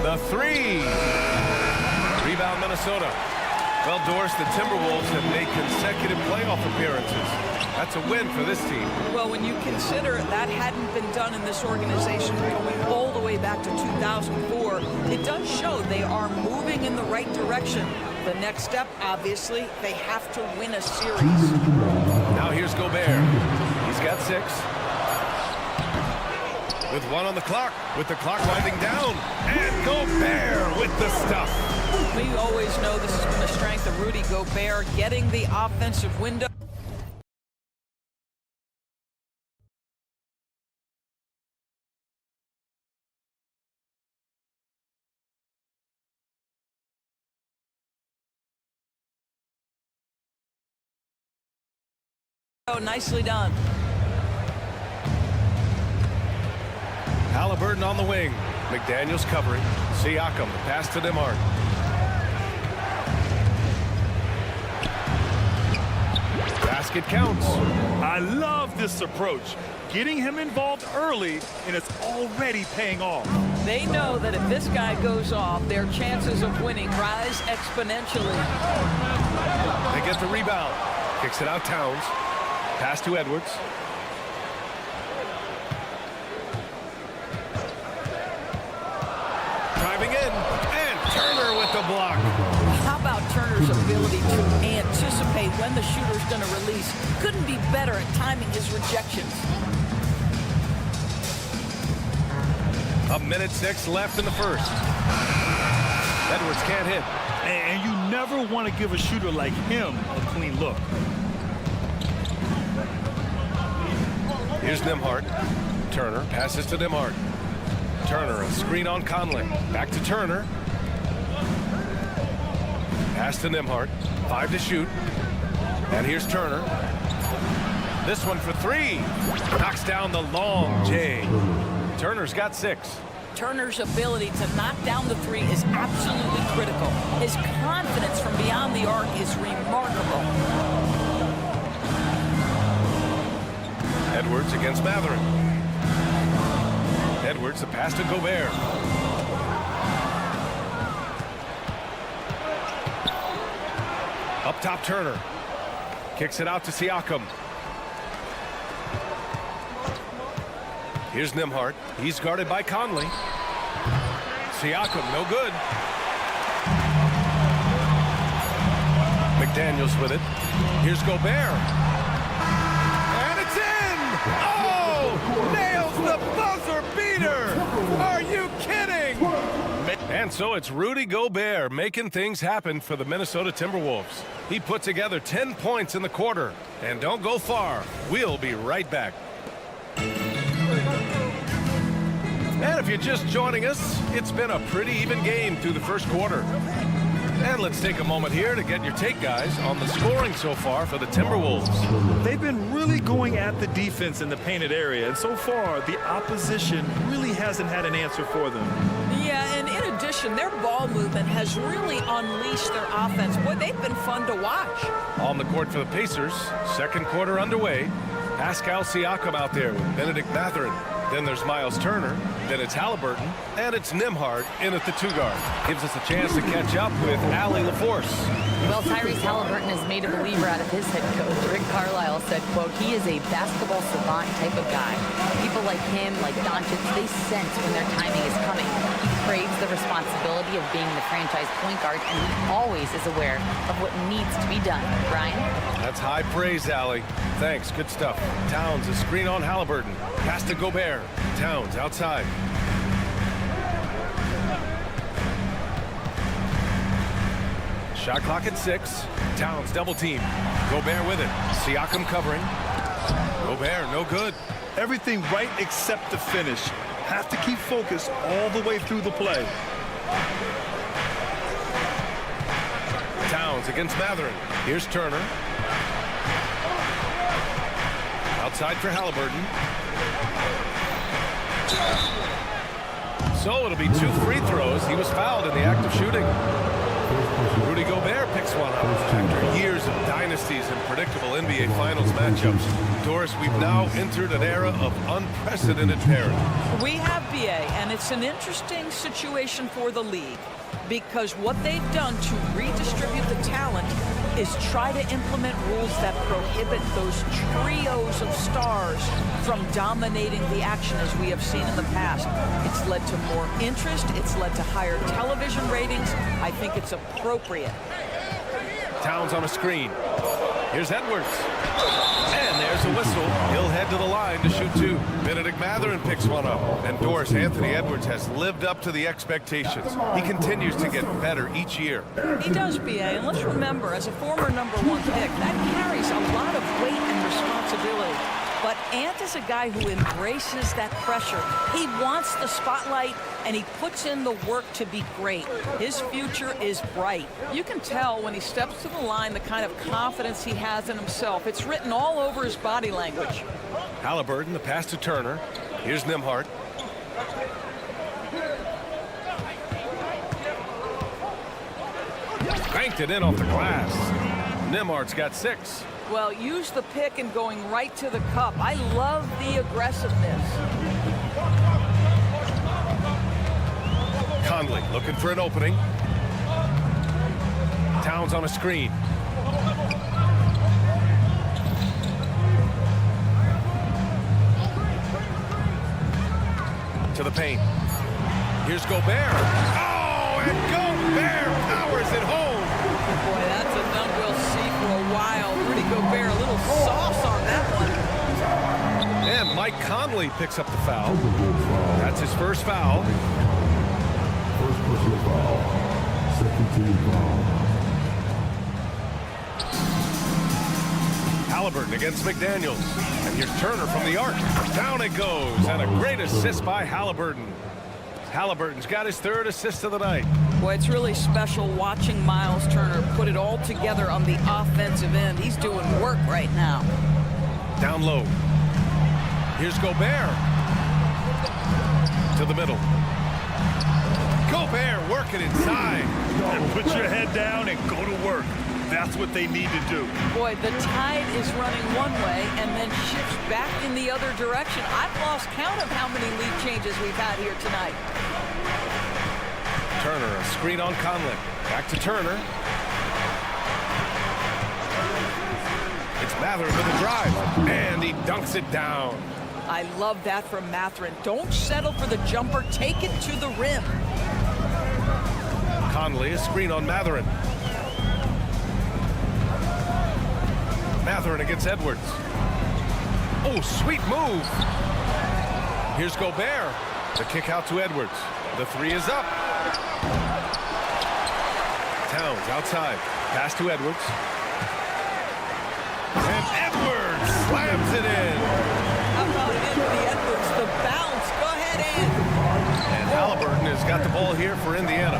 The 3. Rebound Minnesota. Well, Doris, the Timberwolves have made consecutive playoff appearances. That's a win for this team.
Well, when you consider that hadn't been done in this organization going all the way back to 2004, it does show they are moving in the right direction. The next step, obviously, they have to win a series.
Now here's Gobert. He's got 6. With 1 on the clock, with the clock winding down. And Gobert with the stuff.
We always know this has been a strength of Rudy Gobert, getting the offensive window. Nicely done.
Halliburton on the wing. McDaniels covering. Siakam, the pass to Nembhard. Basket counts.
I love this approach. Getting him involved early, and it's already paying off.
They know that if this guy goes off, their chances of winning rise exponentially.
They get the rebound. Kicks it out Towns. Pass to Edwards. Driving in, and Turner with the block.
How about Turner's ability to anticipate when when the shooter's going to release. Couldn't be better at timing his rejections.
1:06 left in the first. Edwards can't hit.
And you never want to give a shooter like him a clean look.
Here's Nembhard. Turner passes to Nembhard. Turner, a screen on Conley. Back to Turner. Pass to Nembhard. 5 to shoot. And here's Turner. This one for 3. Knocks down the long J. Turner's got 6.
Turner's ability to knock down the 3 is absolutely critical. His confidence from beyond the arc is remarkable.
Edwards against Mathurin. Edwards, the pass to Gobert. Up top, Turner. Kicks it out to Siakam. Here's Nembhard. He's guarded by Conley. Siakam, no good. McDaniels with it. Here's Gobert. And it's in! Oh! Nails the buzzer beater! Are you kidding? And so it's Rudy Gobert making things happen for the Minnesota Timberwolves. He put together 10 points in the quarter. And don't go far. We'll be right back. And if you're just joining us, it's been a pretty even game through the first quarter. And let's take a moment here to get your take, guys, on the scoring so far for the Timberwolves.
They've been really going at the defense in the painted area, and so far, the opposition really hasn't had an answer for them.
Yeah, and in addition, their ball movement has really unleashed their offense. Boy, they've been fun to watch.
On the court for the Pacers, second quarter underway. Pascal Siakam out there with Benedict Mathurin. Then there's Miles Turner. Then it's Halliburton. And it's Nembhard in at the 2 guard. Gives us a chance to catch up with Allie LaForce.
Well, Tyrese Halliburton has made a believer out of his head coach. Rick Carlisle said, quote, he is a basketball savant type of guy. People like him, like Doncic, they sense when their timing is coming. He craves the responsibility of being the franchise point guard, and he always is aware of what needs to be done. Brian?
That's high praise, Allie. Thanks, good stuff. Towns, a screen on Halliburton. Pass to Gobert. Towns outside. Shot clock at 6. Towns double team. Gobert with it. Siakam covering. Gobert, no good.
Everything right except the finish. Have to keep focus all the way through the play.
Towns against Mathurin. Here's Turner. Outside for Halliburton. So it'll be 2 free throws. He was fouled in the act of shooting. Rudy Gobert picks one up after years of dynasties and predictable NBA Finals matchups. Doris, we've now entered an era of unprecedented pairing.
We have BA, and it's an interesting situation for the league because what they've done to redistribute the talent is try to implement rules that prohibit those trios of stars from dominating the action as we have seen in the past. It's led to more interest. It's led to higher television ratings. I think it's appropriate.
Towns on a screen. Here's Edwards. And there's a whistle. He'll head to the line to shoot 2. Benedict Mathurin picks one up. And Doris, Anthony Edwards has lived up to the expectations. He continues to get better each year.
He does, BA. And let's remember, as a former #1 pick, that carries a lot of weight and responsibility. But Ant is a guy who embraces that pressure. He wants the spotlight, and he puts in the work to be great. His future is bright. You can tell when he steps to the line the kind of confidence he has in himself. It's written all over his body language.
Halliburton, the pass to Turner. Here's Nembhard. Banked it in off the glass. Nembhard's got 6.
Well, use the pick and going right to the cup. I love the aggressiveness.
Conley looking for an opening. Towns on a screen. To the paint. Here's Gobert. Oh, and Gobert powers it home.
Boy, that's a dunk we'll see for a while.
Mike Conley picks up the foul. That's his first foul.
First personal foul. Second team foul.
Halliburton against McDaniels. And here's Turner from the arc. Down it goes. And a great assist by Halliburton. Halliburton's got his third assist of the night.
Boy, it's really special watching Miles Turner put it all together on the offensive end. He's doing work right now.
Down low. Here's Gobert. To the middle. Gobert working inside.
And put your head down and go to work. That's what they need to do.
Boy, the tide is running one way and then shifts back in the other direction. I've lost count of how many lead changes we've had here tonight.
Turner, a screen on Conley. Back to Turner. It's Mathurin with a drive. And he dunks it down.
I love that from Mathurin. Don't settle for the jumper. Take it to the rim.
Conley, a screen on Mathurin. Mathurin against Edwards. Oh, sweet move. Here's Gobert. The kick out to Edwards. The three is up. Towns outside. Pass to Edwards. And Edwards slams it in.
How about Anthony Edwards? The bounce. Go ahead, Ed.
And Halliburton has got the ball here for Indiana.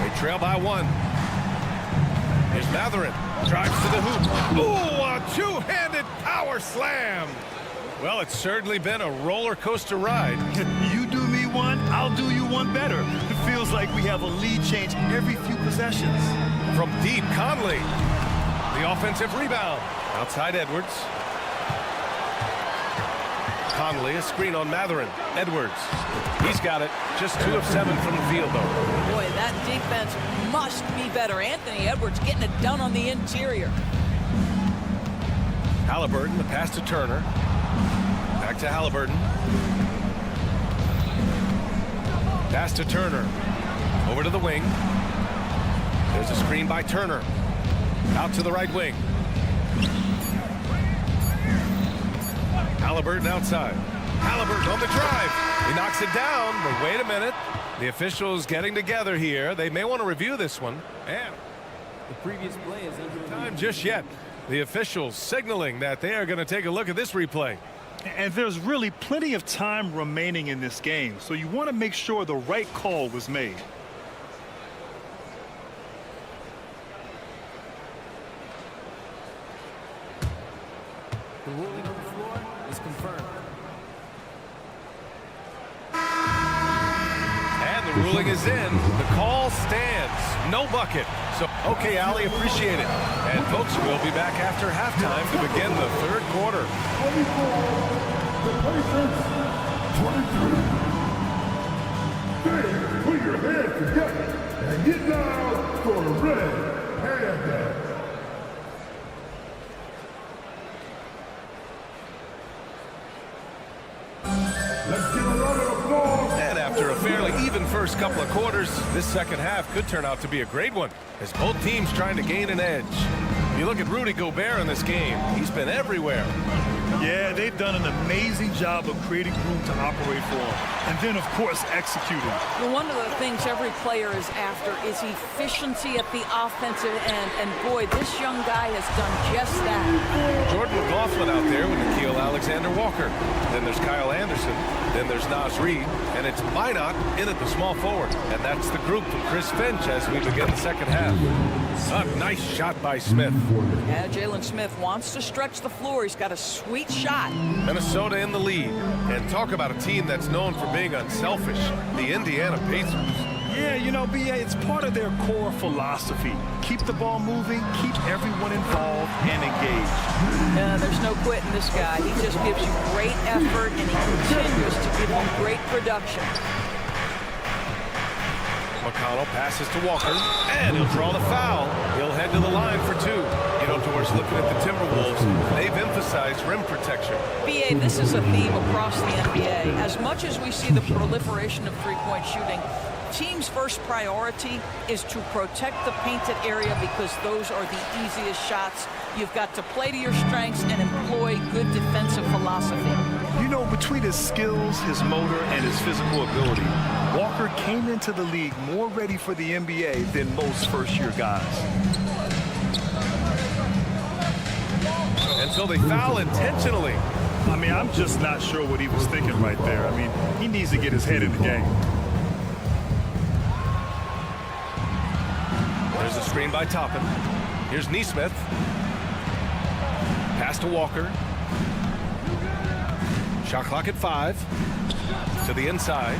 They trail by one. Here's Mathurin. Drives to the hoop. Ooh, a two-handed power slam. Well, it's certainly been a roller coaster ride.
You do me one, I'll do you one better. It feels like we have a lead change every few possessions.
From deep, Conley. The offensive rebound. Outside Edwards. Conley, a screen on Mathurin. Edwards. He's got it. Just 2 of 7 from the field, though.
Boy, that defense must be better. Anthony Edwards getting it done on the interior.
Halliburton, the pass to Turner. Back to Halliburton. Pass to Turner. Over to the wing. There's a screen by Turner. Out to the right wing. Halliburton outside. Halliburton on the drive. He knocks it down, but wait a minute. The officials getting together here. They may want to review this one. And
The previous play is under
time just yet. The officials signaling that they are going to take a look at this replay.
And there's really plenty of time remaining in this game, so you want to make sure the right call was made.
The ruling on the floor is confirmed.
And the ruling is in. The call stands. No bucket. So, okay, Ali, appreciate it. And, folks, we'll be back after halftime to begin the third quarter.
24, the Pacers, 23. Hey, put your hands together and get down for the red hand dance. Let's give a round of applause.
And after a fairly even first couple of quarters, this second half could turn out to be a great one, as both teams trying to gain an edge. You look at Rudy Gobert in this game. He's been everywhere.
Yeah, they've done an amazing job of creating room to operate for him. And then, of course, executing.
Well, one of the things every player is after is efficiency at the offensive end. And, boy, this young guy has done just that.
Jordan McLaughlin out there with Nickeil Alexander-Walker. Then there's Kyle Anderson. Then there's Naz Reid. And it's Minot in at the small forward. And that's the group from Chris Finch as we begin the second half. A nice shot by Smith.
Yeah, Jalen Smith wants to stretch the floor. He's got a sweet shot.
Minnesota in the lead. And talk about a team that's known for being unselfish. The Indiana Pacers.
Yeah, you know, BA, it's part of their core philosophy. Keep the ball moving, keep everyone involved and engaged.
There's no quitting this guy. He just gives you great effort, and he continues to give you great production.
McConnell passes to Walker, and he'll draw the foul. He'll head to the line for 2. You know, Doris, looking at the Timberwolves, they've emphasized rim protection.
BA, this is a theme across the NBA. As much as we see the proliferation of three-point shooting, team's first priority is to protect the painted area because those are the easiest shots. You've got to play to your strengths and employ good defensive philosophy.
You know, between his skills, his motor, and his physical ability, Walker came into the league more ready for the NBA than most first-year guys.
Until they foul intentionally.
I mean, I'm just not sure what he was thinking right there. I mean, he needs to get his head in the game.
There's a screen by Toppin. Here's Nesmith. Pass to Walker. Shot clock at 5. To the inside.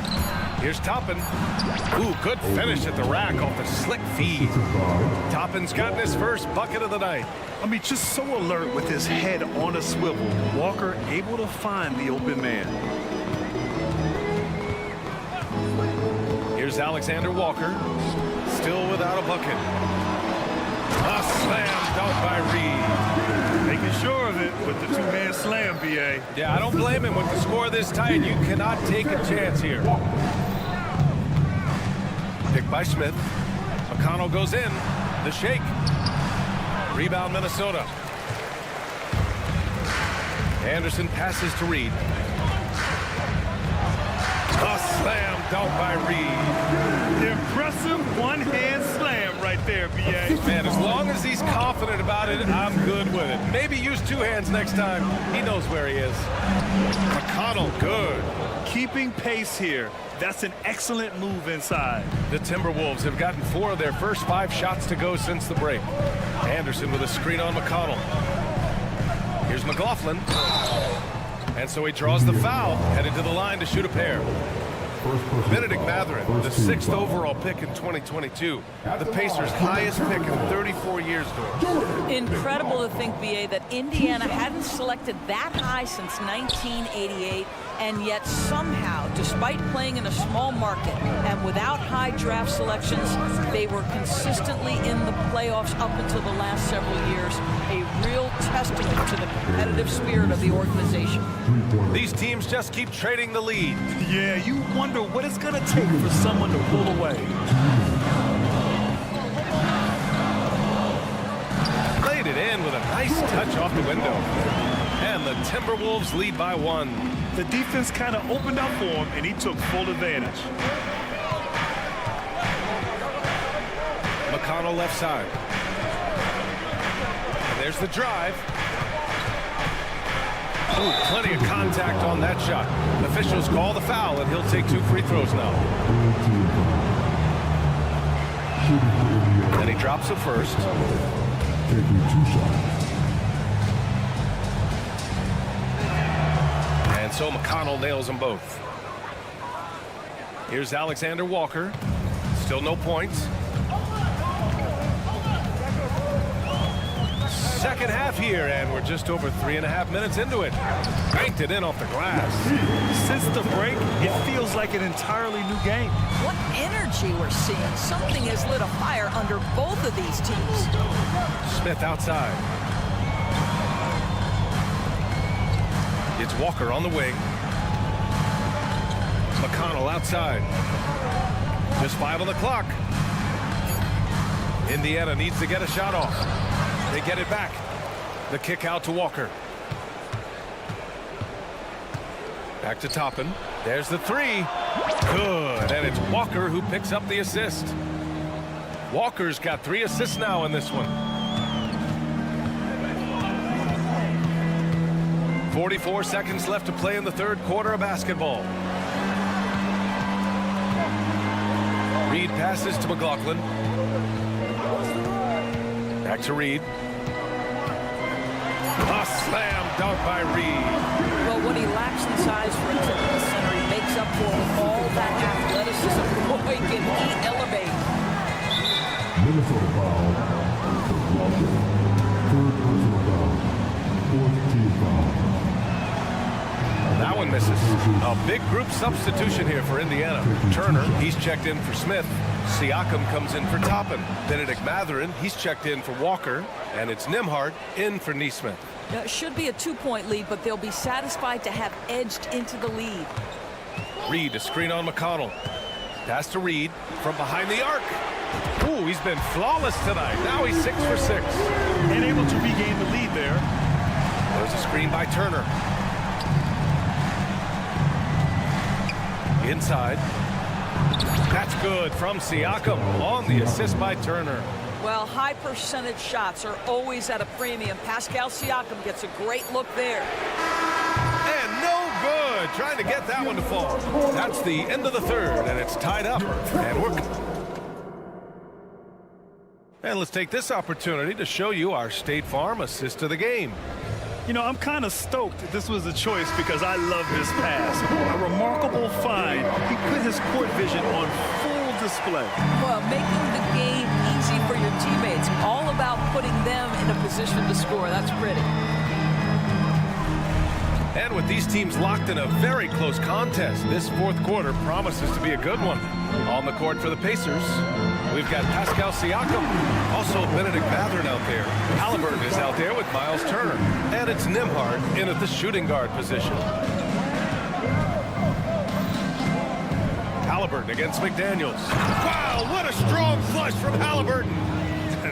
Here's Toppin. Ooh, good finish at the rack off the slick feed. Toppin's gotten his first bucket of the night.
I mean, just so alert with his head on a swivel. Walker able to find the open man.
Here's Alexander Walker. Still without a bucket. A slam dunk by Reed.
Making sure of it with the two-man slam, B.A.
Yeah, I don't blame him. With the score this tight, you cannot take a chance here. Picked by Smith. McConnell goes in. The shake. Rebound, Minnesota. Anderson passes to Reed. A slam dunk by Reed.
Impressive one-hand slam right there, B.A.
Man, as long as he's confident about it, I'm good with it. Maybe use two hands next time. He knows where he is. McConnell, good.
Keeping pace here. That's an excellent move inside.
The Timberwolves have gotten 4 of their first 5 shots to go since the break. Anderson with a screen on McConnell. Here's McLaughlin. And so he draws the foul, headed to the line to shoot a pair. Benedict Mathurin, the 6th overall pick in 2022. The Pacers' highest pick in 34 years.
Incredible to think, B.A., that Indiana hadn't selected that high since 1988, and yet somehow, despite playing in a small market and without high draft selections, they were consistently in the playoffs up until the last several years. A real testament to the competitive spirit of the organization.
These teams just keep trading the lead.
Yeah, you wonder what it's going to take for someone to pull away.
Played it in with a nice touch off the window. And the Timberwolves lead by 1.
The defense kind of opened up for him, and he took full advantage.
McConnell left side. And there's the drive. Ooh, plenty of contact on that shot. Officials call the foul, and he'll take 2 free throws now. And he drops it first. And so McConnell nails them both. Here's Alexander Walker. Still no points. Second half here, and we're just over 3.5 minutes into it. Banked it in off the glass.
Since the break, it feels like an entirely new game.
What energy we're seeing. Something has lit a fire under both of these teams.
Smith outside. It's Walker on the wing. McConnell outside. Just 5 on the clock. Indiana needs to get a shot off. They get it back. The kick out to Walker. Back to Toppin. There's the 3. Good. And it's Walker who picks up the assist. Walker's got 3 assists now in this one. 44 seconds left to play in the 3rd quarter of basketball. Reed passes to McLaughlin. Back to Reed. A slam dunk by Reed.
Well, what he lacks in size for a typical center, he makes up for with all that athleticism. Boy, can he elevate.
Minnesota foul. Walker. 3rd personal foul. 4th team foul.
That one misses. A big group substitution here for Indiana. Turner, he's checked in for Smith. Siakam comes in for Toppin. Benedict Mathurin, he's checked in for Walker. And it's Nembhard in for Nesmith.
Now, it should be a 2-point lead, but they'll be satisfied to have edged into the lead.
Reed, a screen on McConnell. Pass to Reed from behind the arc. Ooh, he's been flawless tonight. Now he's 6 for 6.
And able to regain the lead there.
There's a screen by Turner. Inside. That's good from Siakam on the assist by Turner.
Well, high percentage shots are always at a premium. Pascal Siakam gets a great look there.
And no good. Trying to get that one to fall. That's the end of the third, and it's tied up. And let's take this opportunity to show you our State Farm assist of the game.
You know, I'm kind of stoked that this was a choice because I love this pass. A remarkable find. He put his court vision on full display.
Well, making the game easy for your teammates. All about putting them in a position to score. That's pretty.
And with these teams locked in a very close contest, this fourth quarter promises to be a good one. On the court for the Pacers, we've got Pascal Siakam, also Benedict Mathurin out there. Halliburton is out there with Miles Turner. And it's Nembhard in at the shooting guard position. Halliburton against McDaniels. Wow, what a strong flush from Halliburton.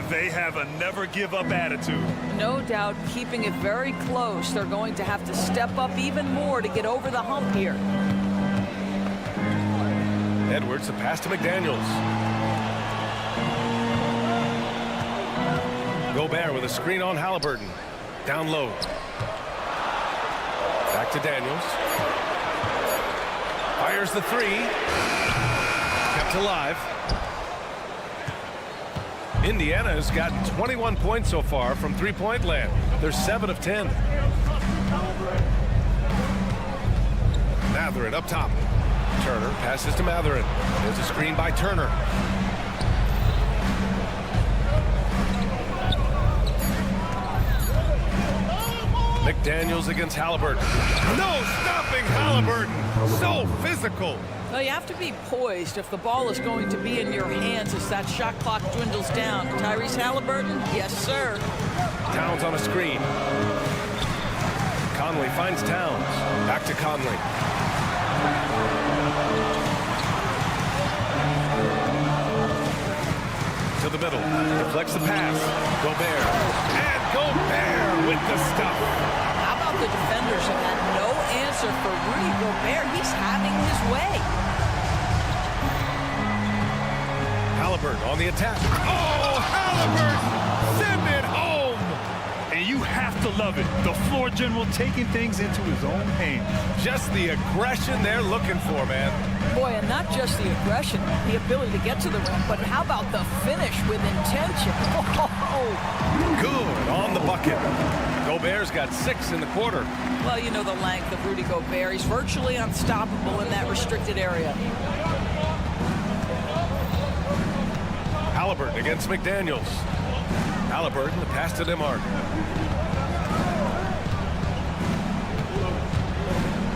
They have a never-give-up attitude.
No doubt keeping it very close. They're going to have to step up even more to get over the hump here.
Edwards, a pass to McDaniels. Gobert with a screen on Halliburton. Down low. Back to Daniels. Fires the three. Kept alive. Indiana has gotten 21 points so far from three-point land. They're 7 of 10. Mathurin up top. Turner passes to Mathurin. There's a screen by Turner. McDaniels against Halliburton. No stopping Halliburton. So physical.
Well, you have to be poised if the ball is going to be in your hands as that shot clock dwindles down. Tyrese Halliburton? Yes, sir.
Towns on a screen. Conley finds Towns. Back to Conley. To the middle. Deflects the pass. Gobert. And Gobert with the stuff.
How about the defenders have had no answer for Rudy Gobert? He's having his way.
Halliburton on the attack. Oh, Halliburton! Send it home!
And you have to love it. The floor general taking things into his own hands.
Just the aggression they're looking for, man.
Boy, and not just the aggression, the ability to get to the rim, but how about the finish with intention? Oh.
Good on the bucket. Gobert's got 6 in the quarter.
Well, you know the length of Rudy Gobert. He's virtually unstoppable in that restricted area.
Halliburton against McDaniels. Halliburton, the pass to Nembhard.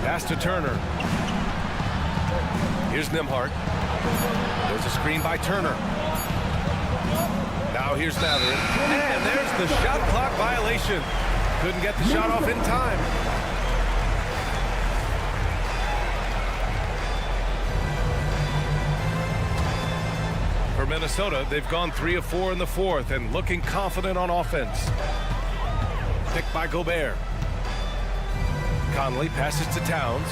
Pass to Turner. Here's Nembhard. There's a screen by Turner. Now here's Mathurin. And there's the shot clock violation. Couldn't get the shot off in time. For Minnesota, they've gone 3 of 4 in the fourth and looking confident on offense. Picked by Gobert. Conley passes to Towns.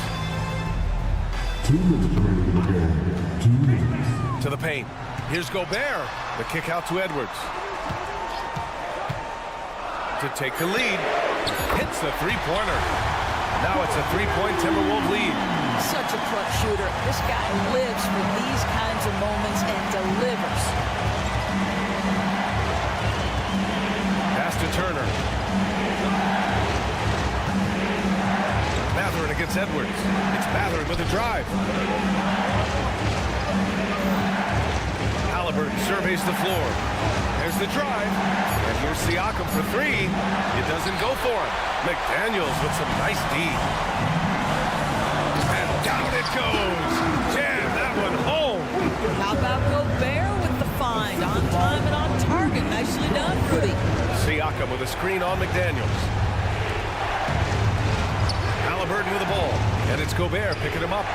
2 minutes remaining in the game. 2 minutes.
To the paint. Here's Gobert. The kick out to Edwards. To take the lead. Hits a three-pointer. Now it's a 3-point Timberwolves lead.
Such a clutch shooter. This guy lives for these kinds of moments and delivers.
Pass to Turner. Mathurin against Edwards. It's Mathurin with a drive. Halliburton surveys the floor. There's the drive. And here's Siakam for 3. It doesn't go for him. McDaniels with some nice D. And down it goes. Jam that one home.
How about Gobert with the find? On time and on target. Nicely done, Rudy.
Siakam with a screen on McDaniels. Halliburton with the ball. And it's Gobert picking him up.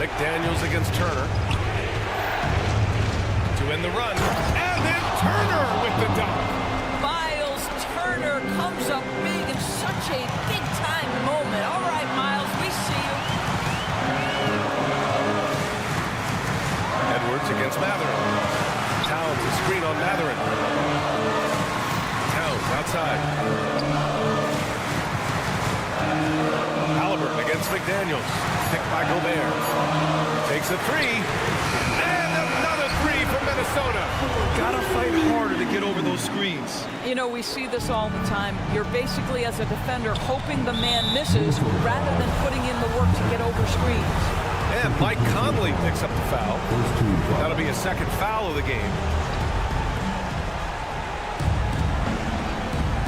McDaniels against Turner. To win the run. And then Turner with the dunk.
Miles Turner comes up big in such a big-time moment. All right, Miles, we see you.
Edwards against Matherin. Towns a screen on Matherin. Towns outside. Halliburton against McDaniels. Picked by Gobert. Takes a three. And another three for Minnesota.
Gotta fight harder to get over those screens.
You know, we see this all the time. You're basically, as a defender, hoping the man misses rather than putting in the work to get over screens.
And Mike Conley picks up the foul. That'll be a second foul of the game.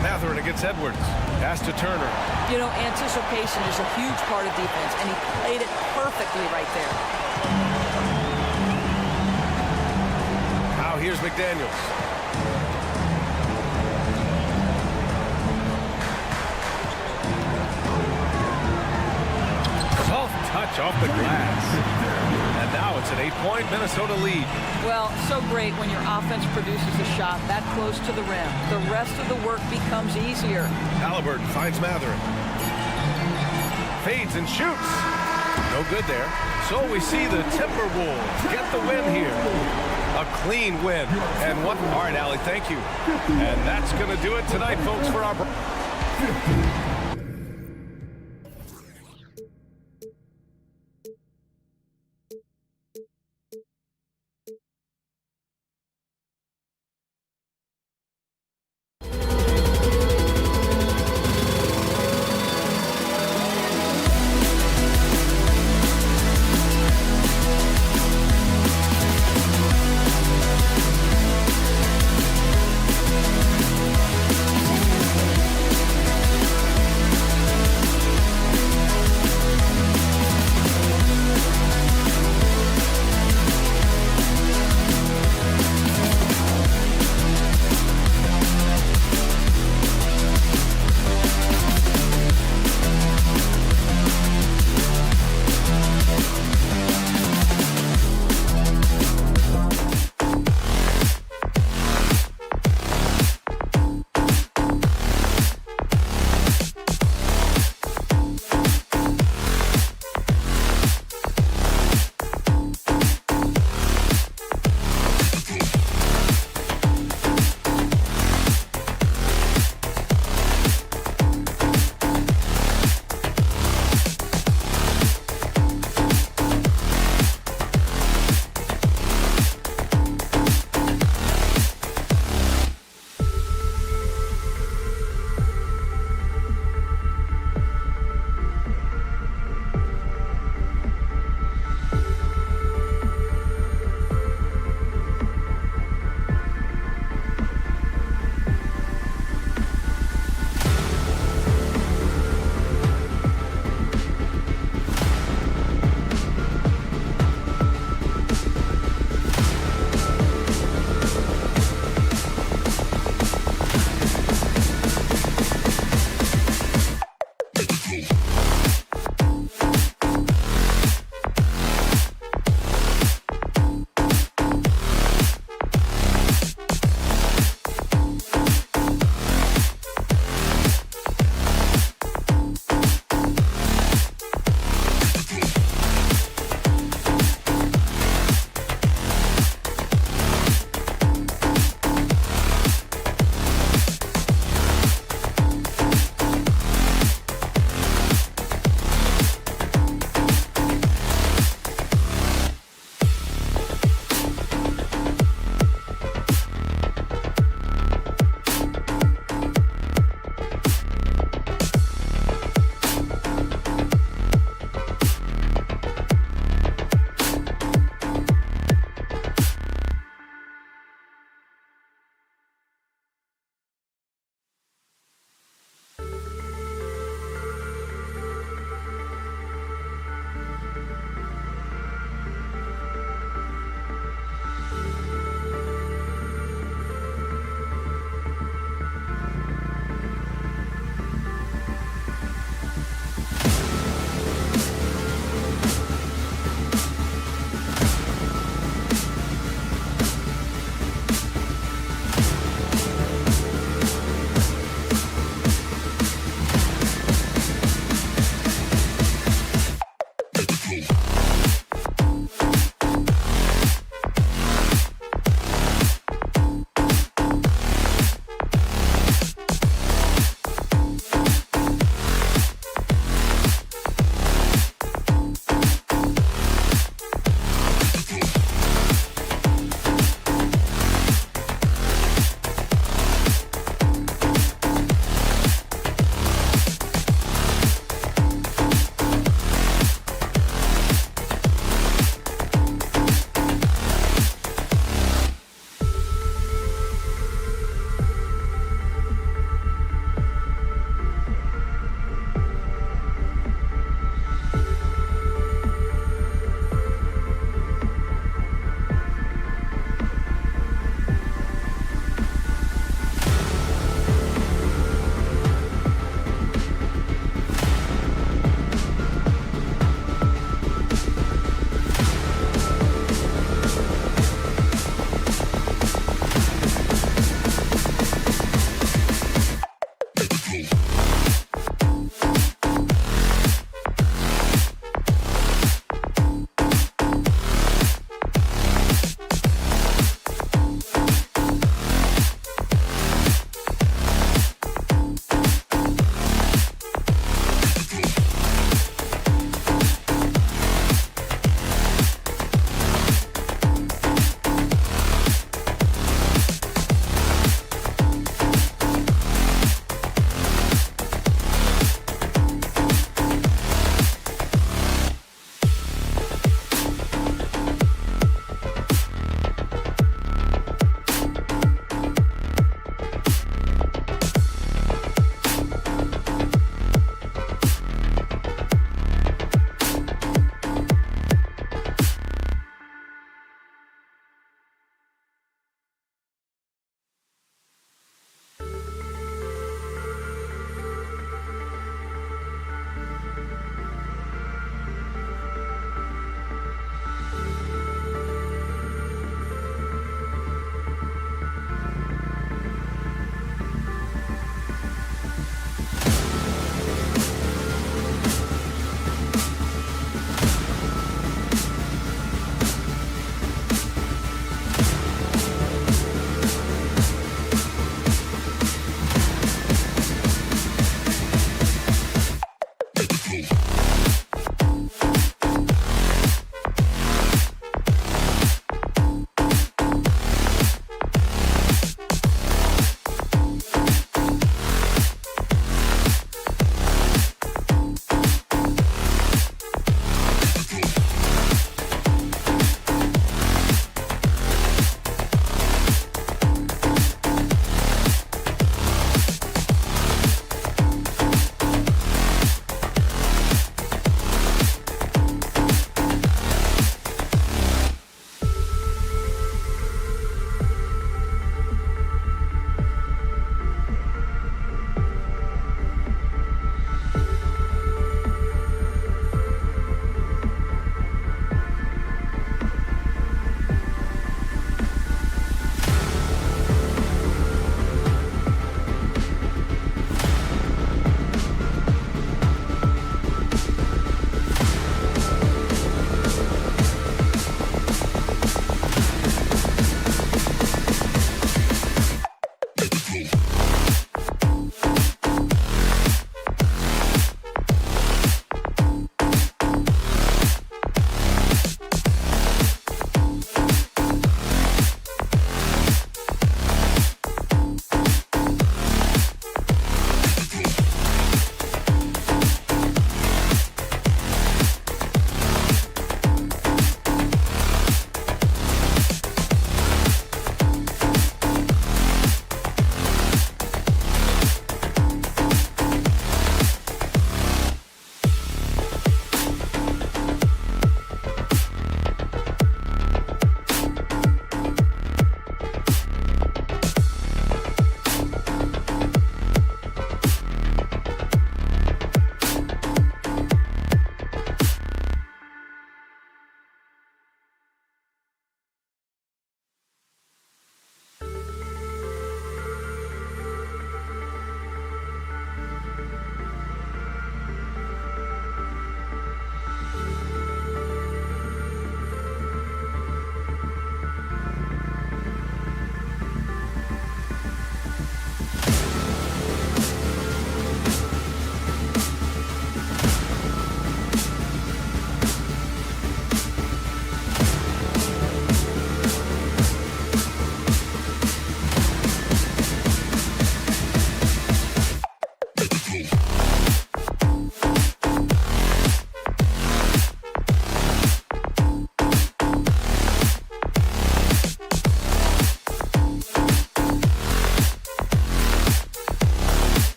Matherin against Edwards. Pass to Turner.
You know, anticipation is a huge part of defense, and he played it perfectly right there.
Now here's McDaniels. Soft touch off the glass. And now it's an 8-point Minnesota lead.
Well, so great when your offense produces a shot that close to the rim. The rest of the work becomes easier.
Halliburton finds Matherin. Fades and shoots. No good there. So we see the Timberwolves get the win here. A clean win. And what? All right, Allie, thank you. And that's going to do it tonight, folks, for our...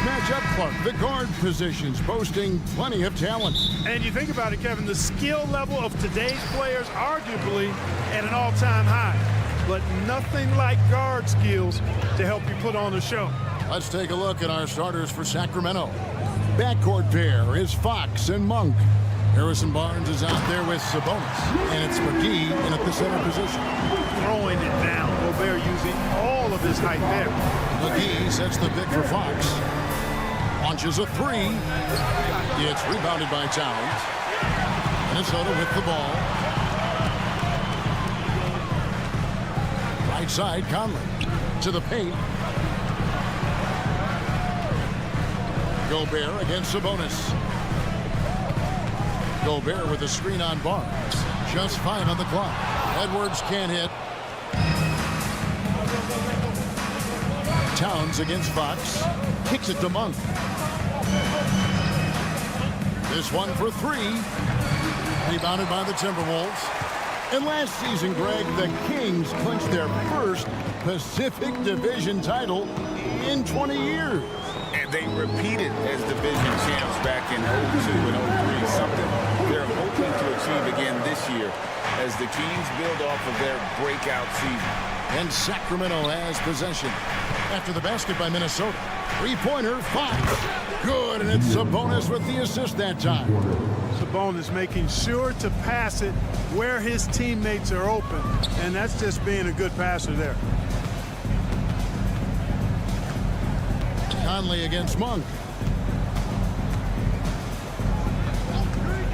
Match up, Clark. The guard positions boasting plenty of talent.
And you think about it, Kevin, the skill level of today's players arguably at an all-time high. But nothing like guard skills to help you put on a show.
Let's take a look at our starters for Sacramento. Backcourt pair is Fox and Monk. Harrison Barnes is out there with Sabonis. And it's McGee in at the center position.
Throwing it down. Gobert using all of his height there.
McGee sets the pick for Fox. Launches a three. It's rebounded by Towns. Minnesota with the ball. Right side, Conley. To the paint. Gobert against Sabonis. Gobert with a screen on Barnes. Just 5 on the clock. Edwards can't hit. Towns against Fox. Kicks it to Monk. This one for 3. Rebounded by the Timberwolves. And last season, Greg, the Kings clinched their first Pacific Division title in 20 years.
And they repeated as division champs back in 02 and 03. Something they're hoping to achieve again this year as the Kings build off of their breakout season.
And Sacramento has possession. After the basket by Minnesota. Three-pointer, Fox. Good, and it's Sabonis with the assist that time.
Sabonis making sure to pass it where his teammates are open. And that's just being a good passer there.
Conley against Monk.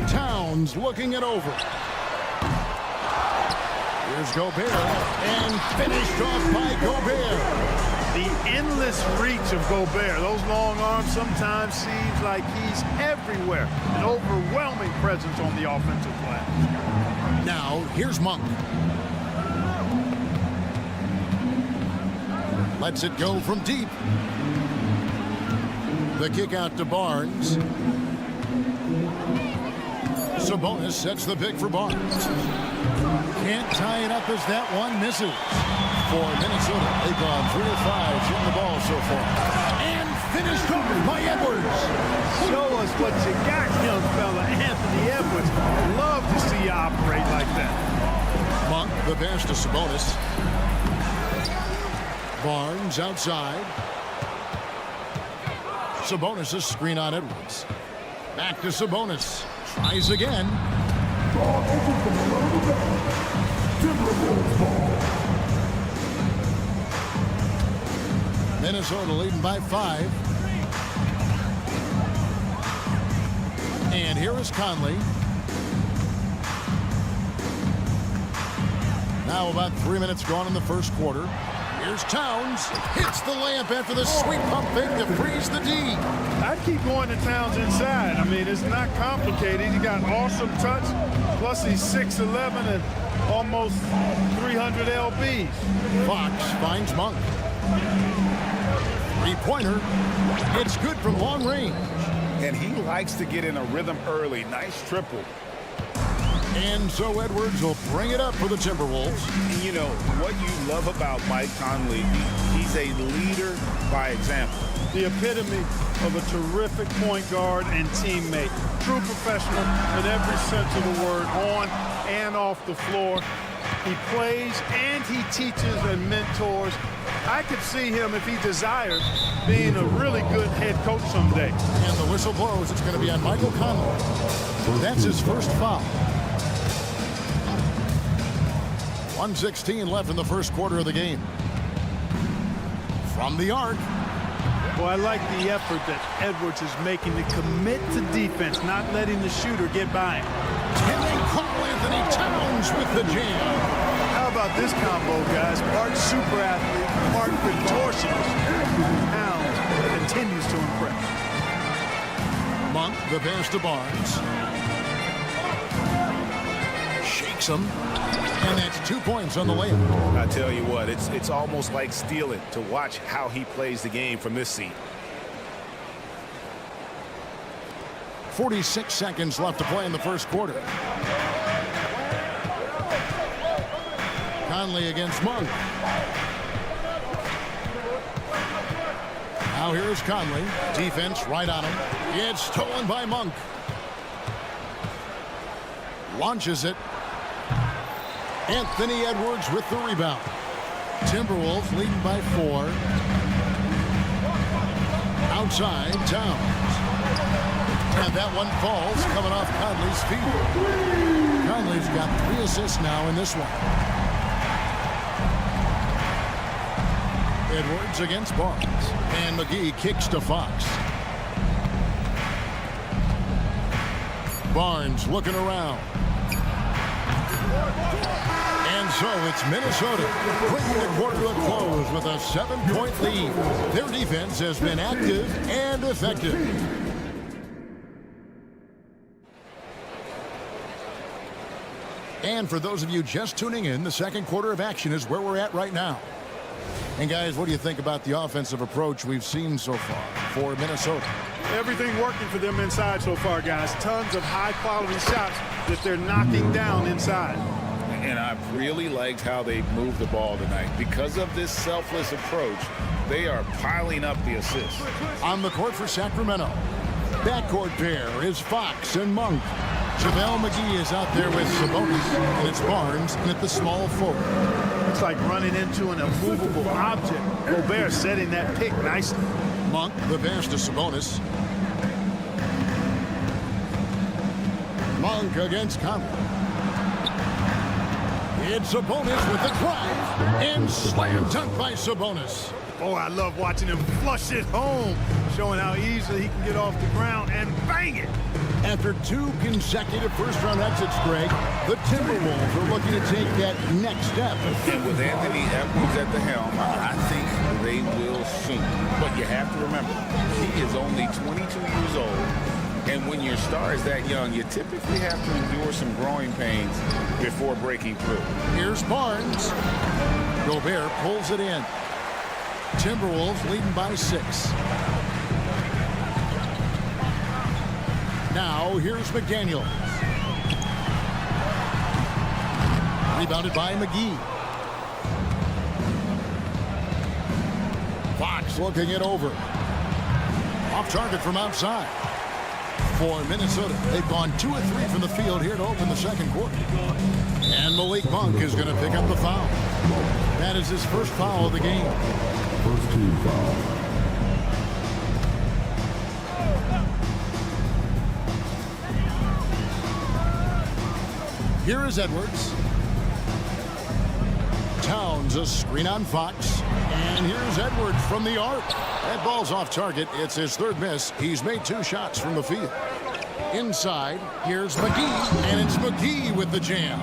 Towns looking it over. Here's Gobert, and finished off by Gobert.
The endless reach of Gobert. Those long arms sometimes seems like he's everywhere. An overwhelming presence on the offensive glass.
Now, here's Monk. Lets it go from deep. The kick out to Barnes. Sabonis sets the pick for Barnes. Can't tie it up as that one misses. For Minnesota, they've gone 3 of 5 shooting the ball so far. And finished over by Edwards.
Show us what you got, young fella. Anthony Edwards. Love to see you operate like that.
Monk, the pass to Sabonis. Barnes outside. Sabonis' screen on Edwards. Back to Sabonis. Tries again. Minnesota leading by 5. And here is Conley. Now about 3 minutes gone in the first quarter. Here's Towns. Hits the layup after the sweet pump fake to freeze the D.
I'd keep going to Towns inside. I mean, it's not complicated. He got awesome touch. Plus, he's 6'11" and almost 300 lbs.
Fox finds Monk. Three-pointer. It's good from long range.
And he likes to get in a rhythm early. Nice triple.
And so Edwards will bring it up for the Timberwolves.
And you know, what you love about Mike Conley, he's a leader by example.
The epitome of a terrific point guard and teammate. True professional in every sense of the word, on and off the floor. He plays and he teaches and mentors. I could see him, if he desired, being a really good head coach someday.
And the whistle blows. It's going to be on Michael Conley. That's his first foul. 1:16 left in the first quarter of the game. From the arc.
Well, I like the effort that Edwards is making to commit to defense, not letting the shooter get by him.
And they call Anthony Towns with the jam.
How about this combo, guys? Part super athlete, part contortionist. Towns continues to impress.
Monk, the pass to Barnes. Shakes him. And that's 2 points on the layup.
I tell you what, it's almost like stealing to watch how he plays the game from this seat.
46 seconds left to play in the first quarter. Conley against Monk. Now here's Conley. Defense right on him. It's stolen by Monk. Launches it. Anthony Edwards with the rebound. Timberwolves leading by 4. Outside, Towns. And that one falls coming off Conley's feet. Conley's got 3 assists now in this one. Edwards against Barnes. And McGee kicks to Fox. Barnes looking around. And so it's Minnesota bringing the quarter to a close with a 7-point lead. Their defense has been active and effective. And for those of you just tuning in, the second quarter of action is where we're at right now. And guys, what do you think about the offensive approach we've seen so far for Minnesota?
Everything working for them inside so far, guys. Tons of high-quality shots that they're knocking down inside.
And I've really liked how they moved the ball tonight. Because of this selfless approach, they are piling up the assists.
On the court for Sacramento, backcourt pair is Fox and Monk. JaVale McGee is out there with Sabonis, and it's Barnes at the small forward.
It's like running into an immovable object. Gobert setting that pick nicely.
Monk, the pass to Sabonis. Monk against Conley. It's Sabonis with the drive, and slam dunk by Sabonis.
Oh, I love watching him flush it home, showing how easily he can get off the ground and bang it.
After 2 consecutive first-round exits, Greg, the Timberwolves are looking to take that next step.
And with Anthony Edwards at the helm, I think they will soon. But you have to remember, he is only 22 years old. And when your star is that young, you typically have to endure some growing pains before breaking through.
Here's Barnes. Gobert pulls it in. Timberwolves leading by 6. Now here's McDaniel. Rebounded by McGee. Fox looking it over. Off target from outside. For Minnesota, they've gone 2 of 3 from the field here to open the second quarter. And Malik Monk is going to pick up the foul. That is his first foul of the game. First team foul. Here is Edwards. Towns, a screen on Fox. And here's Edwards from the arc. That ball's off target. It's his 3rd miss. He's made 2 shots from the field. Inside, here's McGee, and it's McGee with the jam.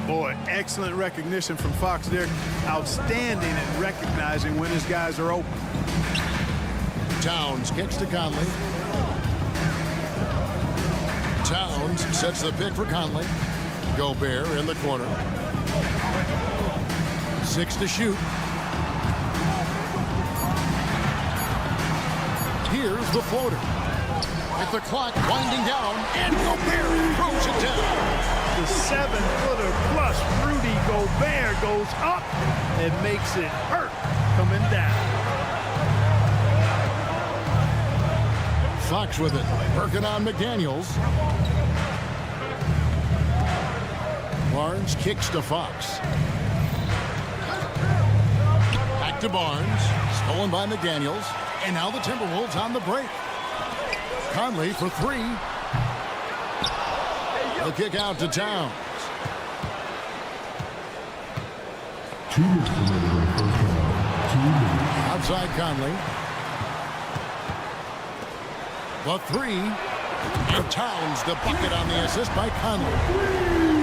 Boy, excellent recognition from Fox there. Outstanding at recognizing when his guys are open.
Towns kicks to Conley. Towns sets the pick for Conley. Gobert in the corner. 6 to shoot. Here's the floater. With the clock winding down, and Gobert throws it down.
The 7-footer plus Rudy Gobert goes up and makes it hurt coming down.
Fox with it, working on McDaniels. Barnes kicks to Fox. Back to Barnes, stolen by McDaniels. And now the Timberwolves on the break. Conley for 3. The kick out to Towns. 2 minutes remaining in the first half. 2 minutes. Outside Conley. The 3. And Towns the bucket on the assist by Conley.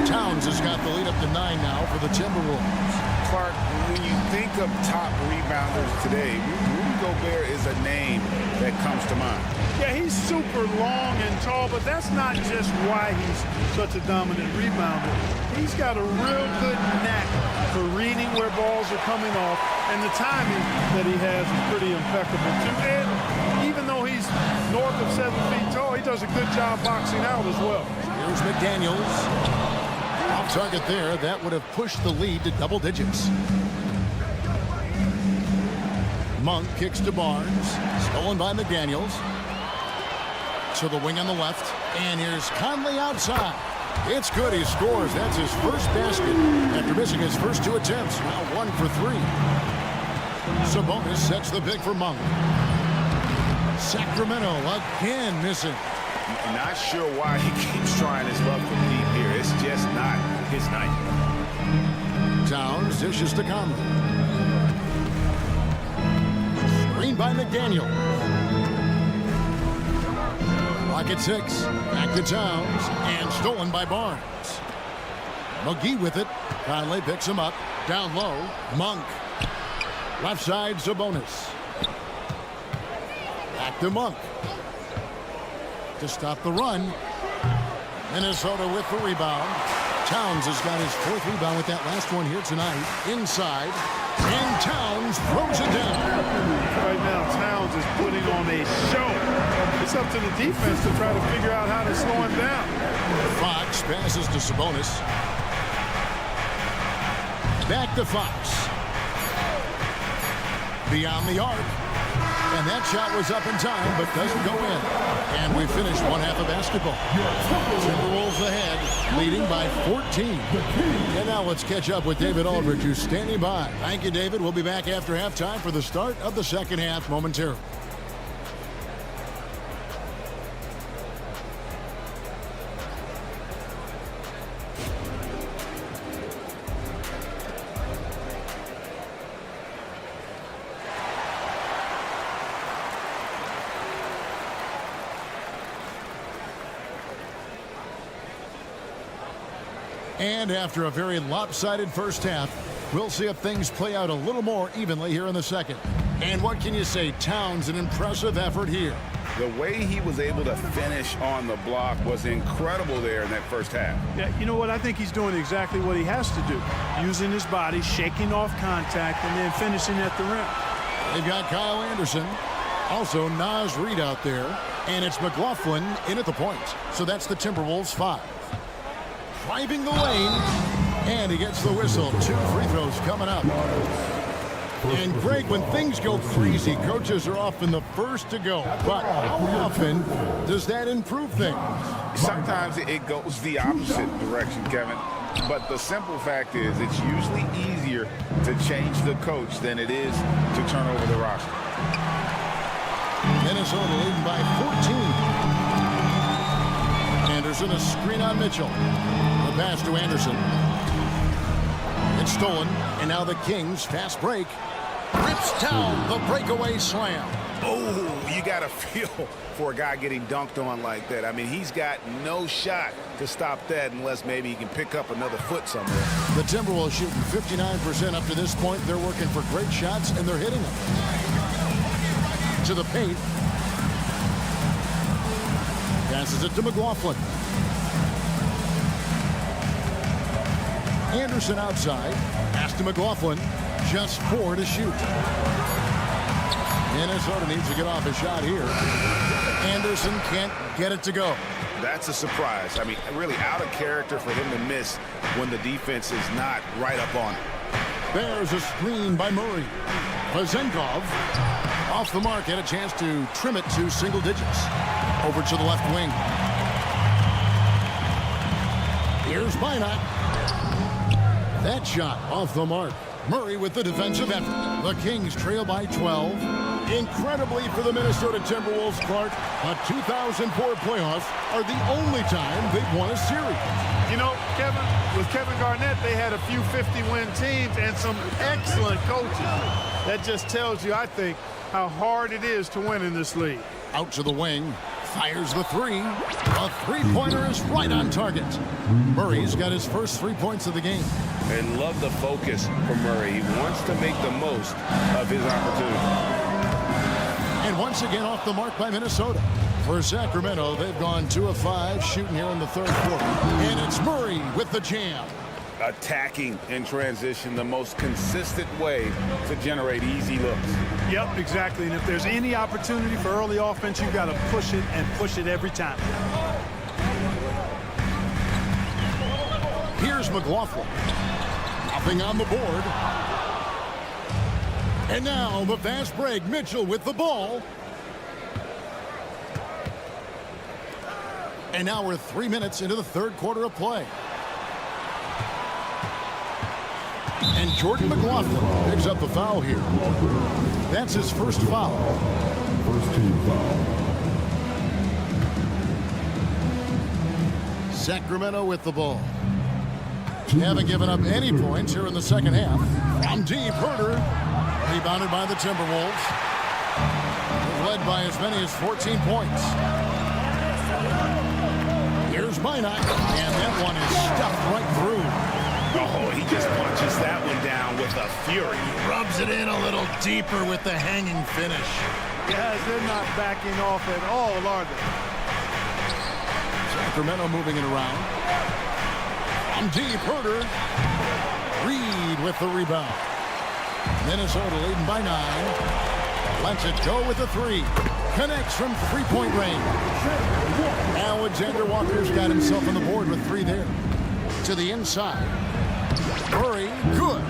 Towns has got the lead up to 9 now for the Timberwolves.
Clark, when you think of top rebounders today, Rudy Gobert is a name that comes to mind.
Yeah, he's super long and tall, but that's not just why he's such a dominant rebounder. He's got a real good knack for reading where balls are coming off, and the timing that he has is pretty impeccable too. And even though he's north of 7 feet tall, he does a good job boxing out as well.
Here's McDaniels. Off Off target there, that would have pushed the lead to double digits. Monk kicks to Barnes. Stolen by McDaniels. To the wing on the left. And here's Conley outside. It's good. He scores. That's his first basket after missing his first 2 attempts. Now 1 for 3. Sabonis sets the pick for Monk. Sacramento again missing.
Not sure why he keeps trying his luck from deep here. It's just not his night.
Towns dishes to Conley. Screen by McDaniel. Clock at 6. Back to Towns. And stolen by Barnes. McGee with it. Conley picks him up. Down low. Monk. Left side, Sabonis. Back to Monk. To stop the run. Minnesota with the rebound. Towns has got his 4th rebound with that last one here tonight. Inside. And Towns throws it down.
Right now, Towns is putting on a show. It's up to the defense to try to figure out how to slow him down.
Fox passes to Sabonis. Back to Fox. Beyond the arc. And that shot was up in time, but doesn't go in. And we finish 1 half of basketball. Timberwolves ahead, leading by 14. And now let's catch up with David Aldridge, who's standing by. Thank you, David. We'll be back after halftime for the start of the second half momentarily. And after a very lopsided first half, we'll see if things play out a little more evenly here in the second. And what can you say? Towns, an impressive effort here.
The way he was able to finish on the block was incredible there in that first half.
Yeah, you know what? I think he's doing exactly what he has to do. Using his body, shaking off contact, and then finishing at the rim.
They've got Kyle Anderson. Also, Naz Reid out there. And it's McLaughlin in at the point. So that's the Timberwolves 5. Driving the lane, and he gets the whistle. 2 free throws coming up. And Greg, when things go crazy, coaches are often the first to go. But how often does that improve things?
Sometimes it goes the opposite direction, Kevin. But the simple fact is it's usually easier to change the coach than it is to turn over the roster.
Minnesota leading by 14. Anderson, a screen on Mitchell. The pass to Anderson. It's stolen, and now the Kings fast break. Rips down the breakaway slam.
Oh, you got to feel for a guy getting dunked on like that. I mean, he's got no shot to stop that unless maybe he can pick up another foot somewhere.
The Timberwolves shooting 59% up to this point. They're working for great shots, and they're hitting them. To the paint. Passes it to McLaughlin. Anderson outside. Pass to McLaughlin. Just 4 to shoot. Minnesota needs to get off a shot here. Anderson can't get it to go.
That's a surprise. I mean, really out of character for him to miss when the defense is not right up on it.
There's a screen by Murray. Vezenkov off the mark, had a chance to trim it to single digits. Over to the left wing. Here's Minot. That shot off the mark. Murray with the defensive effort. The Kings trail by 12. Incredibly for the Minnesota Timberwolves, Clark, the 2004 playoffs are the only time they've won a series.
You know, Kevin, with Kevin Garnett, they had a few 50-win teams and some excellent coaches. That just tells you, I think, how hard it is to win in this league.
Out to the wing. Fires the 3. A three-pointer is right on target. Murray's got his first 3 points of the game.
And love the focus from Murray. He wants to make the most of his opportunity.
And once again off the mark by Minnesota. For Sacramento, they've gone 2 of 5 shooting here in the third quarter. And it's Murray with the jam.
Attacking in transition, the most consistent way to generate easy looks.
Yep, exactly. And if there's any opportunity for early offense, you've got to push it and push it every time.
Here's McLaughlin. Nothing on the board. And now the fast break. Mitchell with the ball. And now we're 3 minutes into the third quarter of play. And Jordan McLaughlin picks up the foul here. That's his first foul.
First team foul.
Sacramento with the ball. Haven't given up any points here in the second half. From deep, Herter. Rebounded by the Timberwolves. Led by as many as 14 points. Here's Minot. And that one is stuffed right through.
Oh, he just punches that one down with a fury.
Rubs it in a little deeper with the hanging finish.
Guys, they're not backing off at all, are they?
Sacramento moving it around. From deep, Herter. Reed with the rebound. Minnesota leading by 9. Lets it go with the 3. Connects from three-point range. Alexander Walker's got himself on the board with 3 there. To the inside. Murray, good.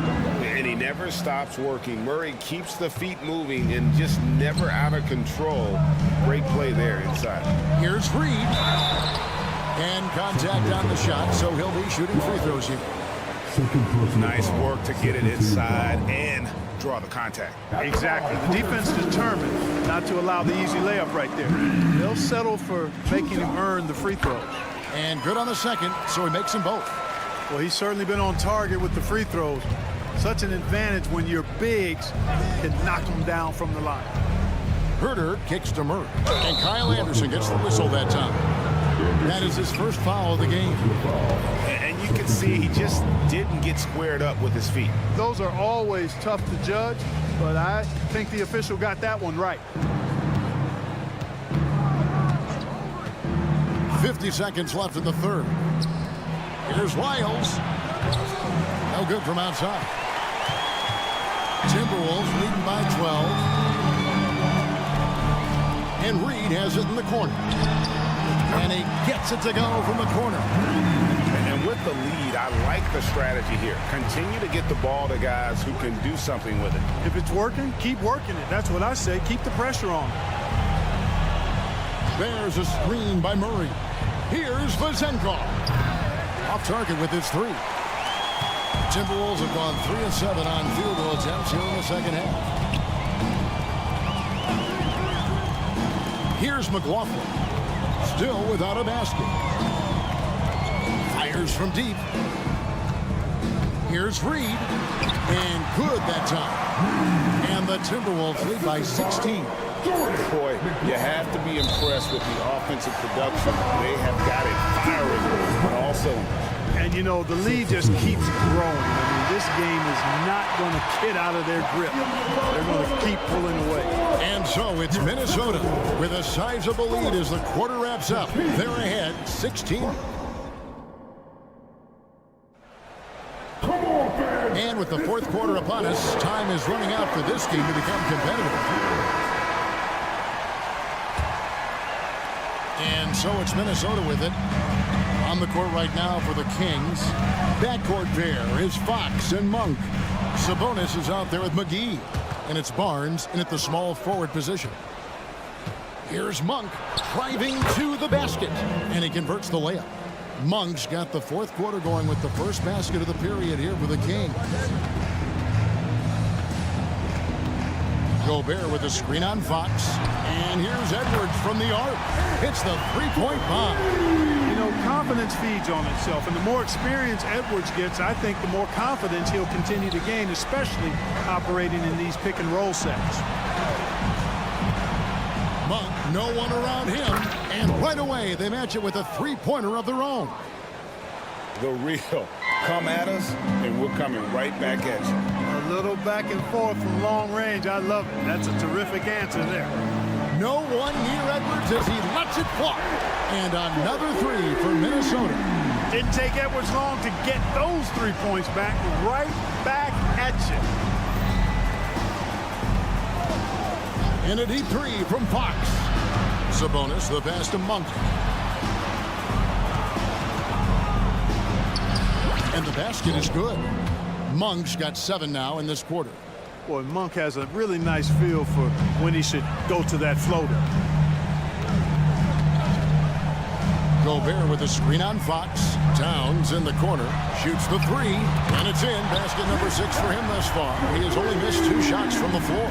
And he never stops working. Murray keeps the feet moving and just never out of control. Great play there inside.
Here's Reed. And contact on the shot, so he'll be shooting free throws here.
Nice work to get it inside and draw the contact.
Exactly. The defense determined not to allow the easy layup right there. They'll settle for making him earn the free throws.
And good on the second, so he makes them both.
Well, he's certainly been on target with the free throws. Such an advantage when your bigs can knock them down from the line.
Herter kicks to Murray. And Kyle Anderson gets the whistle that time. That is his first foul of the game.
And you can see he just didn't get squared up with his feet.
Those are always tough to judge, but I think the official got that one right.
50 seconds left in the third. Here's Lyles. No good from outside. Timberwolves leading by 12. And Reed has it in the corner. And he gets it to go from the corner.
And with the lead, I like the strategy here. Continue to get the ball to guys who can do something with it.
If it's working, keep working it. That's what I say. Keep the pressure on.
There's a screen by Murray. Here's Vazenkov. Off target with his 3. Timberwolves have gone 3 of 7 on field goal attempts here in the second half. Here's McLaughlin. Still without a basket. Fires from deep. Here's Reed. And good that time. And the Timberwolves lead by 16.
Boy, you have to be impressed with the offensive production. They have got it firing on all cylinders.
And, you know, the lead just keeps growing. I mean, this game is not going to get out of their grip. They're going to keep pulling away.
And so it's Minnesota with a sizable lead as the quarter wraps up. They're ahead 16. And with the fourth quarter upon us, time is running out for this game to become competitive. And so it's Minnesota with it. On the court right now for the Kings. Backcourt pair is Fox and Monk. Sabonis is out there with McGee. And it's Barnes in at the small forward position. Here's Monk driving to the basket. And he converts the layup. Monk's got the fourth quarter going with the first basket of the period here for the Kings. Gobert with a screen on Fox. And here's Edwards from the arc. It's the three-point bomb.
You know, confidence feeds on itself. And the more experience Edwards gets, I think the more confidence he'll continue to gain, especially operating in these pick-and-roll sets.
Monk, no one around him. And right away, they match it with a three-pointer of their own.
The real. Come at us, and we're coming right back at you.
A little back and forth from long range. I love it. That's a terrific answer there.
No one near Edwards as he lets it fly. And another 3 for Minnesota.
Didn't take Edwards long to get those 3 points back. Right back at you.
And a deep 3 from Fox. Sabonis, the pass to Monk. And the basket is good. Monk's got 7 now in this quarter.
Boy, Monk has a really nice feel for when he should go to that floater.
Gobert with a screen on Fox. Towns in the corner. Shoots the 3. And it's in. Basket number 6 for him thus far. He has only missed 2 shots from the floor.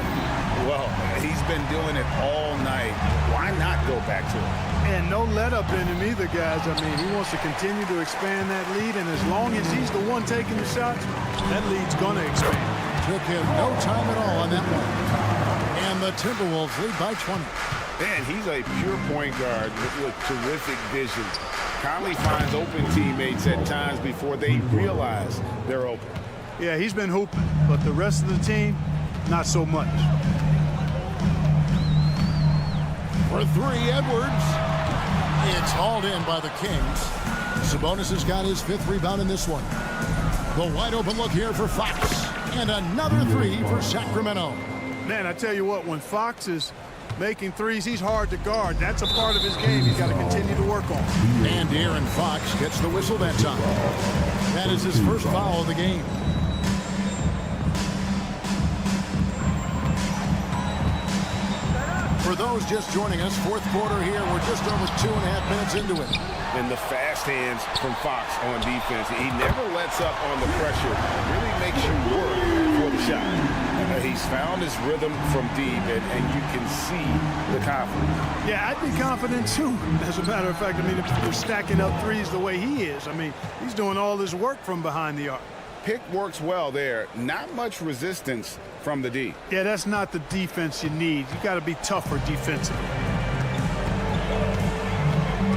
Well, he's been doing it all night. Why not go back to it?
And no let up in him either, guys. I mean, he wants to continue to expand that lead, and as long as he's the one taking the shots, that lead's going to expand.
Took him no time at all on that one. And the Timberwolves lead by 20.
Man, he's a pure point guard with terrific vision. Conley finds open teammates at times before they realize they're open.
Yeah, he's been hooping, but the rest of the team, not so much.
For 3, Edwards. It's hauled in by the Kings. Sabonis has got his 5th rebound in this one. The wide open look here for Fox. And another 3 for Sacramento.
Man, I tell you what, when Fox is making threes, he's hard to guard. That's a part of his game he's got to continue to work on.
And Aaron Fox gets the whistle that time. That is his first foul of the game. For those just joining us, 4th quarter here. We're just over 2.5 minutes into it.
And the fast hands from Fox on defense. He never lets up on the pressure. Really makes you work for the shot. He's found his rhythm from deep, and you can see the confidence.
Yeah, I'd be confident too. As a matter of fact, I mean, if you're stacking up threes the way he is, I mean, he's doing all this work from behind the arc.
Pick works well there. Not much resistance from the D.
Yeah, that's not the defense you need. You got to be tougher defensively.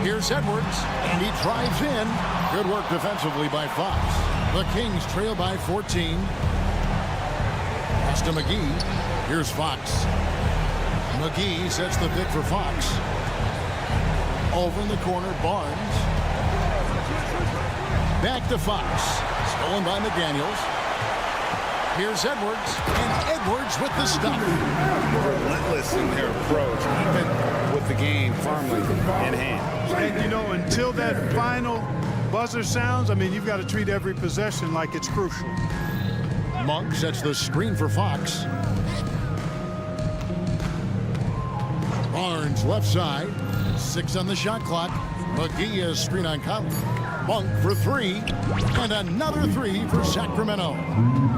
Here's Edwards, and he drives in. Good work defensively by Fox. The Kings trail by 14. Pass to McGee. Here's Fox. McGee sets the pick for Fox. Over in the corner, Barnes. Back to Fox. Stolen by McDaniels. Here's Edwards, and Edwards with the stop.
Relentless in their approach, even with the game firmly in hand.
And, you know, until that final buzzer sounds, I mean, you've got to treat every possession like it's crucial.
Monk sets the screen for Fox. Barnes left side. 6 on the shot clock. McGee is screen on Conley. Monk for 3. And another 3 for Sacramento.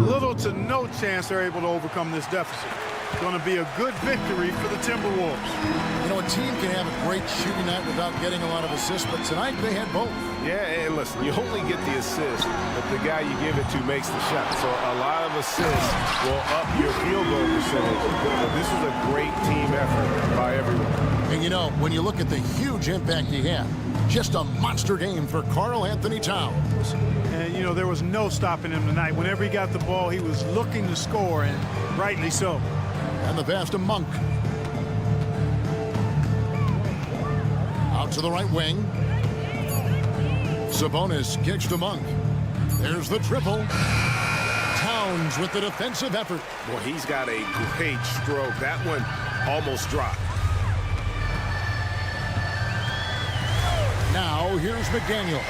Little to no chance they're able to overcome this deficit. It's going to be a good victory for the Timberwolves.
You know, a team can have a great shooting night without getting a lot of assists, but tonight they had both.
Yeah, and listen, you only get the assist if the guy you give it to makes the shot. So a lot of assists will up your field goal percentage. But this is a great team effort by everyone.
And you know, when you look at the huge impact he had, just a monster game for Karl Anthony Towns.
And, you know, there was no stopping him tonight. Whenever he got the ball, he was looking to score, and rightly so.
And the pass to Monk. Out to the right wing. Sabonis kicks to Monk. There's the triple. Towns with the defensive effort.
Well, he's got a great stroke. That one almost dropped.
Now here's McDaniel.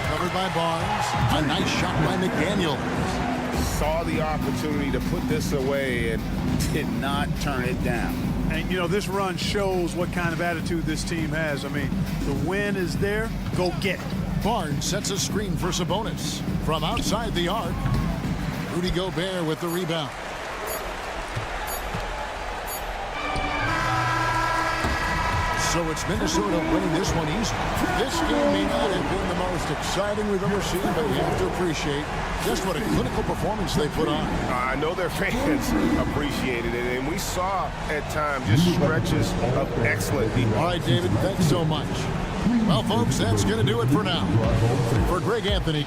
Covered by Barnes. A nice shot by McDaniel.
Saw the opportunity to put this away and did not turn it down.
And, you know, this run shows what kind of attitude this team has. I mean, the win is there. Go get it.
Barnes sets a screen for Sabonis. From outside the arc, Rudy Gobert with the rebound. So it's Minnesota winning this one easily. This game may not have been the most exciting we've ever seen, but you have to appreciate just what a clinical performance they put on.
I know their fans appreciated it, and we saw at times just stretches of excellent defense.
All right, David, thanks so much. Well, folks, that's going to do it for now. For Greg Anthony,